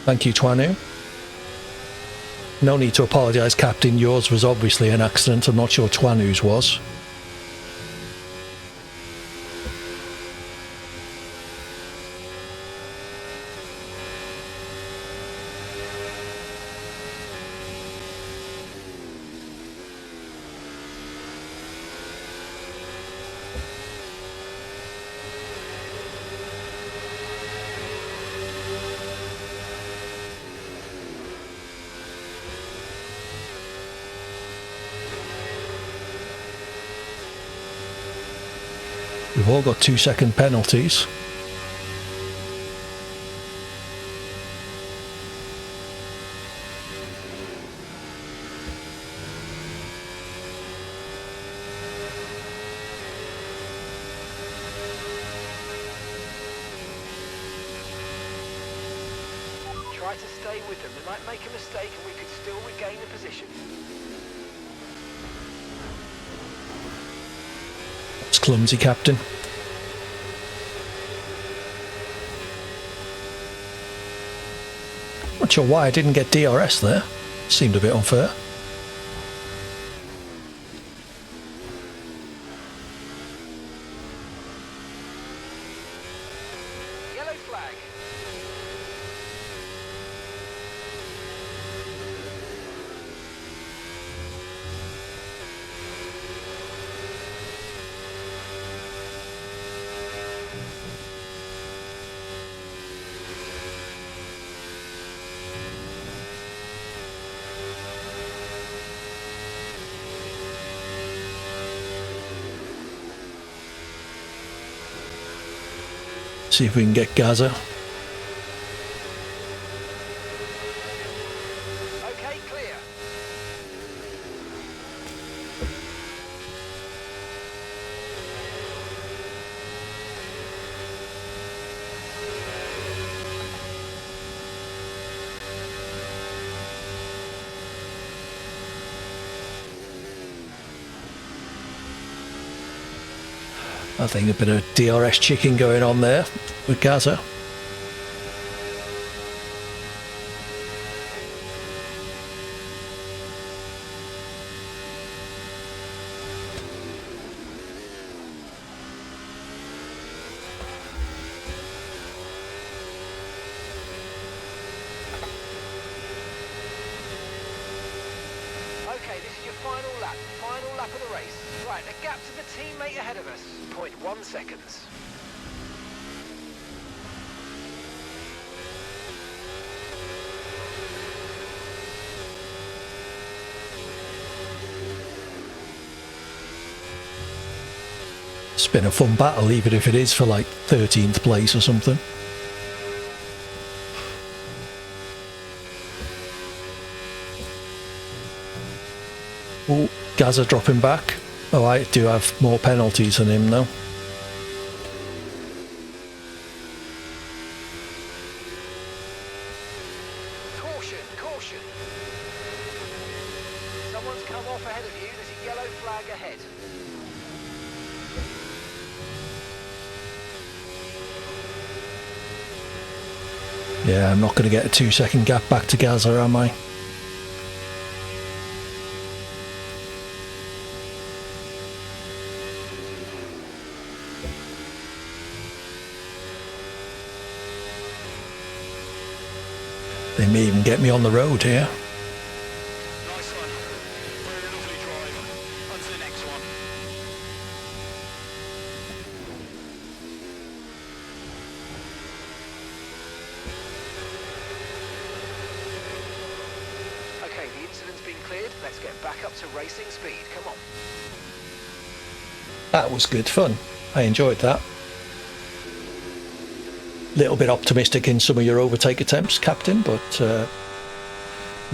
S1: Thank you, Twanu. No need to apologise, Captain. Yours was obviously an accident. I'm not sure Twanu's was. We've all got 2-second penalties.
S2: Try to stay with them. They might make a mistake and we could still regain the position.
S1: It's clumsy, Captain. Not sure why I didn't get DRS there. Seemed a bit unfair.
S2: Yellow flag.
S1: See if we can get Gaza.
S2: Okay, clear.
S1: I think a bit of DRS chicken going on there with Gaza.
S2: Okay, this is your final lap. Final lap of the race. Right, the gap to the teammate ahead of us. 0.1 seconds.
S1: It's been a fun battle, even if it is for like 13th place or something. Oh, Gaza dropping back. Oh, I do have more penalties than him though.
S2: Caution, caution. Someone's come off ahead of you. There's a yellow flag ahead.
S1: Yeah, I'm not going to get a 2-second gap back to Gaza, am I? They may even get me on the road here.
S2: Nice one. Very lovely drive. On to the next one. Okay, the incident's been cleared. Let's get back up to racing speed. Come on.
S1: That was good fun. I enjoyed that. Little bit optimistic in some of your overtake attempts, Captain, but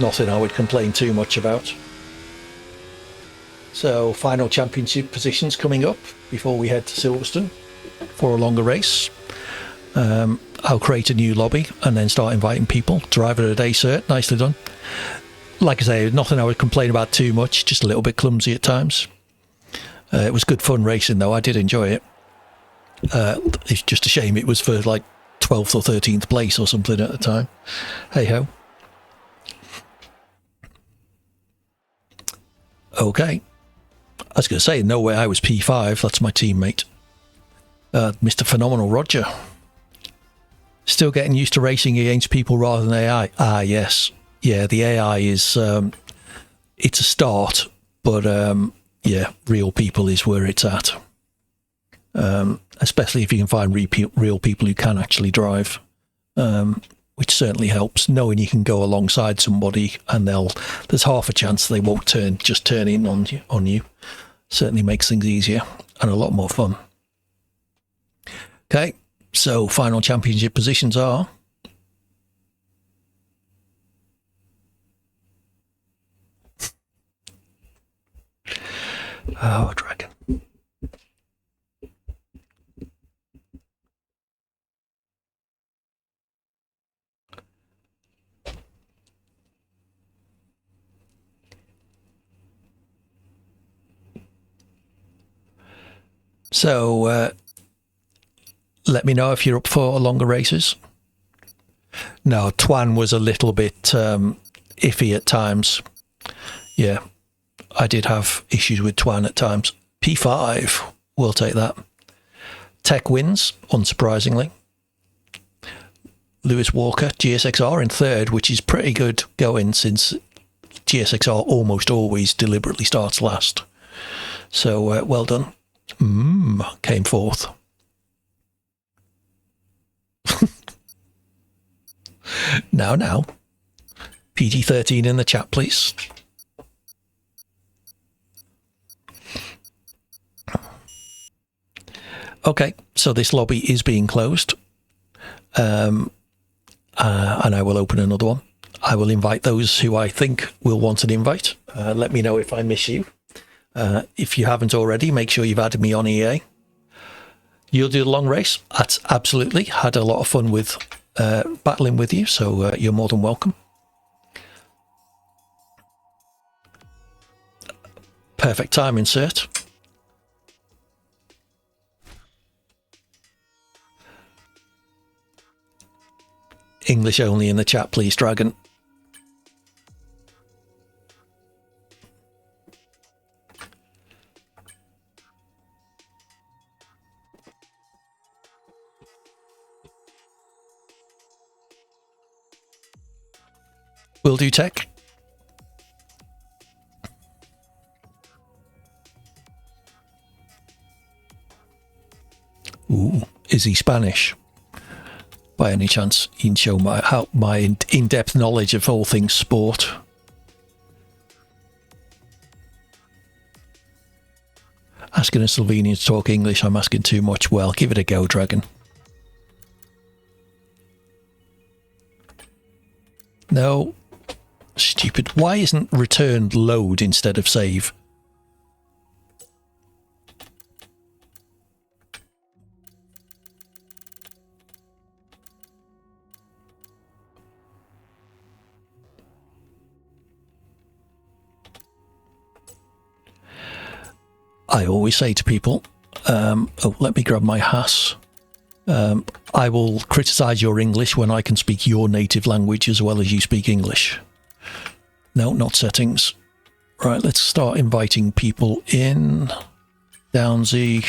S1: nothing I would complain too much about. So, final championship positions coming up before we head to Silverstone for a longer race. I'll create a new lobby and then start inviting people. Driver of the day cert, nicely done. Like I say, nothing I would complain about too much, just a little bit clumsy at times. It was good fun racing though, I did enjoy it. It's just a shame it was for like 12th or 13th place or something at the time. Hey ho. Okay. I was going to say, no way I was P5. That's my teammate. Mr. Phenomenal Roger. Still getting used to racing against people rather than AI. Ah, yes. Yeah, the AI is... it's a start, but yeah, real people is where it's at. Especially if you can find real people who can actually drive, which certainly helps. Knowing you can go alongside somebody and there's half a chance they won't turn in on you. Certainly makes things easier and a lot more fun. Okay, so final championship positions are oh, dragon. So let me know if you're up for longer races. No, Twan was a little bit iffy at times. Yeah, I did have issues with Twan at times. P5, we'll take that. Tech wins, unsurprisingly. Lewis Walker, GSXR in third, which is pretty good going since GSXR almost always deliberately starts last. So well done. Came fourth. Now. PG-13 in the chat, please. Okay, so this lobby is being closed. And I will open another one. I will invite those who I think will want an invite. Let me know if I miss you. If you haven't already, make sure you've added me on EA. You'll do the long race? That's absolutely. Had a lot of fun with battling with you, so you're more than welcome. Perfect time insert. English only in the chat, please, Dragon. Will do, Tech. Ooh, is he Spanish? By any chance, you can show my in-depth knowledge of all things sport. Asking a Slovenian to talk English, I'm asking too much. Well, give it a go, Dragon. No. Stupid. Why isn't returned load instead of save? I always say to people, let me grab my Haas. I will criticise your English when I can speak your native language as well as you speak English. No, not settings. Right, let's start inviting people in. Downsy.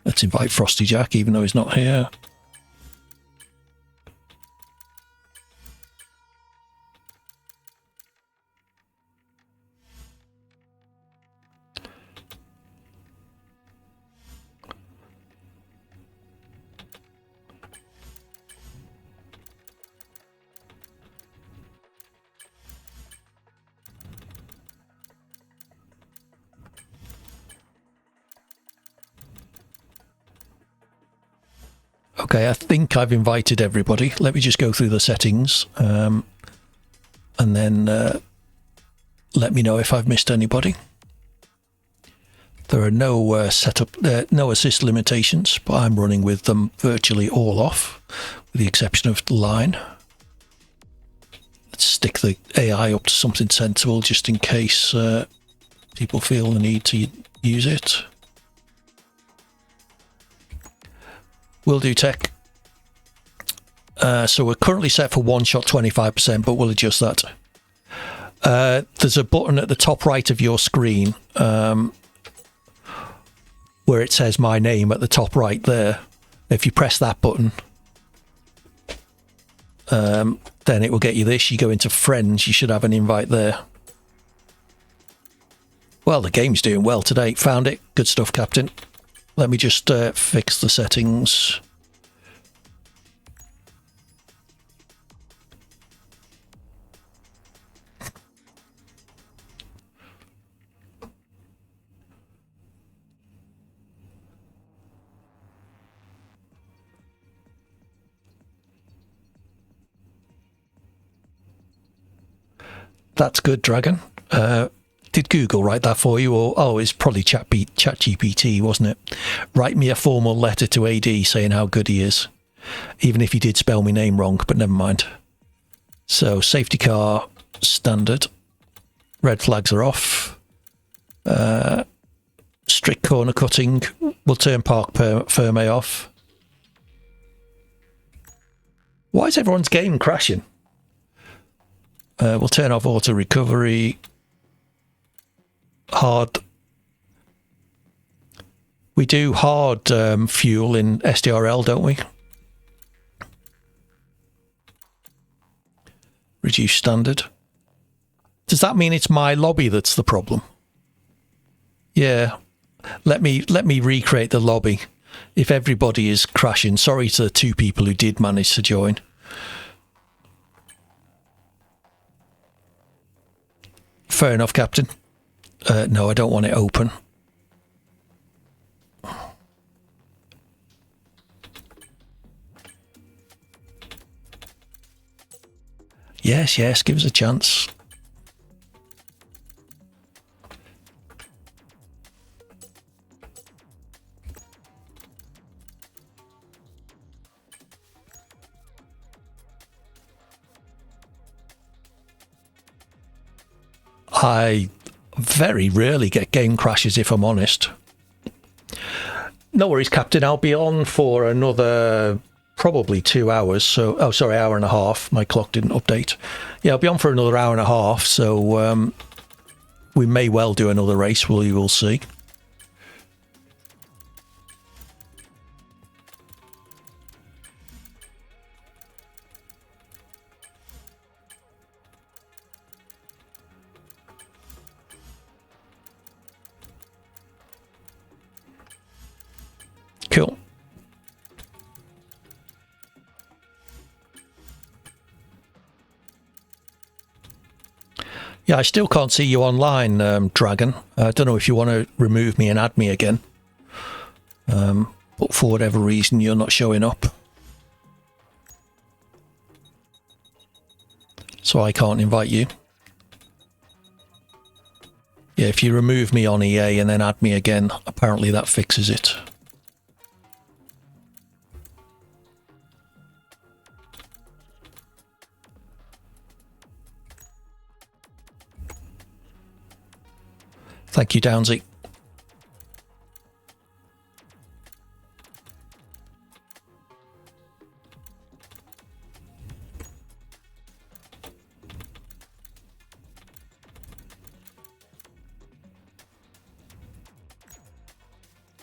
S1: Let's invite Frosty Jack, even though he's not here. Okay, I think I've invited everybody. Let me just go through the settings and then let me know if I've missed anybody. There are no no assist limitations, but I'm running with them virtually all off, with the exception of the line. Let's stick the AI up to something sensible just in case people feel the need to use it. Will do, Tech. So we're currently set for one shot 25%, but we'll adjust that. There's a button at the top right of your screen where it says my name at the top right there. If you press that button, then it will get you this. You go into friends, you should have an invite there. Well, the game's doing well today. Found it. Good stuff, Captain. Let me just fix the settings. That's good, Dragon. Did Google write that for you? Or it's probably ChatGPT, wasn't it? Write me a formal letter to AD saying how good he is. Even if he did spell my name wrong, but never mind. So, safety car, standard. Red flags are off. Strict corner cutting. We'll turn park ferme off. Why is everyone's game crashing? We'll turn off auto recovery. Hard. We do hard fuel in SDRL, don't we? Reduce standard. Does that mean it's my lobby that's the problem? Yeah. Let me recreate the lobby. If everybody is crashing, sorry to the 2 people who did manage to join. Fair enough, Captain. No, I don't want it open. Yes, give us a chance. I very rarely get game crashes, if I'm honest. No worries, Captain. I'll be on for another probably 2 hours. So, hour and a half. My clock didn't update. Yeah, I'll be on for another hour and a half. So we may well do another race. We will see. Cool. Yeah, I still can't see you online, Dragon. I don't know if you want to remove me and add me again. But for whatever reason, you're not showing up. So I can't invite you. Yeah, if you remove me on EA and then add me again, apparently that fixes it. Thank you, Downsy.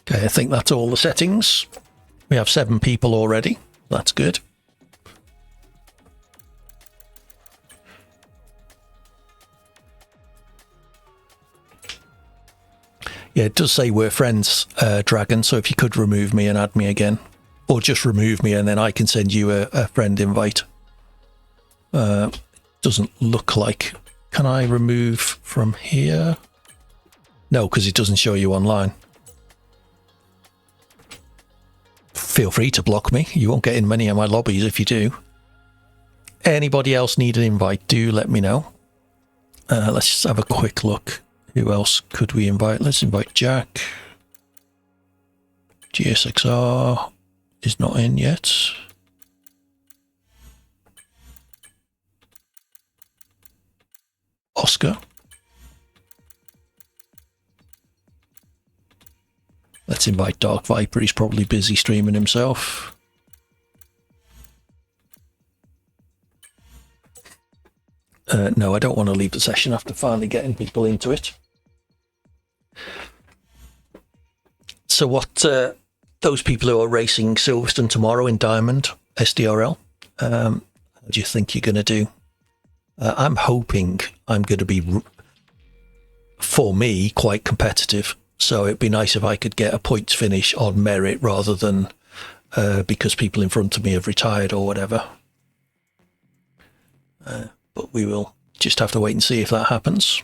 S1: Okay, I think that's all the settings. We have 7 people already. That's good. Yeah, it does say we're friends, Dragon, so if you could remove me and add me again. Or just remove me and then I can send you a friend invite. Doesn't look like... Can I remove from here? No, because it doesn't show you online. Feel free to block me. You won't get in many of my lobbies if you do. Anybody else need an invite? Do let me know. Let's just have a quick look. Who else could we invite? Let's invite Jack. GSXR is not in yet. Oscar. Let's invite Dark Viper. He's probably busy streaming himself. No, I don't want to leave the session after finally getting people into it. So what, those people who are racing Silverstone tomorrow in Diamond, SDRL, how do you think you're going to do? I'm hoping I'm going to be, for me, quite competitive. So it'd be nice if I could get a points finish on merit rather than because people in front of me have retired or whatever. But we will just have to wait and see if that happens.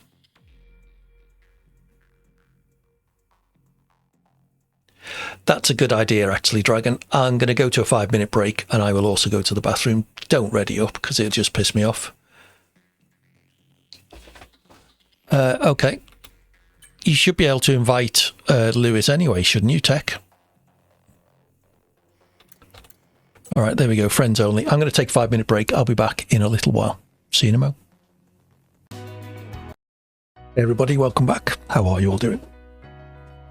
S1: That's a good idea, actually, Dragon. I'm going to go to a 5-minute break and I will also go to the bathroom. Don't ready up because it'll just piss me off. Okay. You should be able to invite Lewis anyway, shouldn't you, Tech? All right, there we go. Friends only. I'm going to take a 5-minute break. I'll be back in a little while. See you in a mo. Hey everybody, welcome back. How are you all doing?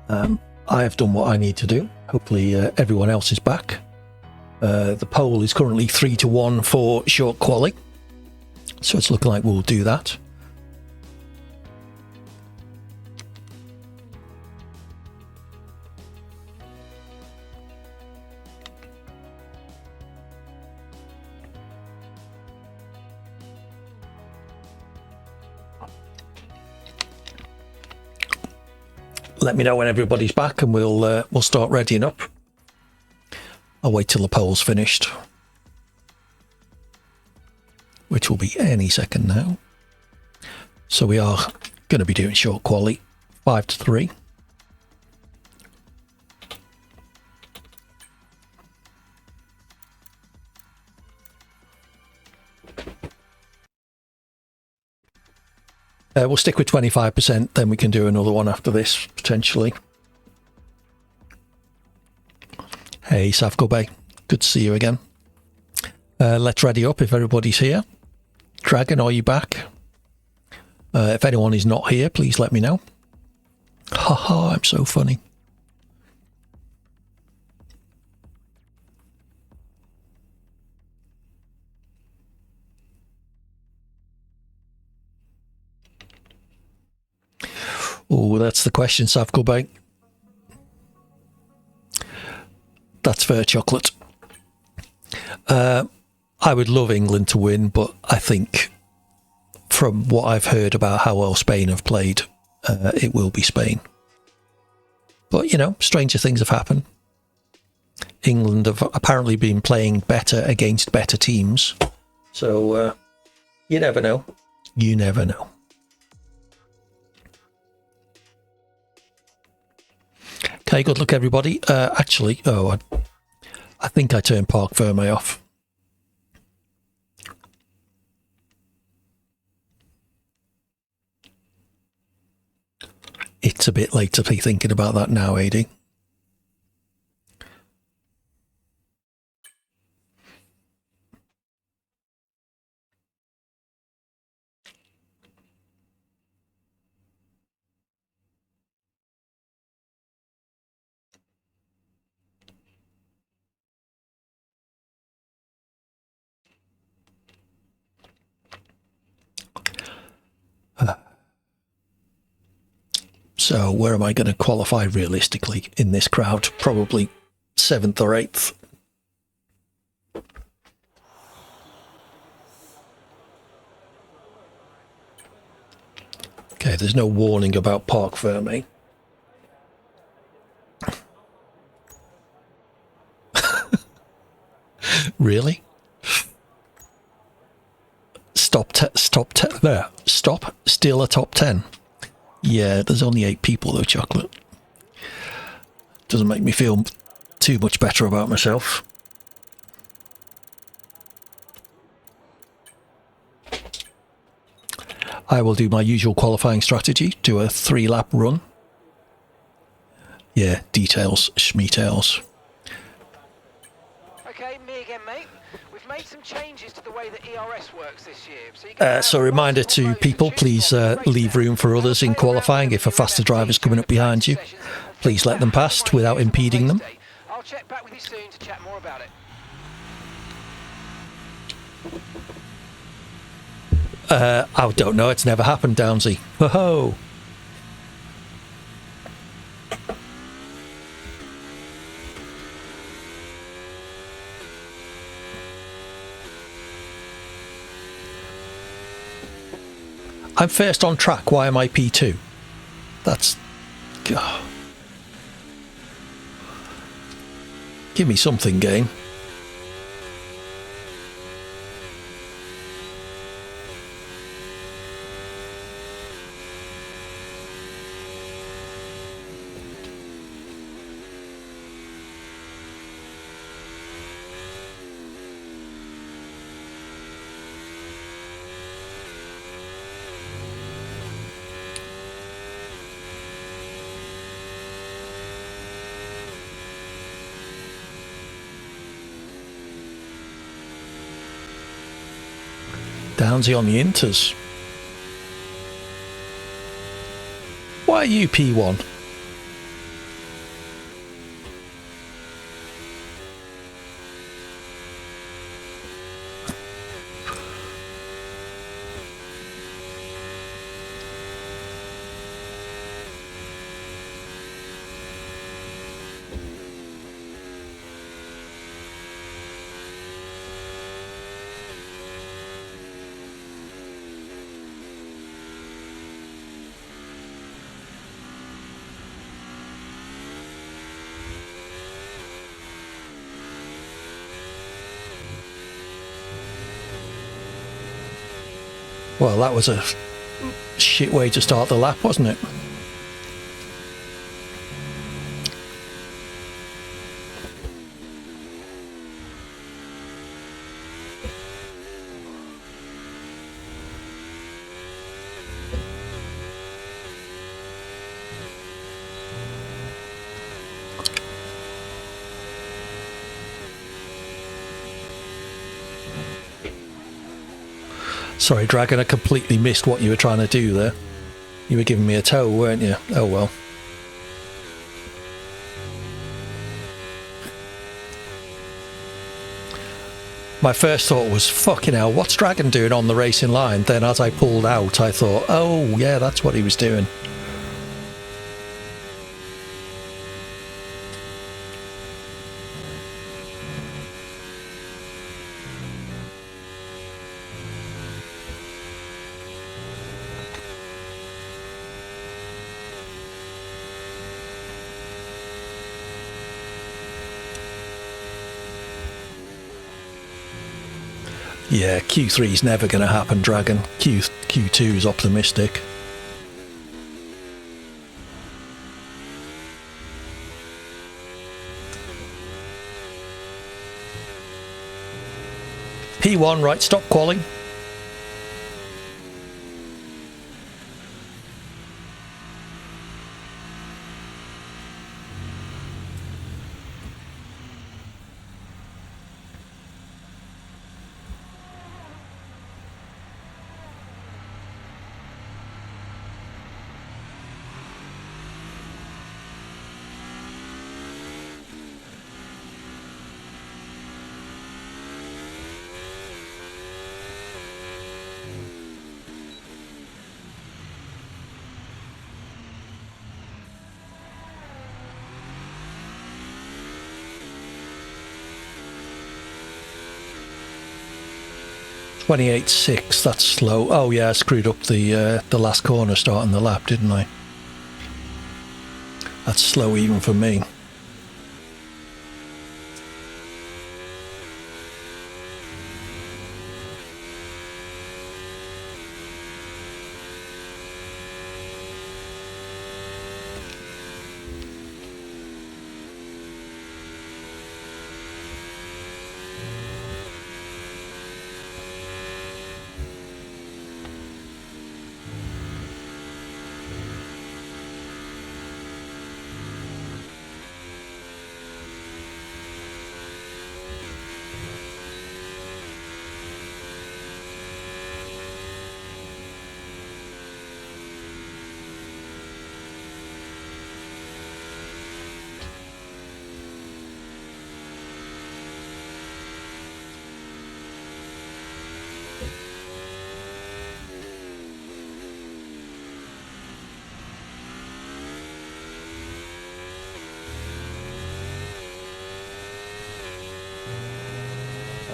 S1: I have done what I need to do. Hopefully everyone else is back. The poll is currently 3-1 for short quali. So it's looking like we'll do that. Let me know when everybody's back and we'll start readying up. I'll wait till the poll's finished, which will be any second now. So we are going to be doing short quali, 5-3. We'll stick with 25%, then we can do another one after this, potentially. Hey, Savco Bay. Good to see you again. Let's ready up if everybody's here. Dragon, are you back? If anyone is not here, please let me know. Haha, I'm so funny. Oh, that's the question, Savco Bay. That's fair, Chocolate. I would love England to win, but I think from what I've heard about how well Spain have played, it will be Spain. But, you know, stranger things have happened. England have apparently been playing better against better teams. So, you never know. You never know. Okay, good luck, everybody. Actually, I think I turned Parc Ferme off. It's a bit late to be thinking about that now, AD. So where am I going to qualify realistically in this crowd? Probably 7th or 8th. Okay, there's no warning about Parc Ferme. Really? Stop still a top 10. Yeah, there's only 8 people though, Chocolate. Doesn't make me feel too much better about myself. I will do my usual qualifying strategy, do a 3-lap run. Yeah, details, schmeetails.
S2: Okay, me again, mate. We've made some changes to the way that ERS works this year. So, you can
S1: So a reminder to people, please leave room for others in qualifying. If a faster driver's coming up behind you, please let them past without impeding them.
S2: I'll check back with you soon to chat more about it.
S1: I don't know, it's never happened, Downsy. Ho-ho! I'm first on track, why am I P2? That's... God. Give me something, game. Downsy on the Inters. Why are you P1? Well, that was a shit way to start the lap, wasn't it? Sorry, Dragon, I completely missed what you were trying to do there. You were giving me a tow, weren't you? Oh well. My first thought was, fucking hell, what's Dragon doing on the racing line? Then as I pulled out, I thought, oh yeah, that's what he was doing. Yeah, Q3's never going to happen, Dragon. Q2's optimistic. P1, right, stop qualling. .28.6, that's slow. Oh yeah, I screwed up the last corner starting the lap, didn't I? That's slow even for me.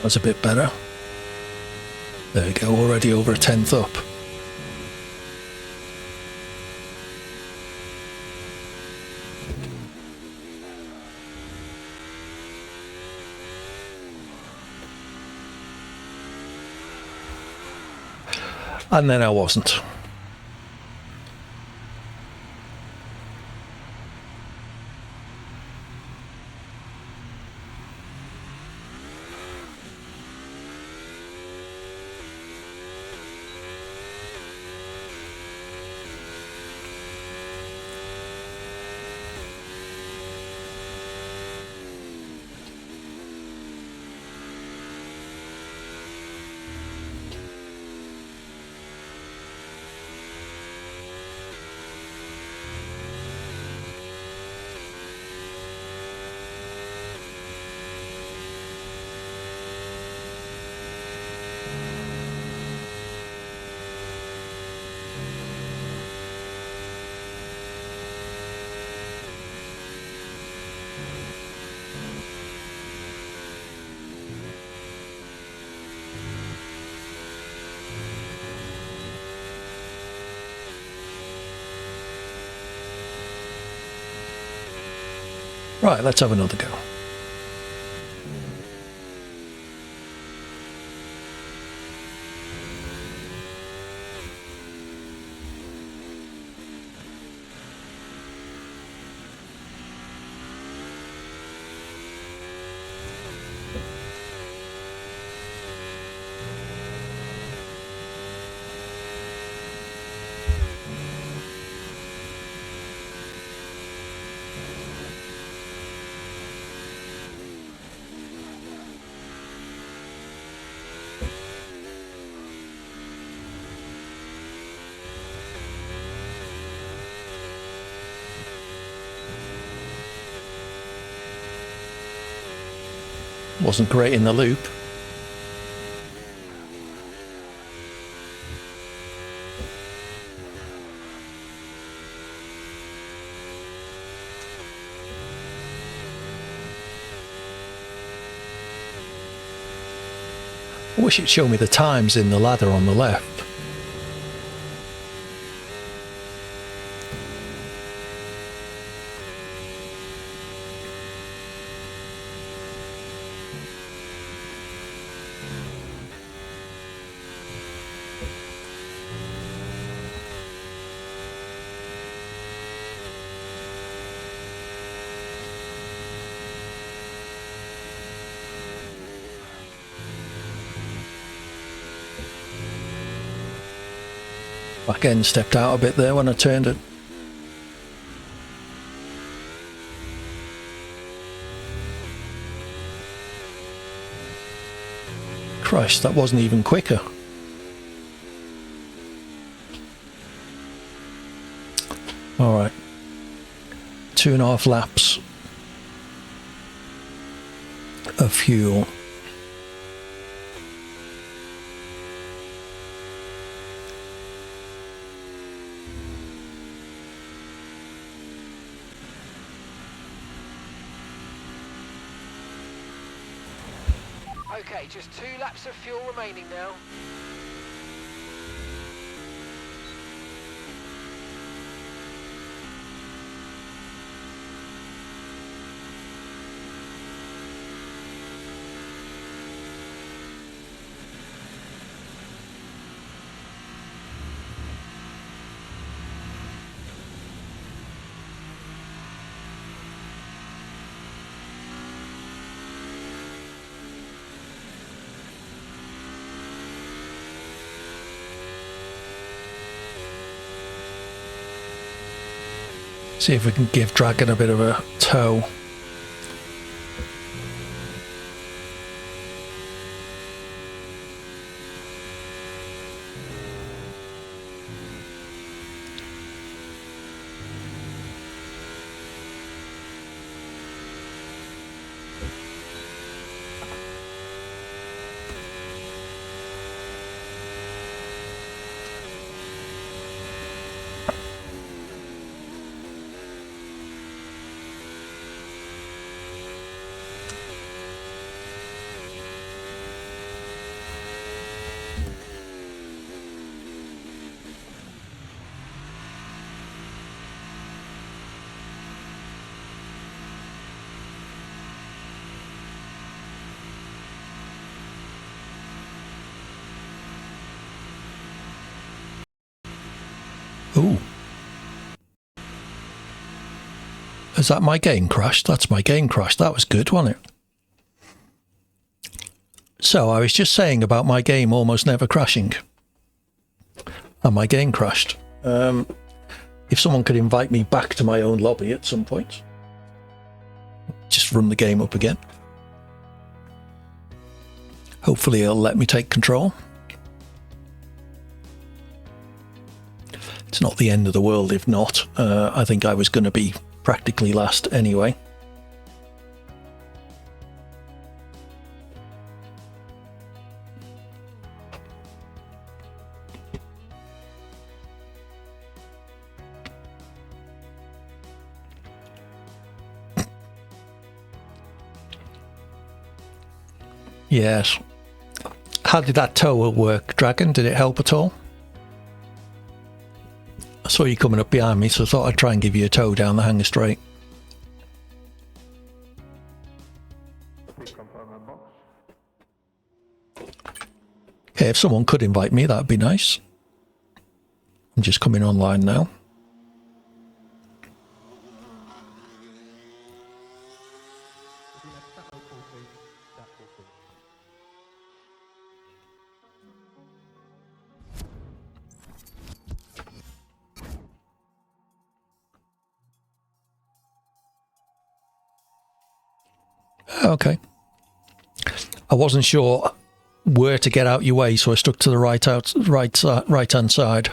S1: That's a bit better. There we go, already over a tenth up. And then I wasn't. Right, let's have another go. Wasn't great in the loop. I wish it'd show me the times in the ladder on the left. Back end stepped out a bit there when I turned it. Christ, that wasn't even quicker. Alright. 2.5 laps of fuel.
S2: Okay, just 2 laps of fuel remaining now.
S1: See if we can give Dragon a bit of a tow. Ooh. Is that my game crashed? That's my game crashed. That was good, wasn't it? So I was just saying about my game almost never crashing. And my game crashed. If someone could invite me back to my own lobby at some point. Just run the game up again. Hopefully it'll let me take control. It's not the end of the world if not. I think I was going to be practically last anyway. Yes. How did that tow work, Dragon? Did it help at all? I saw you coming up behind me, so I thought I'd try and give you a tow down the Hanger Straight. if someone could invite me, that'd be nice. I'm just coming online now. Okay. I wasn't sure where to get out your way, so I stuck to the right hand side.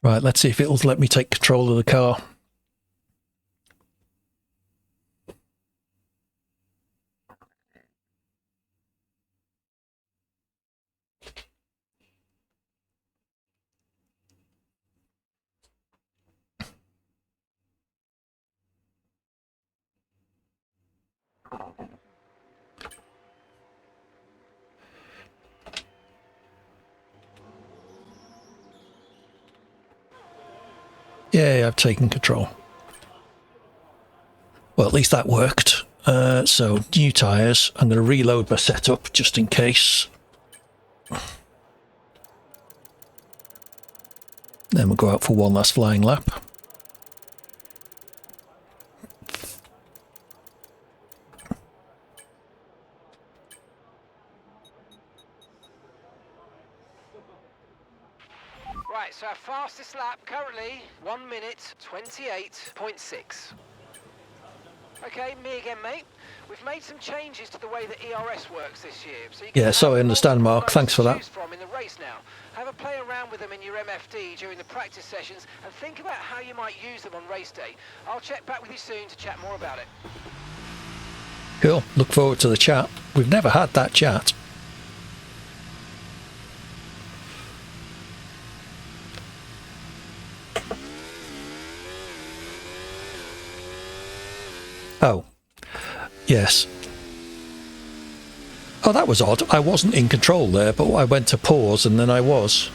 S1: Right, let's see if it'll let me take control of the car. Yeah, I've taken control. Well, at least that worked. So, new tyres. I'm going to reload my setup just in case. Then we'll go out for one last flying lap.
S2: Right, so our fastest lap currently 1 minute 28.6. Okay, me again, mate. We've made some changes to the way that ERS works this year. So you can
S1: Yeah, so I understand, Mark.
S2: modes
S1: Thanks for
S2: to
S1: that.
S2: choose from in the race now. Have a play around with them in your MFD during the practice sessions and think about how you might use them on race day. I'll check back with you soon to chat more about it.
S1: Cool. Look forward to the chat. We've never had that chat. Oh, yes. Oh, that was odd. I wasn't in control there, but I went to pause and then I was.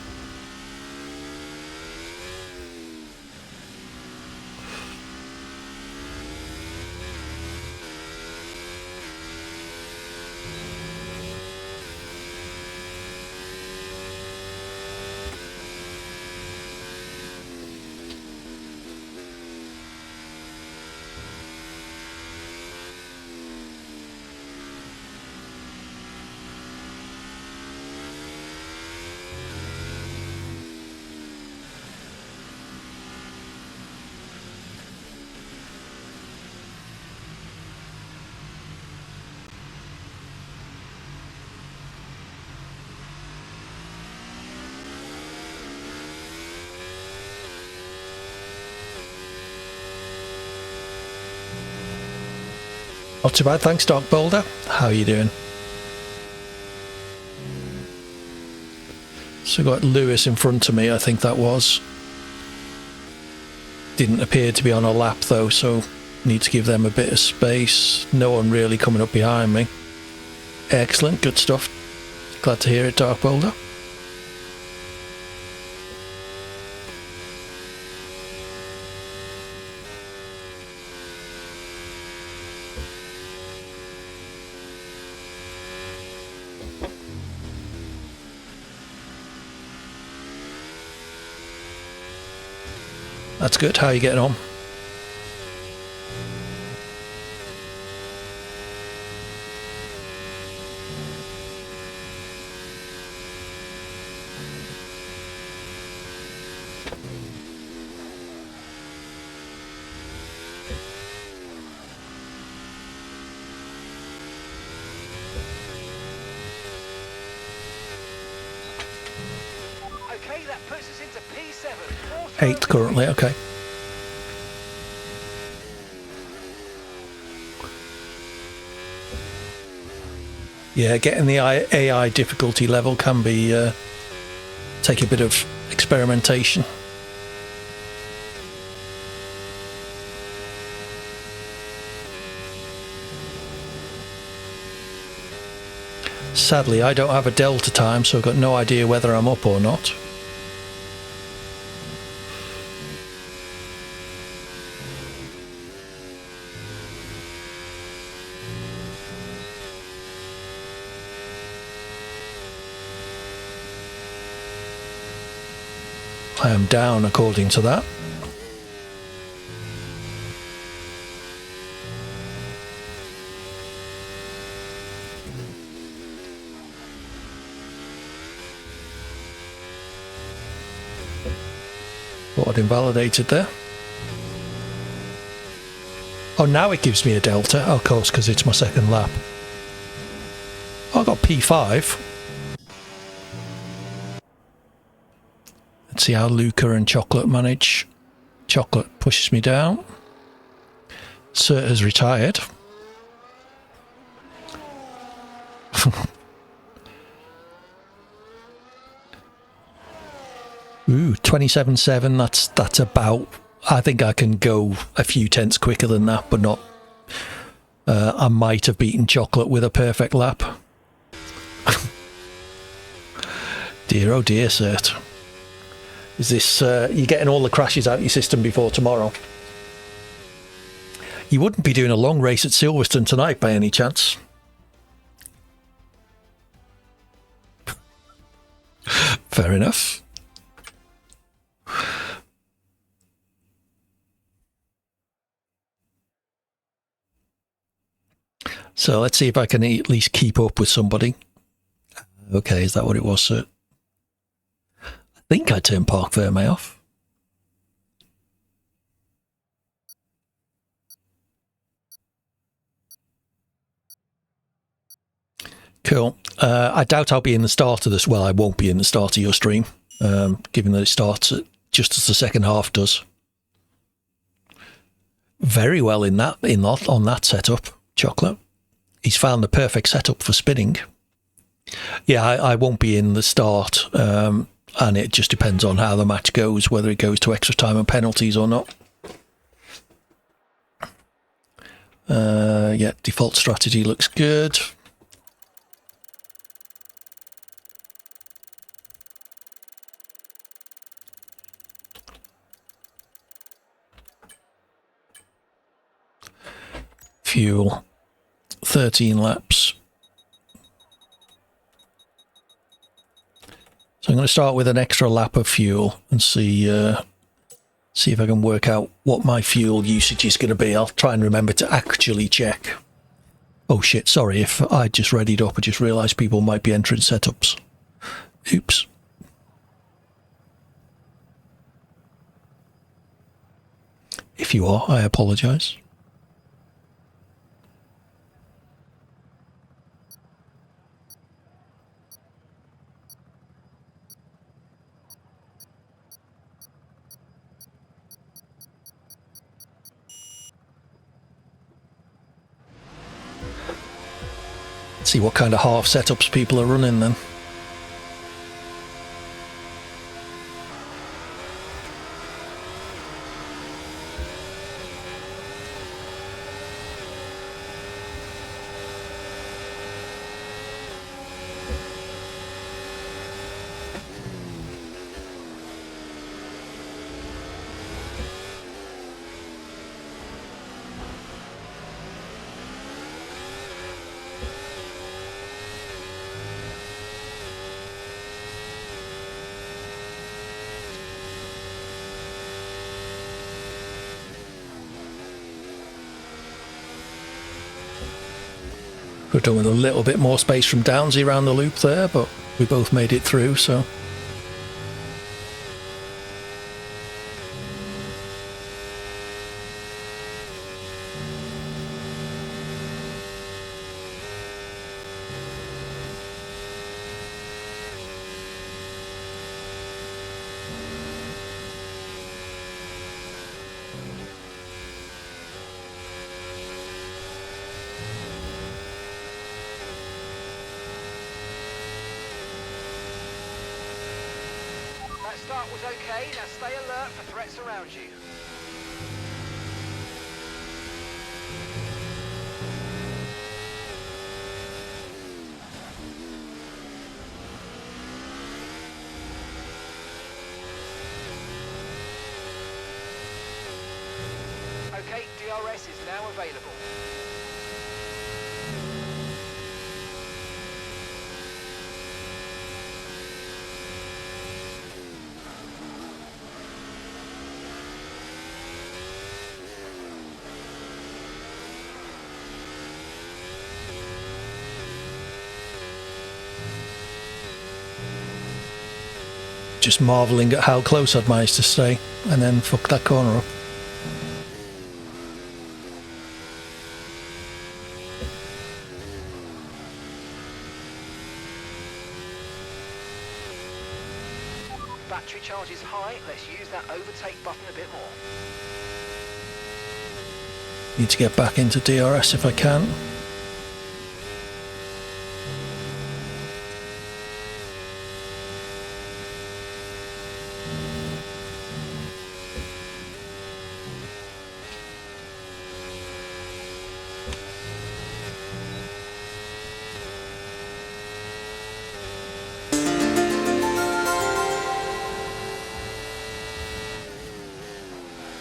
S1: Not too bad, thanks, Dark Boulder. How are you doing? So got Lewis in front of me, I think that was. Didn't appear to be on a lap though, so need to give them a bit of space. No one really coming up behind me. Excellent, good stuff. Glad to hear it, Dark Boulder. That's good. How are you getting on?
S2: Okay, that puts us into P7.
S1: 8th currently, okay. Yeah, getting the AI difficulty level can be take a bit of experimentation. Sadly, I don't have a delta time, so I've got no idea whether I'm up or not. I am down according to that. What invalidated there? Oh, now it gives me a delta. Oh, of course, because it's my second lap. Oh, I got P5. Let's see how Luca and Chocolate manage. Chocolate pushes me down. Sir has retired. Ooh, 27.7. That's about. I think I can go a few tenths quicker than that, but not. I might have beaten Chocolate with a perfect lap. Dear, oh dear, Cert. Is this you're getting all the crashes out of your system before tomorrow? You wouldn't be doing a long race at Silverstone tonight by any chance? Fair enough. So let's see if I can at least keep up with somebody. Okay, is that what it was, sir? I think I turned Park Ferme off. Cool. I doubt I'll be in the start of this. Well, I won't be in the start of your stream, given that it starts at just as the second half does. Very well on that setup, Chocolate. He's found the perfect setup for spinning. Yeah, I won't be in the start, and it just depends on how the match goes, whether it goes to extra time and penalties or not. Yeah, default strategy looks good. Fuel, 13 laps. So I'm going to start with an extra lap of fuel and see if I can work out what my fuel usage is going to be. I'll try and remember to actually check. Oh shit, sorry, if I just readied up, I just realised people might be entering setups. Oops. If you are, I apologise. See what kind of half setups people are running then. Could have done with a little bit more space from Downsy around the loop there, but we both made it through, so.
S2: That start was okay. Now stay alert for threats around you. Okay, DRS is now available.
S1: Just marvelling at how close I'd managed to stay and then fuck that corner up.
S2: Battery charge is high. Let's use that overtake button a bit more.
S1: Need to get back into DRS if I can.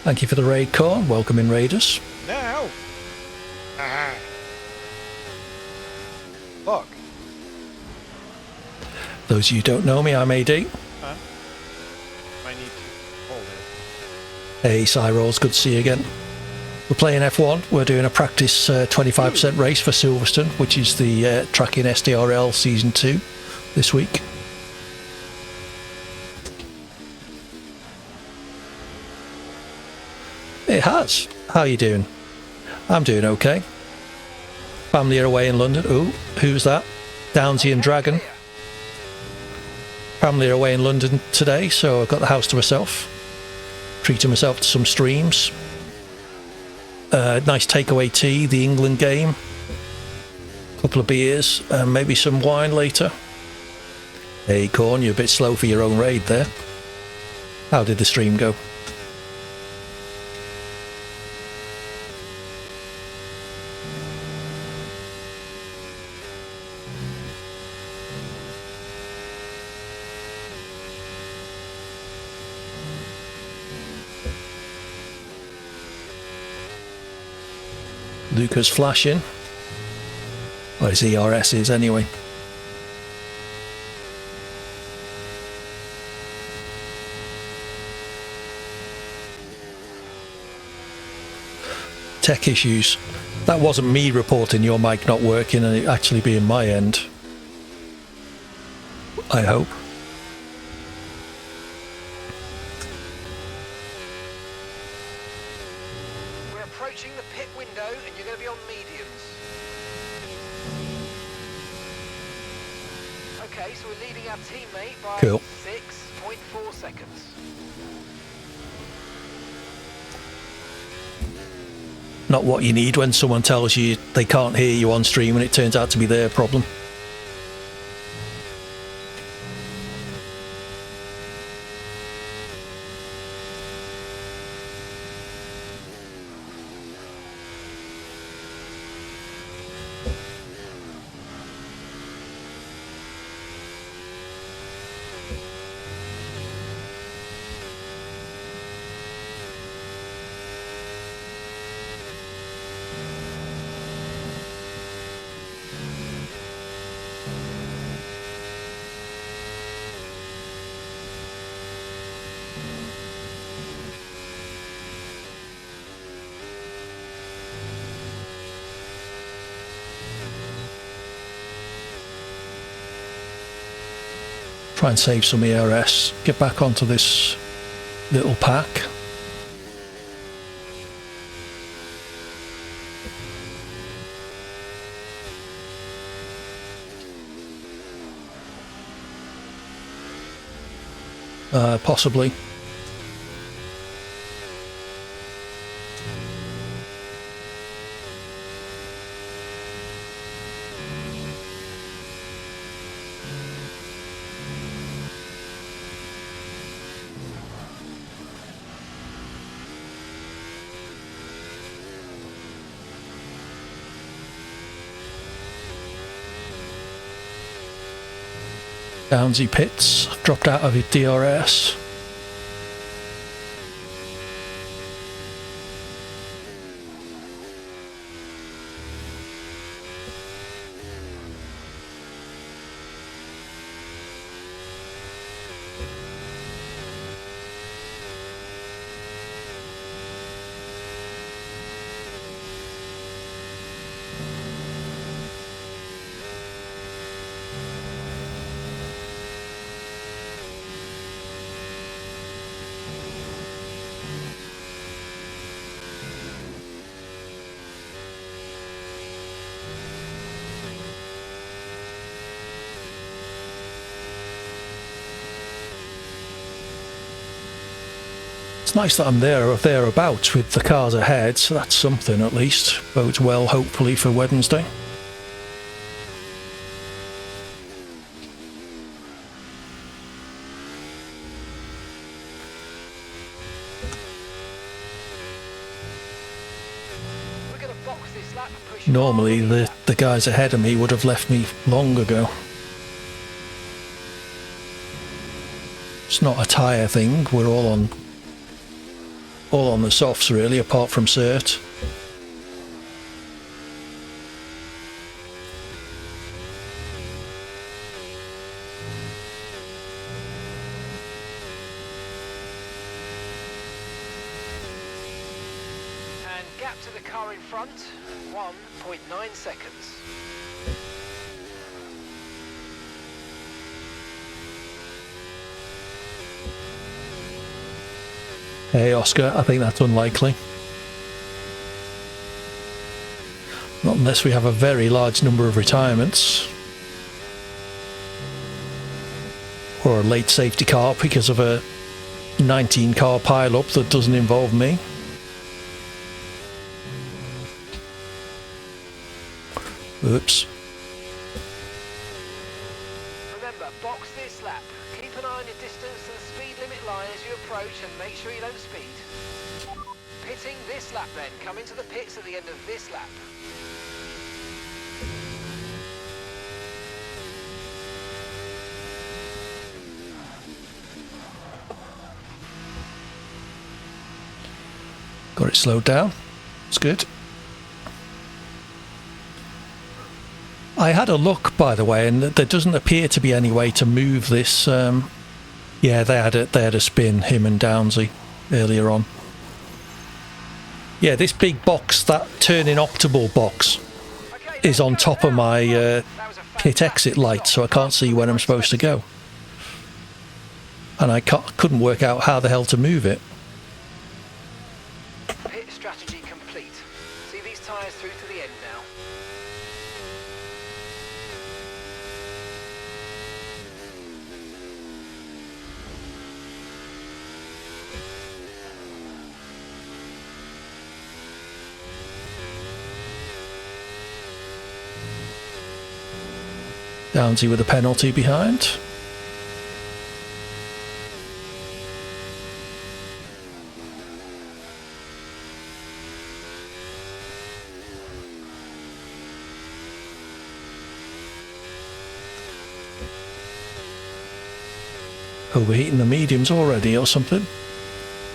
S1: Thank you for the raid, Corn. Welcome in, Raiders.
S5: Now! Ah. Fuck.
S1: Those of you who don't know me, I'm AD.
S5: Huh? I need to hold it.
S1: Hey, Cyrils, good to see you again. We're playing F1. We're doing a practice 25% race for Silverstone, which is the tracking SDRL Season 2 this week. It has. How are you doing? I'm doing okay. Family are away in London. Ooh, who's that? Downsy and Dragon. Family are away in London today, so I've got the house to myself. Treating myself to some streams. Nice takeaway tea, the England game. Couple of beers, and maybe some wine later. Hey, Corn, you're a bit slow for your own raid there. How did the stream go? Luca's flashing. Well, his ERS is anyway. Tech issues. That wasn't me reporting your mic not working and it actually being my end. I hope.
S2: We're approaching the pit window and you're going to be on mediums. Okay, so we're leading our teammate by
S1: Cool.
S2: 6.4 seconds.
S1: Not what you need when someone tells you they can't hear you on stream and it turns out to be their problem. Try and save some ERS. Get back onto this little pack. Possibly. Downsy pits, dropped out of it DRS. It's nice that I'm there or thereabouts with the cars ahead, so that's something at least. Bodes well, hopefully, for Wednesday.
S2: We're going to box this lap and push
S1: Normally,
S2: hard.
S1: the guys ahead of me would have left me long ago. It's not a tyre thing, we're all on the softs really, apart from Cert.
S2: And gap to the car in front, 1.9 seconds.
S1: Hey Oscar, I think that's unlikely. Not unless we have a very large number of retirements. Or a late safety car because of a 19 car pile-up that doesn't involve me. Oops.
S2: Remember, box this lap. Keep an eye on your distance to the speed limit line as you approach and make sure you don't speed. Pitting this lap then. Come into the pits at the end of this lap.
S1: Got it slowed down. It's good. I had a look, by the way, and there doesn't appear to be any way to move this. Yeah, they had a spin, him and Downsy, earlier on. Yeah, this big box, that turning optimal box,
S2: Okay,
S1: is on top of my
S2: that was a
S1: pit exit light, so I can't see where I'm supposed to go. And I couldn't work out how the hell to move it.
S2: Pit strategy complete. See these tyres through to the end now.
S1: Downsy with a penalty behind. Overheating the mediums already or something.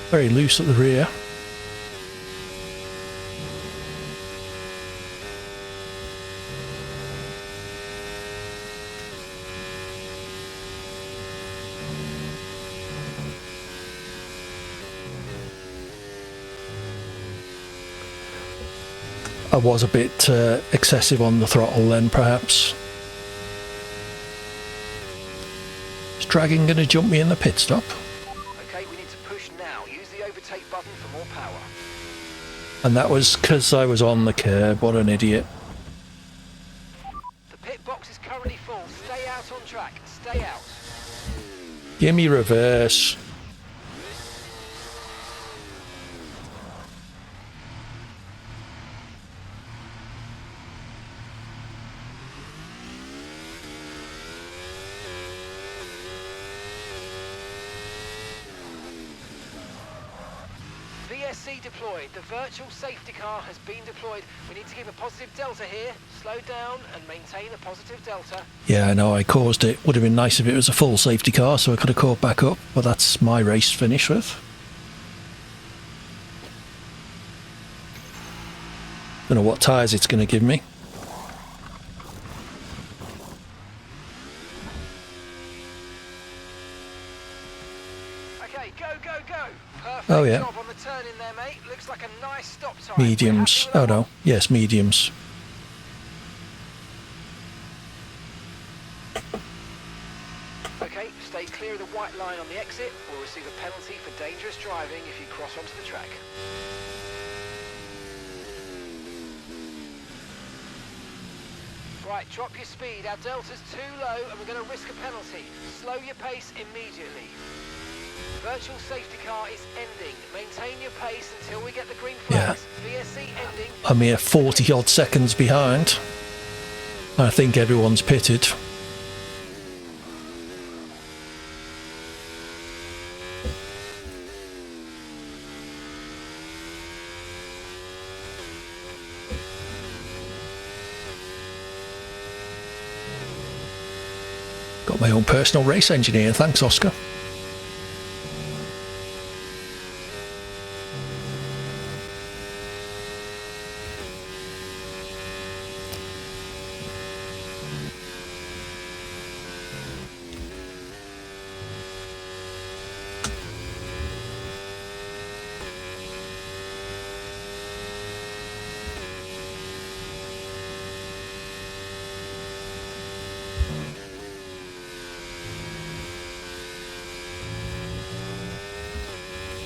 S1: Very loose at the rear. I was a bit excessive on the throttle then, perhaps. Is Dragon going to jump me in the pit stop?
S2: Okay, we need to push now. Use the overtake button for more power.
S1: And that was because I was on the curb. What an idiot.
S2: The pit box is currently full. Stay out on track. Stay out.
S1: Give me reverse.
S2: VSC deployed. The virtual safety car has been deployed. We need to keep a positive delta here. Slow down and maintain a positive delta.
S1: Yeah, I know, I caused it. Would have been nice if it was a full safety car so I could have caught back up, but that's my race finished with. Don't know what tyres it's going to give me.
S2: Okay, go, go, go. Perfect
S1: Oh, yeah.
S2: job on the turn in there, mate. Looks like a nice stop time.
S1: Mediums.
S2: We're happy
S1: Oh
S2: with that
S1: no, yes, mediums.
S2: one? Okay, stay clear of the white line on the exit. We'll receive a penalty for dangerous driving if you cross onto the track. Right, drop your speed. Our delta's too low and we're going to risk a penalty. Slow your pace immediately. Virtual safety car is ending. Maintain your pace until we get the green flags. VSC ending.
S1: I'm here 40 odd seconds behind. I think everyone's pitted. Got my own personal race engineer. Thanks, Oscar.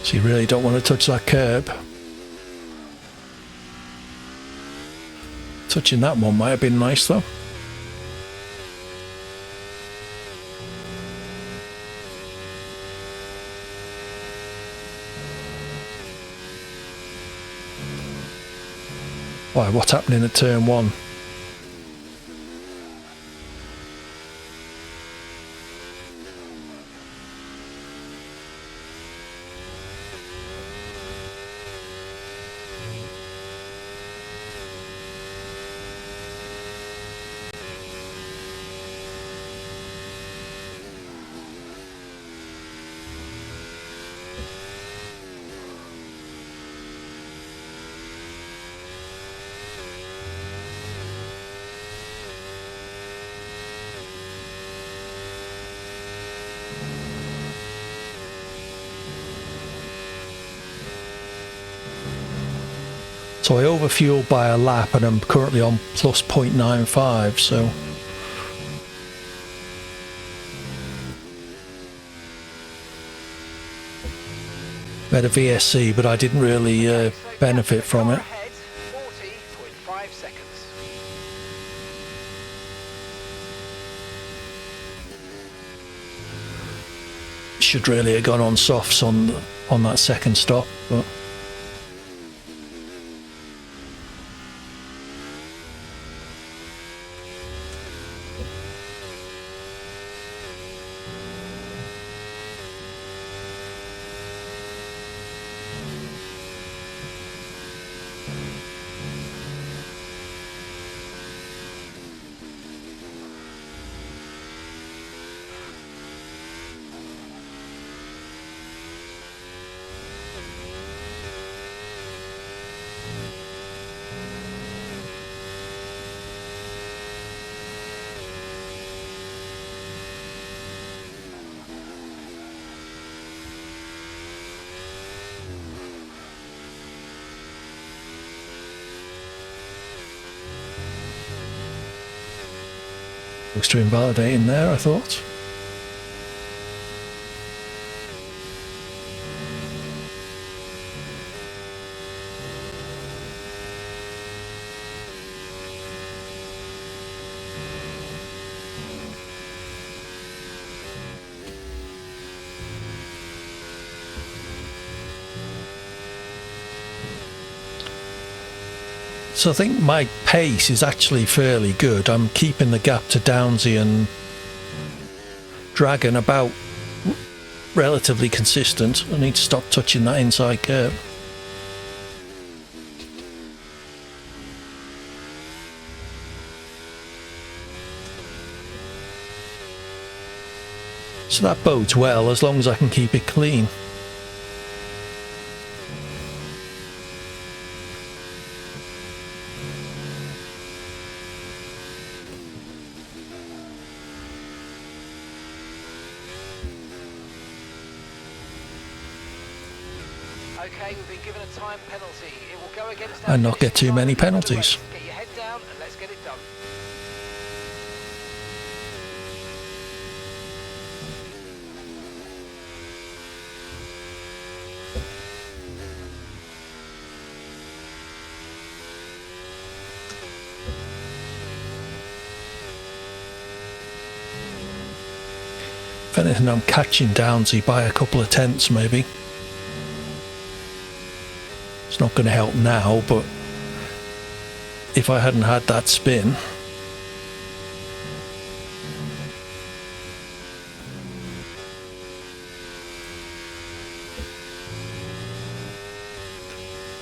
S1: So you really don't want to touch that curb. Touching that one might have been nice though. Why, what's happening at turn one? So I overfueled by a lap and I'm currently on plus 0.95, so better VSC, but I didn't really benefit from it.
S2: Ahead, 40.5 seconds.
S1: Should really have gone on softs on that second stop, but looks to invalidate in there, I thought. So I think my pace is actually fairly good. I'm keeping the gap to Downsy and Dragon about relatively consistent. I need to stop touching that inside curb. So that bodes well as long as I can keep it clean.
S2: Okay, we've been given a time penalty. It will go against
S1: And not get too many penalties.
S2: Get your head down and let's get it done.
S1: If anything, I'm catching Downsy by a couple of tenths maybe. It's not going to help now, but if I hadn't had that spin,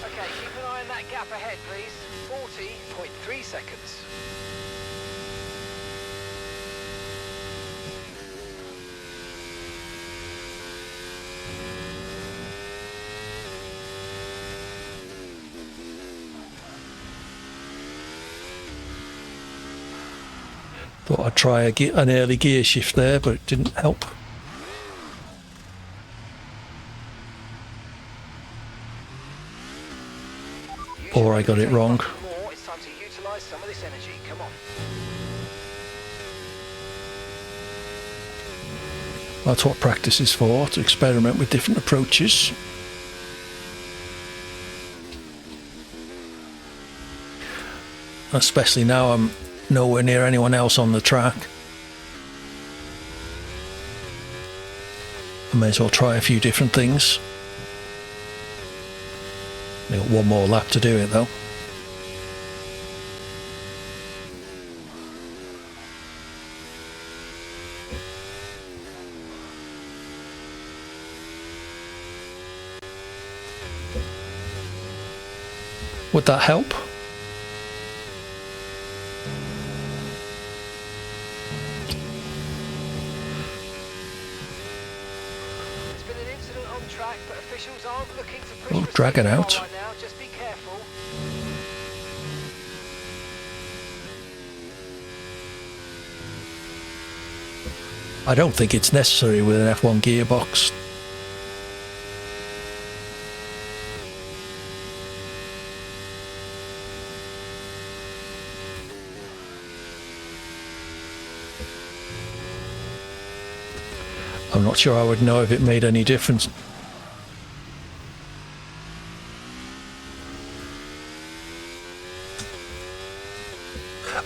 S2: Okay, keep an eye on that gap ahead, please. 40.3 seconds.
S1: thought I'd try an early gear shift there, but it didn't help. Or I got it wrong.
S2: More. It's time to utilize some of this energy. Come on.
S1: That's what practice is for, to experiment with different approaches. Especially now I'm nowhere near anyone else on the track. I may as well try a few different things. I've got one more lap to do it though. Would that help?
S2: There's been an incident on track, but officials aren't looking to push
S1: Oh,
S2: for
S1: drag it
S2: safety
S1: out.
S2: right now. Just be careful.
S1: I don't think it's necessary with an F1 gearbox. I'm not sure I would know if it made any difference.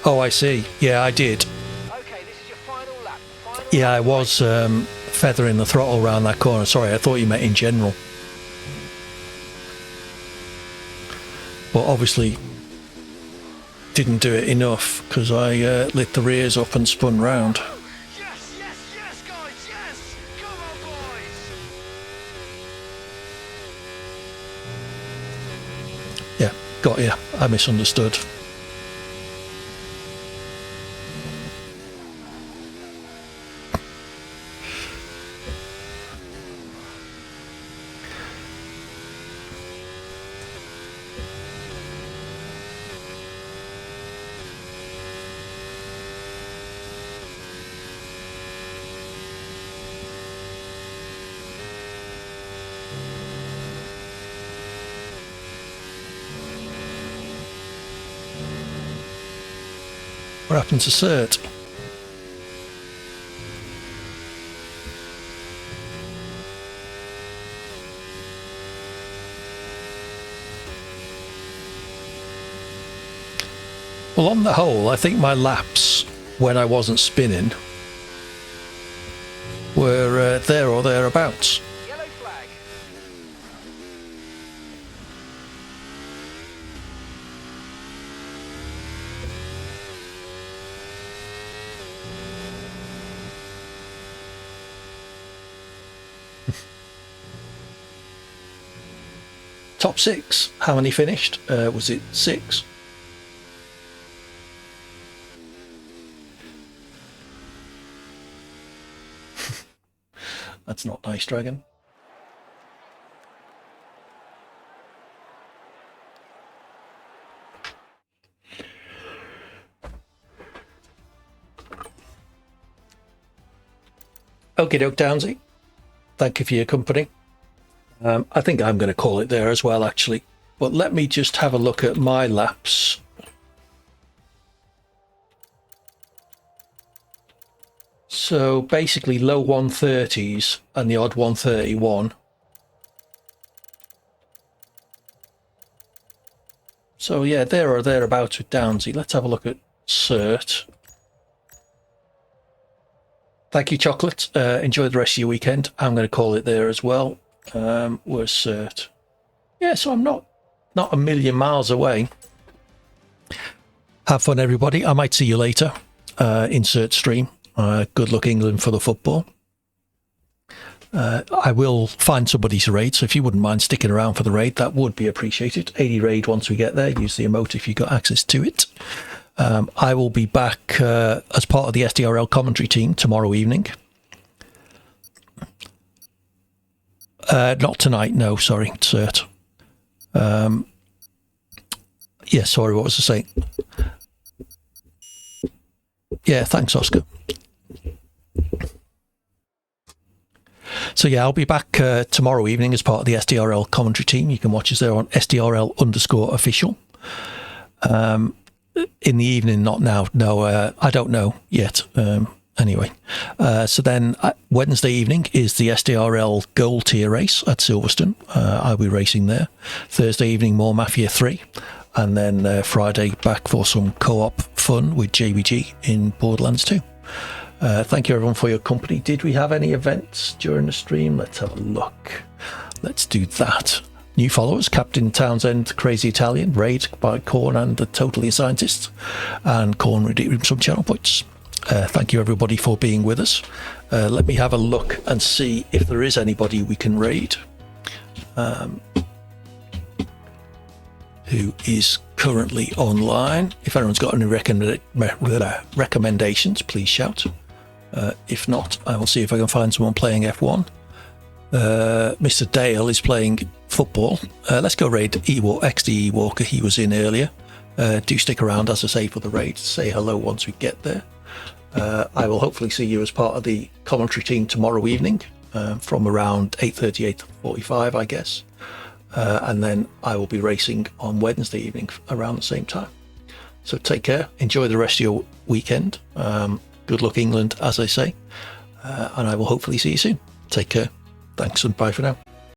S1: Oh, I see. Yeah, I did.
S2: Okay, this is your final lap. Final
S1: Yeah, I
S2: lap.
S1: was feathering the throttle around that corner. Sorry, I thought you meant in general. But obviously didn't do it enough because I lit the rears up and spun round.
S2: Yes, yes, yes, guys, yes! Come on, boys!
S1: Yeah, got you. I misunderstood. What happened to Cert? Well, on the whole, I think my laps when I wasn't spinning were there or thereabouts.
S2: Yellow flag.
S1: Top six. How many finished? Was it 6? That's not nice, Dragon. Okie doke, Downsy. Thank you for your company. I think I'm going to call it there as well, actually. But let me just have a look at my laps. So basically low 130s and the odd 131. So yeah, there or thereabouts with Downsy. Let's have a look at Cert. Thank you, Chocolate. Enjoy the rest of your weekend. I'm going to call it there as well. Where's Cert? Yeah, so I'm not a million miles away. Have fun, everybody. I might see you later. Insert stream. Good luck, England, for the football. I will find somebody to raid, so if you wouldn't mind sticking around for the raid, that would be appreciated. 80 raid once we get there. Use the emote if you've got access to it. I will be back as part of the SDRL commentary team tomorrow evening. Not tonight, no, sorry, Cert. Yeah, sorry, what was I saying? Yeah, thanks, Oscar. So yeah, I'll be back tomorrow evening as part of the SDRL commentary team. You can watch us there on SDRL_official. In the evening, not now. No, I don't know yet. Anyway, so then Wednesday evening is the SDRL Gold Tier race at Silverstone. I'll be racing there. Thursday evening, more Mafia 3. And then Friday, back for some co-op fun with JBG in Borderlands 2. Thank you, everyone, for your company. Did we have any events during the stream? Let's have a look. Let's do that. New followers, Captain Townsend, Crazy Italian, raid by Corn and the Totally Scientist, and Corn redeemed some channel points. Thank you, everybody, for being with us. Let me have a look and see if there is anybody we can raid who is currently online. If anyone's got any recommendations, please shout. If not, I will see if I can find someone playing F1. Mr. Dale is playing football. Let's go raid XD Walker. He was in earlier. Do stick around, as I say, for the raid. Say hello once we get there. I will hopefully see you as part of the commentary team tomorrow evening from around 8:30, 8:45, I guess. And then I will be racing on Wednesday evening around the same time. So take care. Enjoy the rest of your weekend. Good luck, England, as I say. And I will hopefully see you soon. Take care. Thanks and bye for now.